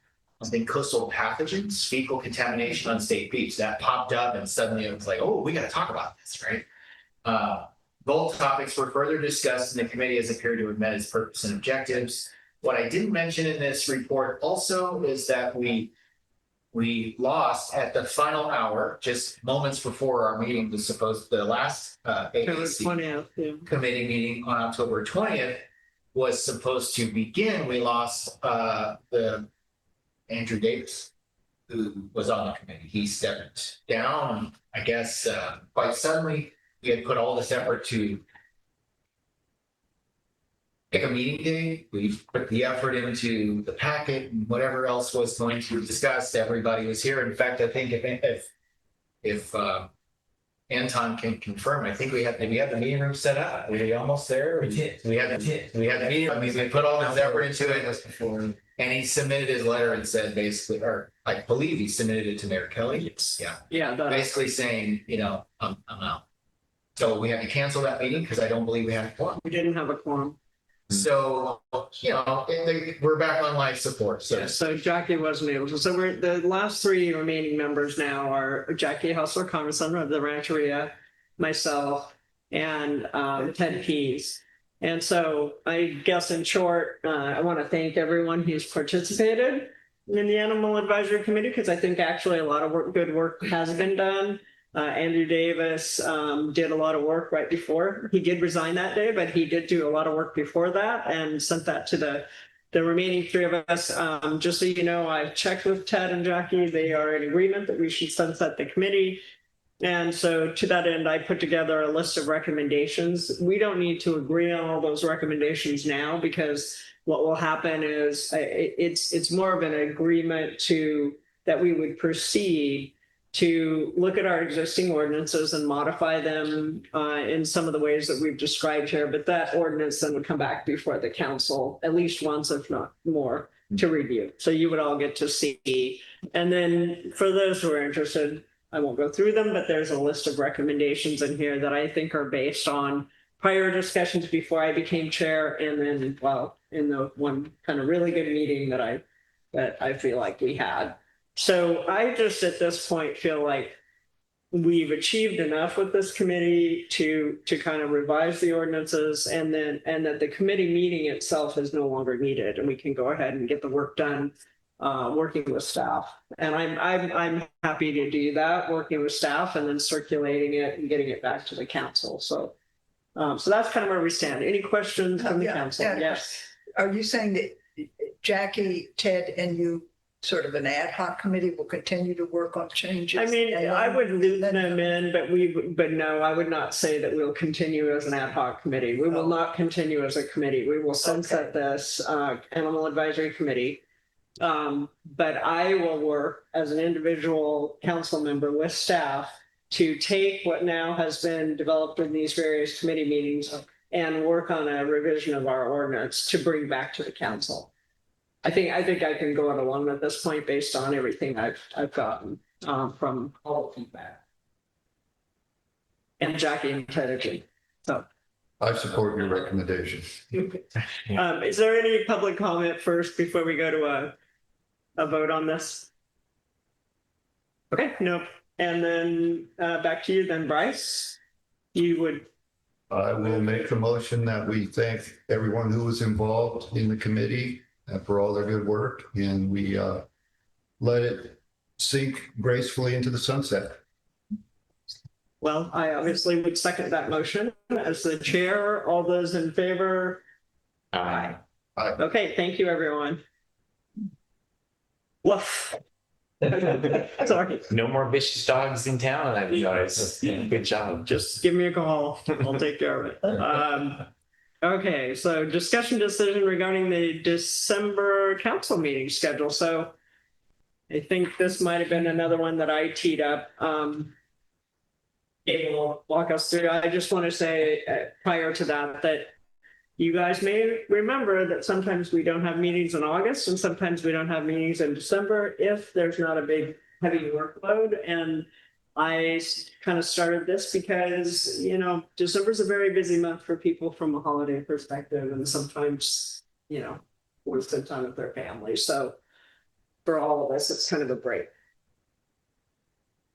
think, coastal pathogens, fecal contamination on state beach. That popped up, and suddenly it was like, oh, we got to talk about this, right? Both topics were further discussed in the committee as appeared to have met its purpose and objectives. What I didn't mention in this report also is that we lost at the final hour, just moments before our meeting was supposed, the last October AAC 20th, yeah. committee meeting on October 20th was supposed to begin. We lost the Andrew Davis, who was on the committee. He stepped down, I guess, quite suddenly. We had put all this effort to pick a meeting day. We put the effort into the packet and whatever else was going to be discussed. Everybody was here. In fact, I think if Anton can confirm, I think we had the meeting room set up. Were we almost there? We did. We had the meeting. I mean, we put all this effort into it. And he submitted his letter and said basically, or I believe he submitted it to Mayor Kelly. Yeah. Yeah, Basically saying, I'm out. So we had to cancel that meeting because I don't believe we had a quorum. we didn't have a quorum. So, we're back on life support. So Yeah, so Jackie wasn't able to. So the last three remaining members now are Jackie Hustler, Congressman of the Rancheria, myself, and Ted Pease. And so I guess in short, I want to thank everyone who's participated in the Animal Advisory Committee, because I think actually a lot of good work has been done. Andrew Davis did a lot of work right before. He did resign that day, but he did do a lot of work before that and sent that to the remaining three of us. Just so you know, I checked with Ted and Jackie. They are in agreement that we should sunset the committee. And so to that end, I put together a list of recommendations. We don't need to agree on all those recommendations now, because what will happen is it's more of an agreement that we would proceed to look at our existing ordinances and modify them in some of the ways that we've described here. But that ordinance then would come back before the council at least once, if not more, to review. So you would all get to see. And then for those who are interested, I won't go through them, but there's a list of recommendations in here that I think are based on prior discussions before I became chair. And then, well, in the one kind of really good meeting that I feel like we had. So I just at this point feel like we've achieved enough with this committee to kind of revise the ordinances, and that the committee meeting itself is no longer needed, and we can go ahead and get the work done working with staff. And I'm happy to do that, working with staff and then circulating it and getting it back to the council. So that's kind of where we stand. Any questions from the council? Yeah. Yes. Are you saying that Jackie, Ted, and you, sort of an ad hoc committee, will continue to work on changes? I mean, I would loop them in, but no, I would not say that we'll continue as an ad hoc committee. We will not continue as a committee. We will sunset this Animal Advisory Committee. But I will work as an individual council member with staff to take what now has been developed in these various committee meetings and work on a revision of our ordinance to bring back to the council. I think I can go it alone at this point based on everything I've gotten from all the feedback. And Jackie and Ted. So I support your recommendation. is there any public comment first before we go to a vote on this? Okay, nope. And then back to you then, Bryce. You would. I will make the motion that we thank everyone who was involved in the committee for all their good work, and we let it sink gracefully into the sunset. Well, I obviously would second that motion as the chair. All those in favor? Aye. Okay, thank you, everyone. Woof. Sorry, No more vicious dogs in town, I've noticed. Good job. just give me a call. I'll take care of it. Okay, so discussion decision regarding the December council meeting schedule. So I think this might have been another one that I teed up. It will walk us through. I just want to say prior to that, that you guys may remember that sometimes we don't have meetings in August and sometimes we don't have meetings in December if there's not a big heavy workload. And I kind of started this because, you know, December is a very busy month for people from a holiday perspective. And sometimes, you know, want to spend time with their family. So for all of us, it's kind of a break.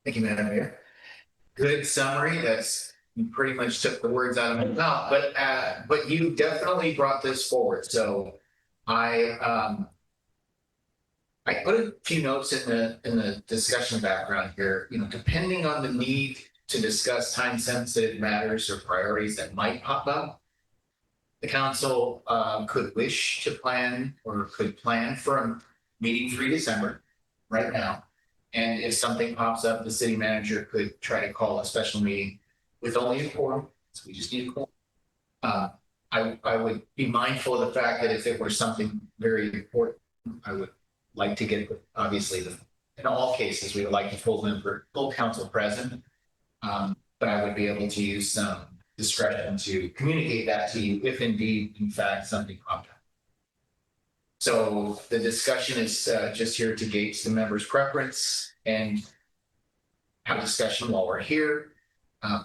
Thank you, Madam Mayor. Good summary. You pretty much took the words out of my mouth, but you definitely brought this forward. So I put a few notes in the discussion background here. You know, depending on the need to discuss time-sensitive matters or priorities that might pop up, the council could wish to plan or could plan for a meeting 3 December right now. And if something pops up, the city manager could try to call a special meeting with only a quorum. So we just need a quorum. I would be mindful of the fact that if it were something very important, I would like to get, obviously, in all cases, we would like the full council present. But I would be able to use some discretion to communicate that to you if indeed, in fact, something popped up. So the discussion is just here to gauge the members' preference and have discussion while we're here.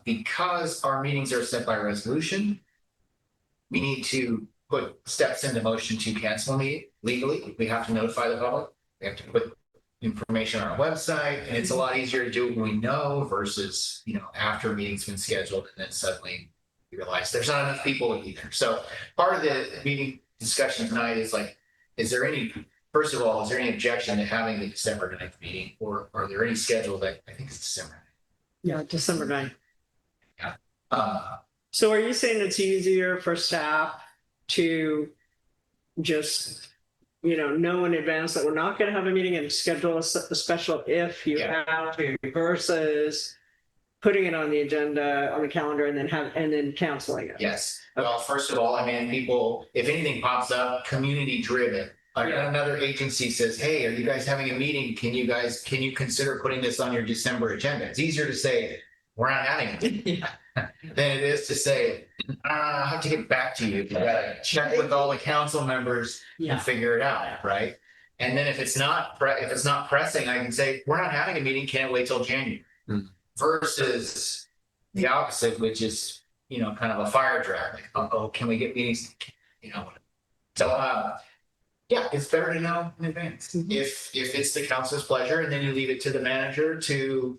Because our meetings are set by resolution, we need to put steps into motion to cancel a meeting legally. We have to notify the public. We have to put information on our website, and it's a lot easier to do it when we know versus, you know, after a meeting's been scheduled and then suddenly we realize there's not enough people to be there. So part of the meeting discussion tonight is like, first of all, is there any objection to having the December 9th meeting, or are there any scheduled that I think it's December 9th? Yeah, December 9th. Yeah. So are you saying it's easier for staff to just, you know in advance that we're not going to have a meeting and schedule a special if you have to, versus putting it on the agenda, on the calendar, and then canceling it? Yes. Well, first of all, I mean, people, if anything pops up, community driven. Like another agency says, hey, are you guys having a meeting? Can you consider putting this on your December agenda? It's easier to say, we're not having it than it is to say, I have to get back to you. You gotta check with all the council members and figure it out, right? And then if it's not pressing, I can say, we're not having a meeting, can't wait till January. Versus the opposite, which is, you know, kind of a fire drill. Like, can we get meetings? You know, so yeah, it's better to know in advance if it's the council's pleasure, and then you leave it to the manager to,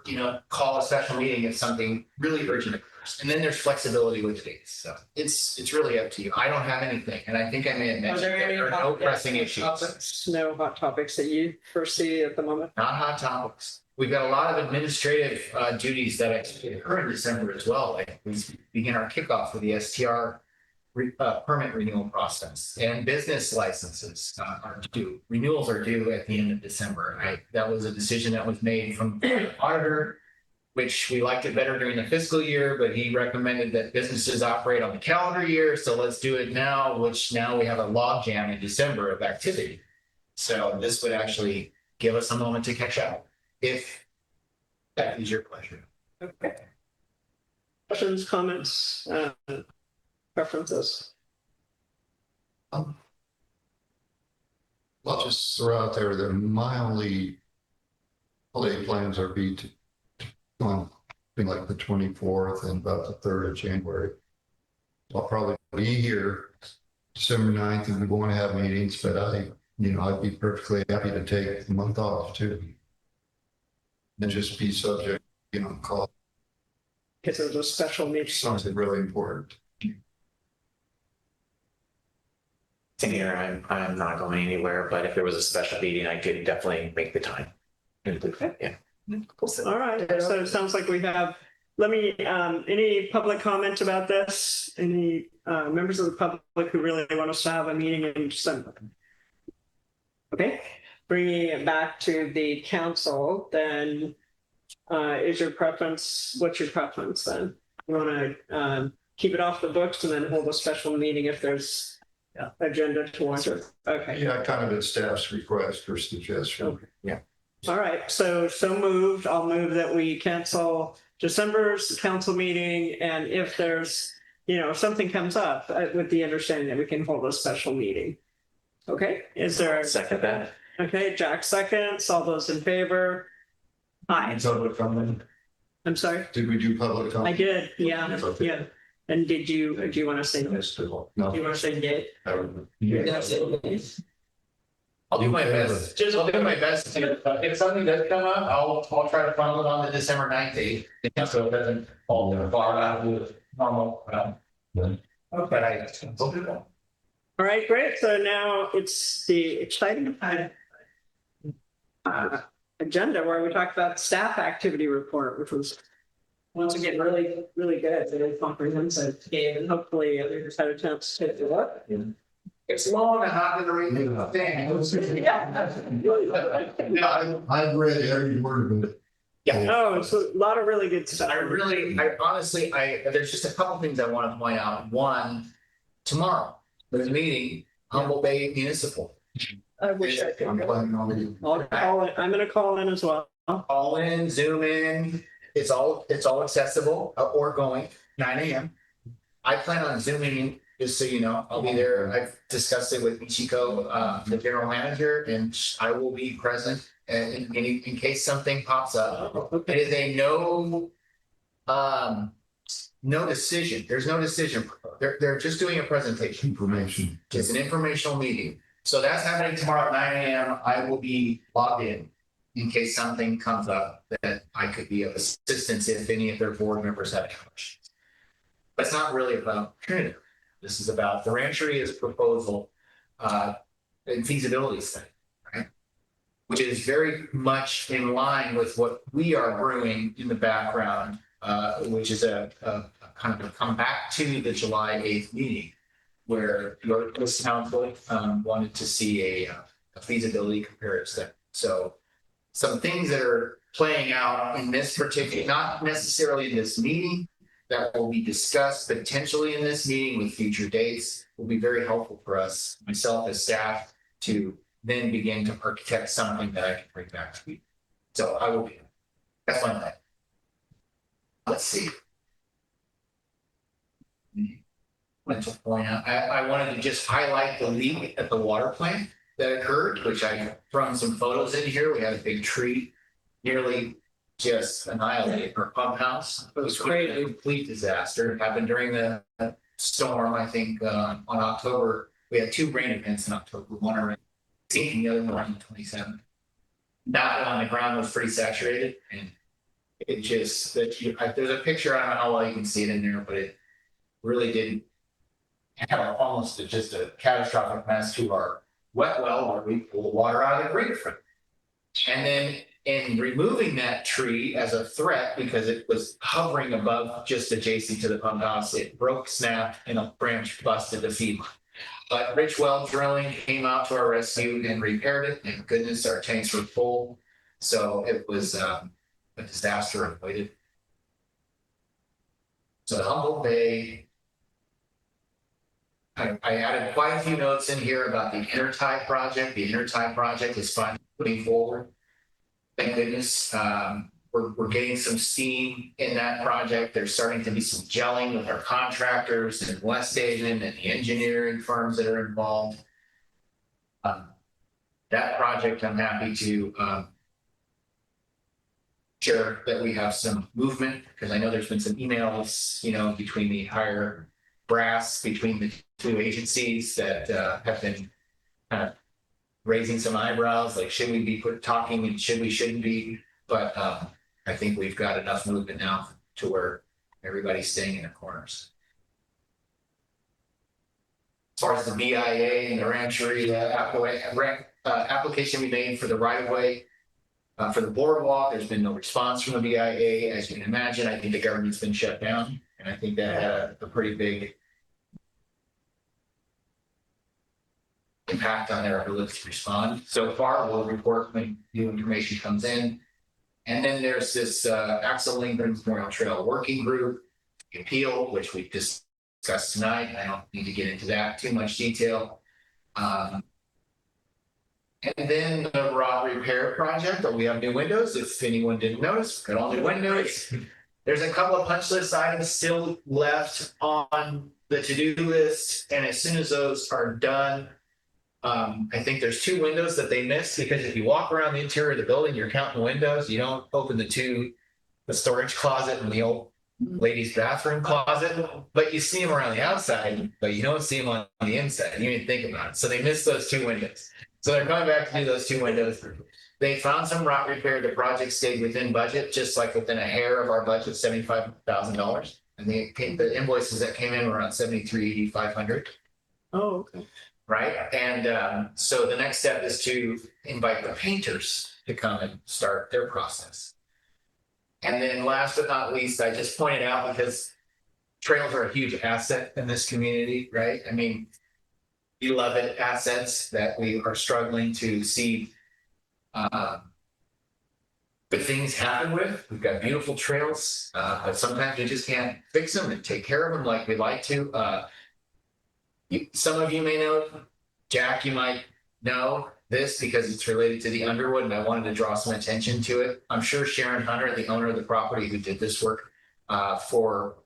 you know, call a special meeting if something really urgent occurs. And then there's flexibility with dates. So it's really up to you. I don't have anything, and I think I may have mentioned there are no pressing issues. No hot topics that you foresee at the moment? Not hot topics. We've got a lot of administrative duties that occur in December as well. Like we begin our kickoff for the STR permit renewal process, and business licenses are due. Renewals are due at the end of December. That was a decision that was made from the auditor, which we liked it better during the fiscal year, but he recommended that businesses operate on the calendar year. So let's do it now, which now we have a logjam in December of activity. So this would actually give us a moment to catch up, if that is your pleasure. Okay. Questions, comments, preferences? I'll just throw out there that my only holiday plans are on like the 24th and about the 3rd of January. I'll probably be here December 9th if we want to have meetings, but I'd be perfectly happy to take the month off too. And just be subject, call. Because there's a special meeting. Something really important. Same here, I'm not going anywhere, but if there was a special meeting, I could definitely make the time. Okay. Yeah. All right, so it sounds like we have let me, any public comment about this? Any members of the public who really want us to have a meeting in December? Okay, bringing it back to the council, then is your preference, what's your preference then? You want to keep it off the books and then hold a special meeting if there's agenda towards it? Okay. Yeah, kind of at staff's request or suggestion. Okay. All right, so moved. I'll move that we cancel December's council meeting, and if there's, if something comes up, with the understanding that we can hold a special meeting. Okay, is there? Second that. Okay, Jack seconds. All those in favor? Aye. Public comment? I'm sorry. Did we do public I comment? did. Yeah. Okay. Yeah. And do you want to say? Do Yes, you no. want to say yay? I'll do my best. I'll do my best to, if something does come up, I'll try to funnel it on the December 9th date. So it doesn't fall too far out of the normal. Okay. But I will do that. All right, great. So now it's the exciting agenda where we talk about staff activity report, which was once again really, really good, really comprehensive game, and hopefully others had a chance to take a look. It's long and not gonna read the thing. Yeah, I've read every word of it. Yeah. Oh, it's a lot of really good stuff. I honestly, there's just a couple things I want to point out. One, tomorrow, there's a meeting, Humboldt Bay Municipal. I wish I I'm could. planning on it. I'll call in. I'm gonna call in as well. Call in, Zoom in, it's all accessible or going, 9 a.m. I plan on Zooming in, just so you know, I'll be there. I've discussed it with Michiko, the general manager, and I will be present in case something pops up. It is a no decision. There's no decision. They're just doing a presentation. Information. It's an informational meeting. So that's happening tomorrow at 9 a.m. I will be logged in case something comes up that I could be of assistance if any of their board members have any questions. But it's not really about Trinidad. This is about the Rancheria's proposal and feasibility study, right? Which is very much in line with what we are brewing in the background, which is a kind of a come back to the July 8th meeting, where your council wanted to see a feasibility comparison. So some things that are playing out in this particular, not necessarily in this meeting, that will be discussed potentially in this meeting with future dates, will be very helpful for us, myself as staff, to then begin to architect something that I can bring back to you. So I will be, that's my plan. Let's see. Want to point out, I wanted to just highlight the leak at the water plant that occurred, which I thrown some photos in here. We had a big tree nearly just annihilated our pump house. It was Great. a complete disaster. It happened during the storm, I think, on October. We had 2 rain events in October, one around 18th and the other one around the 27th. That one, the ground was pretty saturated, and it just, there's a picture, I don't know how well you can see it in there, but it really did have almost just a catastrophic mess to our wet well where we pull water out of the creek from. And then in removing that tree as a threat, because it was hovering above just adjacent to the pump house, it broke, snapped, and a branch busted the feed line. But Rich Well Drilling came out to our rescue and repaired it. Thank goodness our tanks were full. So it was a disaster avoided. So the Humboldt Bay, I added quite a few notes in here about the Intertie project. The Intertie project is finally moving forward. Thank goodness. We're getting some steam in that project. There's starting to be some gelling with our contractors in West Asian and the engineering firms that are involved. That project, I'm happy to share that we have some movement, because I know there's been some emails, between the higher brass between the 2 agencies that have been kind of raising some eyebrows, like should we be talking and shouldn't be, but I think we've got enough movement now to where everybody's staying in their corners. As far as the BIA and the Rancheria application we made for the right of way, For the boardwalk, there's been no response from the BIA. As you can imagine, I think the government's been shut down, and I think that had a pretty big impact on their ability to respond. So far, we'll report when new information comes in. And then there's this Axel Lindgren Memorial Trail Working Group appeal, which we discussed tonight. I don't need to get into that too much detail. And then the rot repair project, but we have new windows. If anyone didn't notice, got all new windows. There's a couple of punch list items still left on the to-do list. And as soon as those are done, I think there's 2 windows that they missed, because if you walk around the interior of the building, you're counting windows. You don't open the storage closet and the old ladies' bathroom closet, but you see them around the outside, but you don't see them on the inside. You didn't think about it. So they missed those 2 windows. So they're coming back to do those 2 windows. They found some rot repair. The project stayed within budget, just like within a hair of our budget, $75,000. And the invoices that came in were around $73,500. Oh, okay. Right. And so the next step is to invite the painters to come and start their process. And then last but not least, I just pointed out, because trails are a huge asset in this community, right? I mean, beloved assets that we are struggling to see good things happen with. We've got beautiful trails, but sometimes we just can't fix them and take care of them like we like to. Some of you may know, Jack, you might know this because it's related to the Underwood, and I wanted to draw some attention to it. I'm sure Sharon Hunter, the owner of the property who did this work for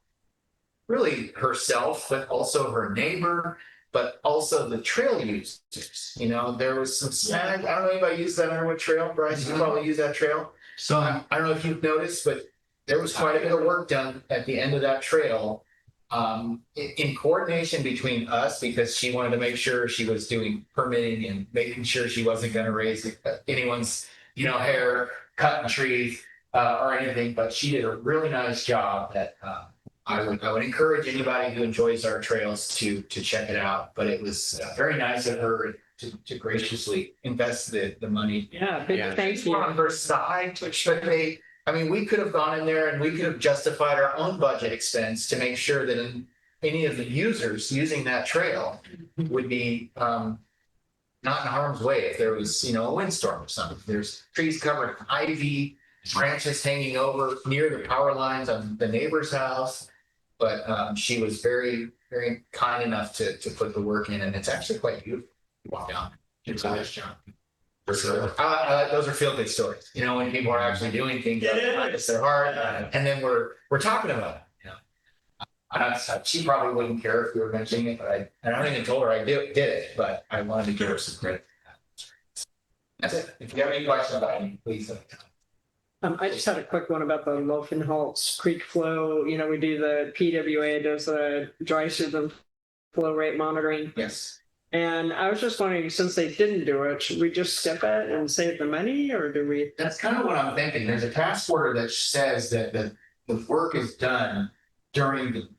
really herself, but also her neighbor, but also the trail users. You know, there was some snag. I don't know if anybody used that Underwood Trail. Bryce, you probably use that trail. So I don't know if you've noticed, but there was quite a bit of work done at the end of that trail. In coordination between us, because she wanted to make sure she was doing permitting and making sure she wasn't going to raise anyone's, hair, cutting trees, or anything. But she did a really nice job that I would encourage anybody who enjoys our trails to check it out. But it was very nice of her to graciously invest the money. Yeah, big thank you. On her side, but we could have gone in there and we could have justified our own budget expense to make sure that any of the users using that trail would be not in harm's way if there was, a windstorm or something. There's trees covered in ivy, branches hanging over near the power lines on the neighbor's house. But she was very, very kind enough to put the work in, and it's actually quite beautiful. You walk down, it's a nice job. Those are feel-good stories. When people are actually doing things that it's their heart, and then we're talking about it. She probably wouldn't care if we were mentioning it, but I don't even told her I did it, but I wanted to give her some credit. That's it. If you have any questions about it, please. I just had a quick one about the Humboldt Creek flow. We do the PWA does the dry season flow rate monitoring. Yes. And I was just wondering, since they didn't do it, should we just skip it and save the money, or do we? That's kind of what I'm thinking. There's a task order that says that the work is done during the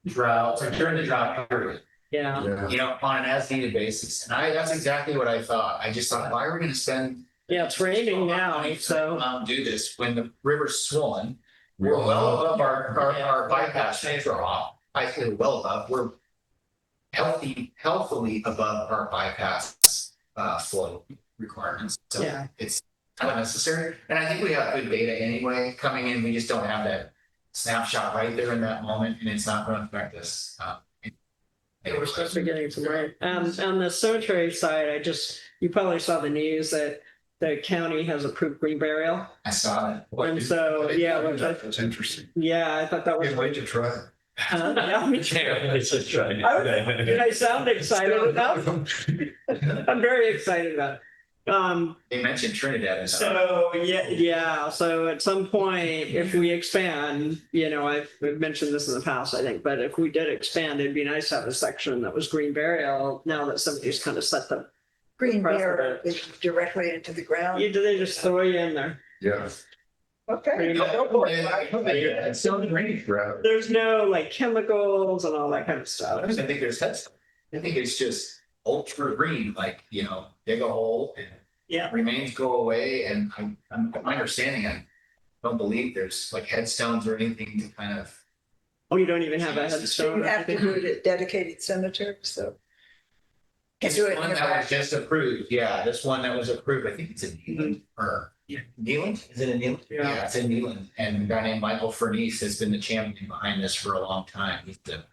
drought, or during the drought period. Yeah. On an as-needed basis. And that's exactly what I thought. I just thought, why are we going to spend? Yeah, it's raining now, so. Do this when the river's swollen. We're well above our bypass draw. I feel well above. We're healthily above our bypass flow requirements. So Yeah. it's kind of necessary. And I think we have good data anyway coming in. We just don't have that snapshot right there in that moment, and it's not going to affect us. We're supposed to be getting some rain. On the cemetery side, you probably saw the news that the county has approved green burial. I saw that. And so, yeah, That's interesting. yeah, I thought that was. Can't wait to try it. Yeah, me too. Did I sound excited enough? I'm very excited about it. They mentioned Trinidad. So yeah. So at some point, if we expand, I've mentioned this in the past, I think, but if we did expand, it'd be nice to have a section that was green burial. Now that somebody's kind of set the Green bear is directly into the ground. do they just throw you in there? Yeah. Okay. It's still great. There's no chemicals and all that kind of stuff. I don't think there's that stuff. I think it's just ultra green, dig a hole and Yeah. remains go away, and my understanding, I don't believe there's like headstones or anything to kind of. Oh, you don't even have a So headstone? you have to do it at dedicated cemeteries, so. Can This do it in one your that was back. just approved, yeah, this one that was approved, I think it's in Neyland, or Neyland, is it in Neyland? Yeah. It's in Neyland, and a guy named Michael Furnice has been the champion behind this for a long time.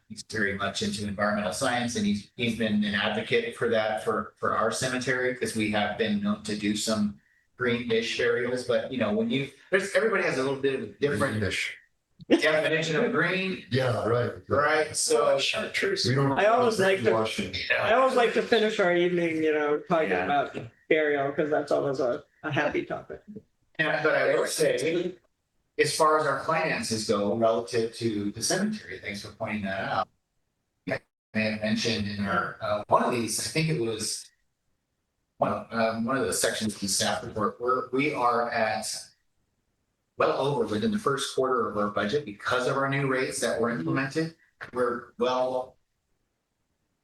He's very much into environmental science, and he's been an advocate for that for our cemetery, because we have been known to do some greenish burials, but when everybody has a little bit of a different Greenish. definition of green, Yeah, right. right? So We don't. I always like to- Washing. I always like to finish our evening, talking Yeah. about burial, because that's always a happy topic. Yeah, but I will say, as far as our finances go relative to the cemetery, thanks for pointing that out. I may have mentioned in our, one of these, I think it was one of the sections of the staff report, we are at well over within the first quarter of our budget because of our new rates that were implemented. We're well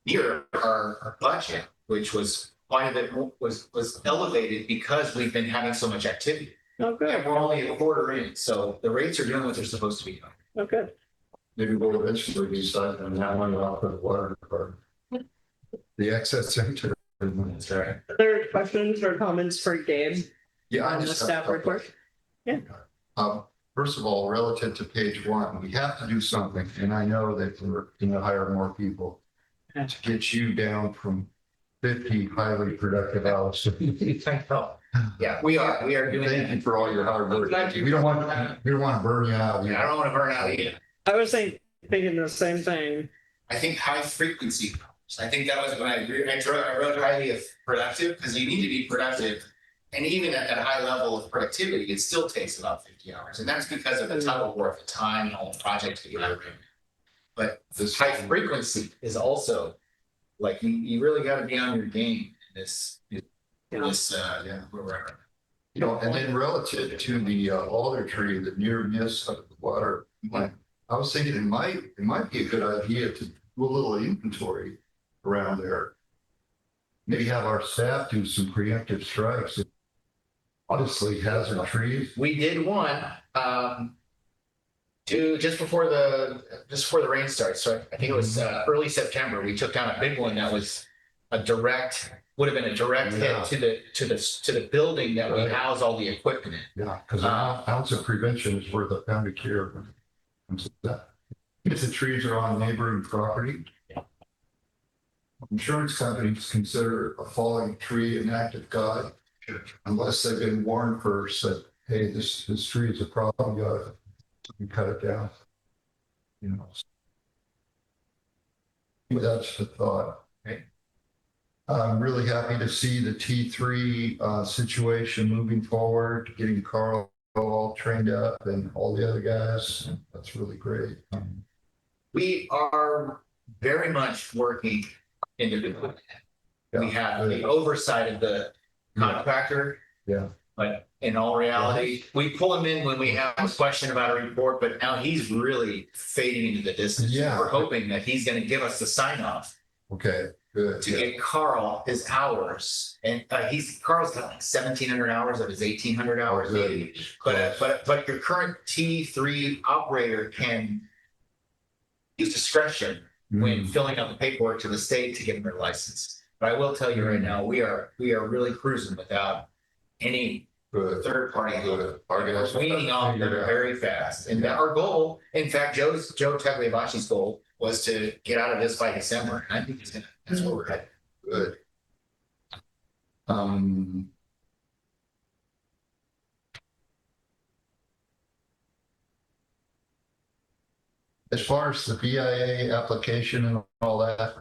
near our budget, which was quite a bit was elevated because we've been having so much activity. Oh, good. And we're only a quarter in, so the rates are doing what they're supposed to be doing. Oh, good. Maybe we'll eventually decide on that one off of the water department. The excess cemetery. That's right. Other questions or comments for Gabe Yeah, I on the just have staff a couple. report? First of all, relative to page 1, we have to do something, and I know that we're going to hire more people Yeah. to get you down from 50 highly productive hours. I know. Yeah, we are doing Thank you that. for all your hard work. We don't want to burn you out. Yeah, I don't want to burn out either. I was thinking the same thing. I think high frequency. I think that was when I wrote highly of productive, because you need to be productive. And even at that high level of productivity, it still takes about 50 hours. And that's because of the tug of war of the time and all the projects that you have. But this high frequency is also like, you really got to be on your game in this, wherever. And then relative to the alder tree, the near miss of the water plant, I was thinking it might be a good idea to do a little inventory around there. Maybe have our staff do some preemptive strikes. Honestly, hazard trees. We did one, just before the rain starts. So I think it was early September. We took down a big one that was would have been a direct Yeah. hit to the building that we Right. house all the equipment in. Yeah, because an ounce of prevention is worth a pound of cure. If the trees are on neighboring property. Insurance companies consider a falling tree an act of God. Unless they've been warned first that, hey, this tree is a problem, you can cut it down. That's the thought. Okay. I'm really happy to see the T3 situation moving forward, getting Carl all trained up and all the other guys. That's really great. We are very much working individually. We have the oversight of the contractor. Yeah. But in all reality, we pull him in when we have a question about a report, but now he's really fading into the distance. Yeah. We're hoping that he's going to give us the sign off Okay, good. to get Carl his hours. And Carl's got like 1,700 hours of his 1,800 hours maybe. But your current T3 operator can use discretion when filling out the paperwork to the state to get their license. But I will tell you right now, we are really cruising without any Good. third party. Good. Our guys We're weaning off figured there out. very fast. And our goal, in fact, Joe Tagliabacci's goal was to get out of this by December. And I think that's where we're headed. Good. As far as the BIA application and all that,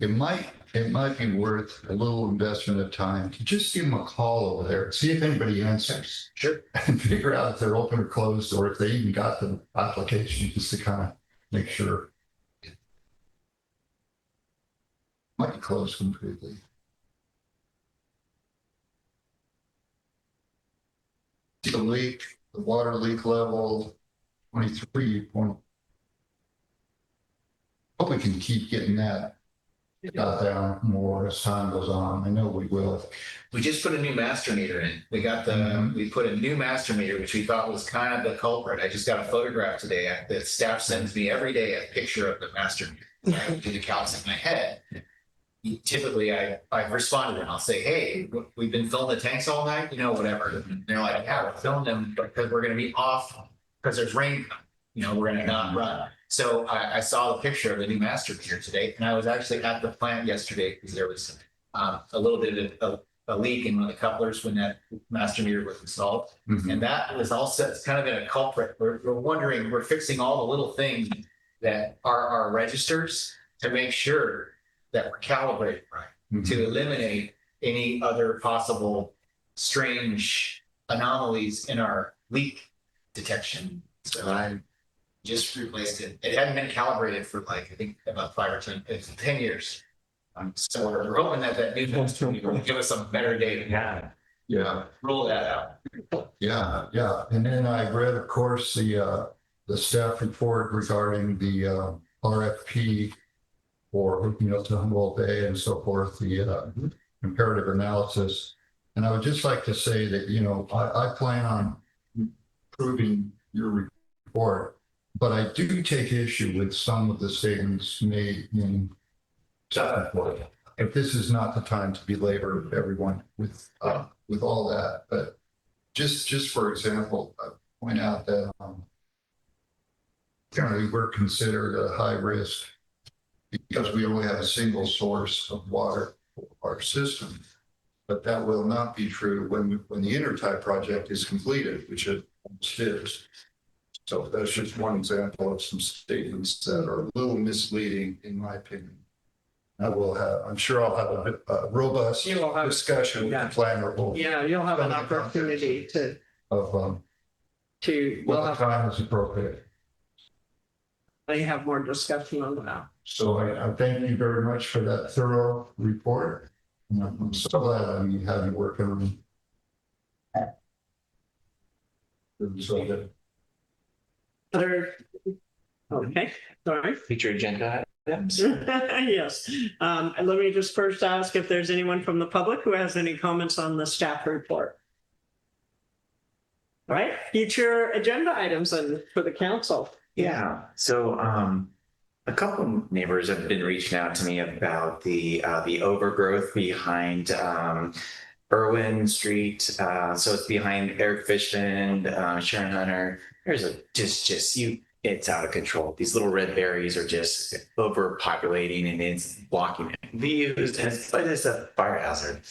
it might be worth a little investment of time to just give them a call over there, see if anybody answers. Sure. And figure out if they're open or closed, or if they even got the application, just to kind of make sure. Might be closed completely. The leak, the water leak level, 23 point. Hope we can keep getting that cut down more as time goes on. I know we will. We just put a new master meter in. We put a new master meter, which we thought was kind of the culprit. I just got a photograph today. The staff sends me every day a picture of the master meter. I do the calcs in my head. Typically, I responded and I'll say, hey, we've been filling the tanks all night, whatever. And they're like, yeah, we're filling them because we're going to be off because there's rain coming. We're going to not run. So I saw the picture of the new master meter today, and I was actually at the plant yesterday because there was a little bit of a leak in one of the couplers when that master meter was installed. And that was also, it's kind of been a culprit. We're wondering, we're fixing all the little things that are our registers to make sure that we're calibrated right, to eliminate any other possible strange anomalies in our leak detection. So I just replaced it. It hadn't been calibrated for I think about 5 or 10 years. So we're hoping that new master meter will give us some better data. Yeah. Roll that out. Yeah. And then I read, of course, the staff report regarding the RFP for hooking up to Humboldt Bay and so forth, the comparative analysis. And I would just like to say that, I plan on approving your report, but I do take issue with some of the statements made in staff report. If this is not the time to belabor everyone with all that, but just for example, I point out that currently we're considered a high risk because we only have a single source of water for our system. But that will not be true when the Intertie project is completed, which it almost is. So that's just one example of some statements that are a little misleading, in my opinion. I'm sure I'll have a robust discussion with the planner. Yeah, you'll have an opportunity to. Of what time is appropriate. They have more discussion on that. So I thank you very much for that thorough report. And I'm so glad I have you working on it. So good. Okay, sorry. Future agenda items. Yes. And let me just first ask if there's anyone from the public who has any comments on the staff report. All right, future agenda items and for the council. Yeah. So a couple of neighbors have been reaching out to me about the overgrowth behind Irwin Street. So it's behind Eric Fishman, Sharon Hunter. There's it's out of control. These little red berries are just overpopulating and it's blocking views, and it's a fire hazard.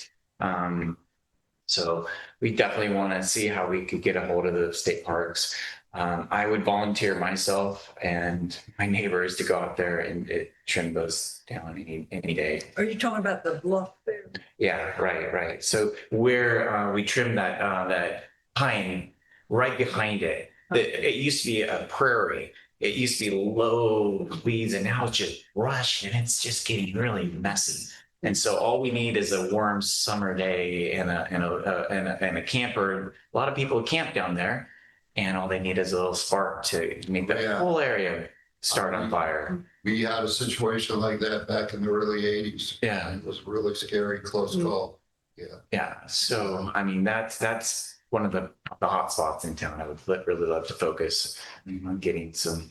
So we definitely want to see how we could get a hold of the state parks. I would volunteer myself and my neighbors to go out there and trim those down any day. Are you talking about the bluff there? Yeah, right. So where we trimmed that pine right behind it, it used to be a prairie. It used to be low weeds, and now it's just brush, and it's just getting really messy. And so all we need is a warm summer day and a camper. A lot of people camp down there, and all they need is a little spark to make the whole area start on fire. We had a situation like that back in the early 80s. Yeah. It was really scary, close call. Yeah. So, I mean, that's one of the hot spots in town. I would really love to focus on getting some.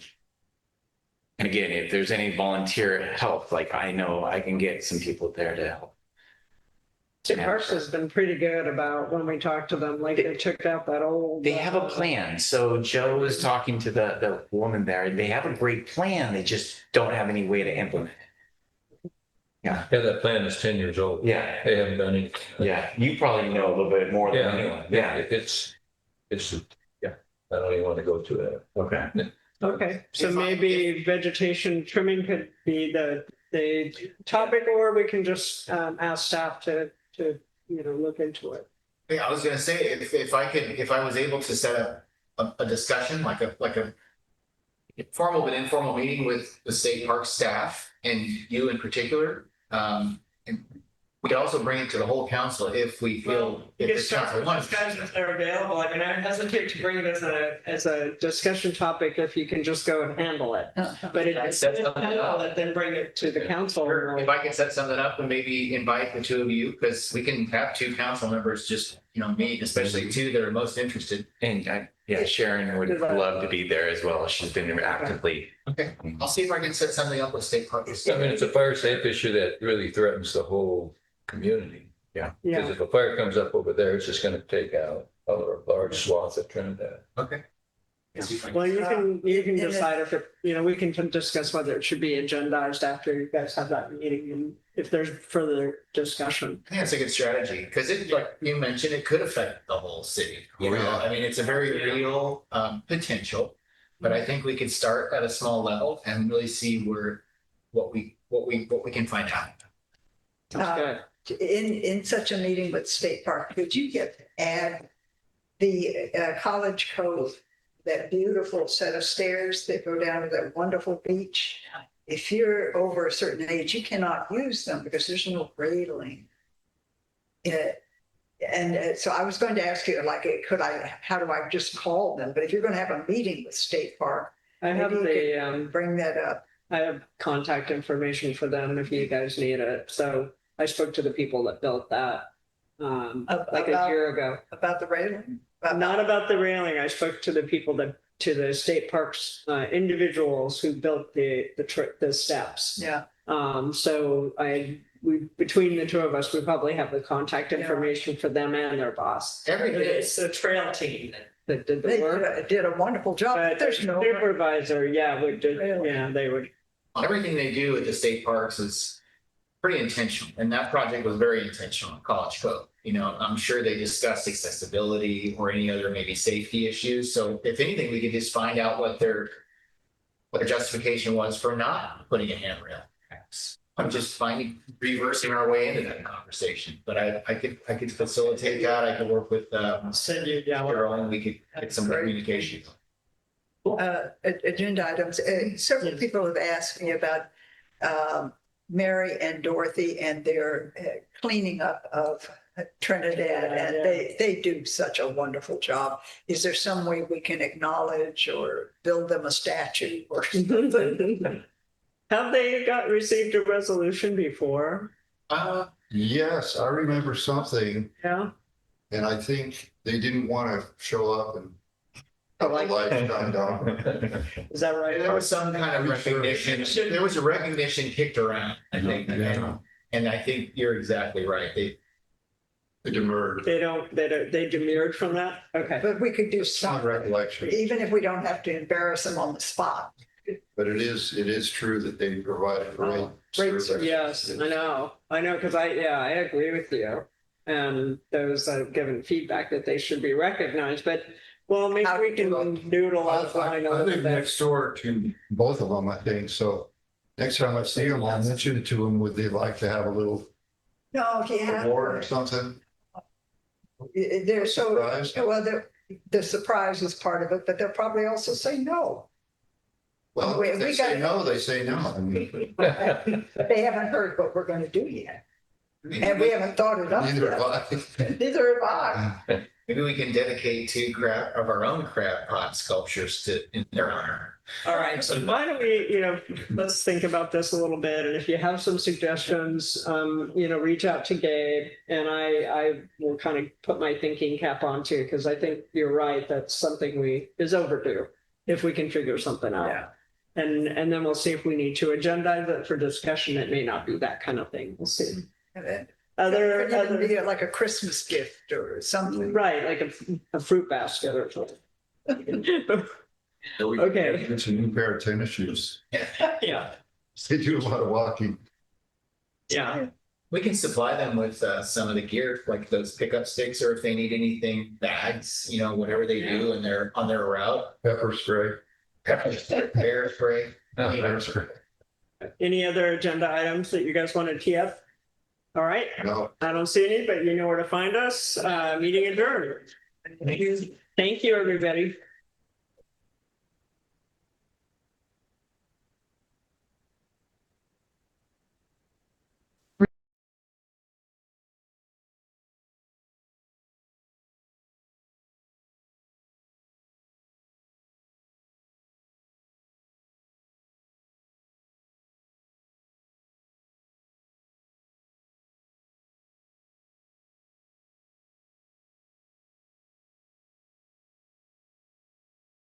And again, if there's any volunteer help, I know I can get some people there to help. State Parks has been pretty good about when we talk to them, they took out that old. They have a plan. So Joe was talking to the woman there. They have a great plan. They just don't have any way to implement it. Yeah, that plan is 10 years old. Yeah. They haven't done anything. Yeah, you probably know a little bit more than anyone. Yeah. It's I don't even want to go to that. Okay. Okay, so maybe vegetation trimming could be the topic, or we can just ask staff to look into it. Yeah, I was gonna say, if I was able to set up a discussion, like a formal but informal meeting with the state park staff and you in particular, and We could also bring it to the whole council if we feel, if the council wants. Guys, if they're available, I mean, I hesitate to bring it as a discussion topic if you can just go and handle it. But if you Set can something handle up. it, then bring it to the council. Or if I could set something up and maybe invite the two of you, because we can have two council members just, meet, especially two that are most interested. And yeah, Sharon would love to be there as well. She's been actively. Okay, I'll see if I can set something up with state parks. I mean, it's a fire safe issue that really threatens the whole community. Because Yeah, if a fire comes up over there, it's just gonna take out a large swath of Trinidad. Okay. well, you can And decide if it, we can discuss whether it should be agendized after you guys have that meeting and if there's further discussion. I think that's a good strategy, because it, like you mentioned, it could affect the whole city. Oh, yeah. I mean, it's a very real potential, but I think we could start at a small level and really see what we can find out. Sounds good. In such a meeting with State Park, could you add the College Cove, that beautiful set of stairs that go down to that wonderful beach? If you're over a certain age, you cannot use them because there's no railing. And so I was going to ask you, like, how do I just call them? But if you're going to have a meeting with State Park, I have maybe you the, bring that up. I have contact information for them if you guys need it. So I spoke to the people that built that like a year ago. About the railing? Not about the railing. I spoke to the people to the state parks individuals who built the steps. Yeah. So between the two of us, we probably have the contact information for them and their boss. It's the trail team that did the They work. did a wonderful job. But There's no. supervisor, would do, Really? they would. Everything they do at the state parks is pretty intentional, and that project was very intentional in College Cove. I'm sure they discussed accessibility or any other maybe safety issues. So if anything, we could just find out what their justification was for not putting a handrail. I'm just reversing our way into that conversation, but I could facilitate that. I could work with Send you down. Carol, and we could get some communication. Agenda items. Several people have asked me about Mary and Dorothy and their cleaning up of Trinidad, and they do such a wonderful job. Is there some way we can acknowledge or build them a statue or something? Have they received a resolution before? Yes, I remember something, Yeah. and I think they didn't want to show up and have a Like- light shined on. Is that right? There was some kind of recognition. There was a recognition kicked around, I think. Yeah. And I think you're exactly right. They demurred. They demurred from that? Okay. But we could do It's not something, recollection, even if we don't have to embarrass them on the spot. but it is true that they provided great Great service. Yes, I know, because I agree with you. And those that have given feedback that they should be recognized, but, well, maybe How we to can noodle offline a I little live bit. next door to both of them, I think, so next time I see them, I'll mention it to them, would they like to have a little No, award or yeah. something? They're so, Surprise? well, the surprise is part of it, but they'll probably also say no. Well, if they We say got- no, they say no. I mean, They haven't heard what we're going to do yet. And we haven't thought it up neither have yet. I. Neither have I. Maybe we can dedicate two of our own crab pot sculptures in their honor. All right, so why don't we, let's think about this a little bit, and if you have some suggestions, reach out to Gabe, and I will kind of put my thinking cap on too, because I think you're right, that's something is overdue, if we can figure something out. Yeah. And then we'll see if we need to agendize it for discussion. It may not be that kind of thing. We'll see. It could even be like a Christmas gift or something. Right, like a fruit basket or something. Okay. It's a new pair of tennis shoes. Yeah, They do a lot of walking. yeah. We can supply them with some of the gear, like those pickup sticks, or if they need anything, bags, whatever they do on their route. Pepper spray. Bear spray. Pepper spray. Any other agenda items that you guys want to tee up? All right, No. I don't see any, but you know where to find us. Meeting adjourned. Thank you, everybody.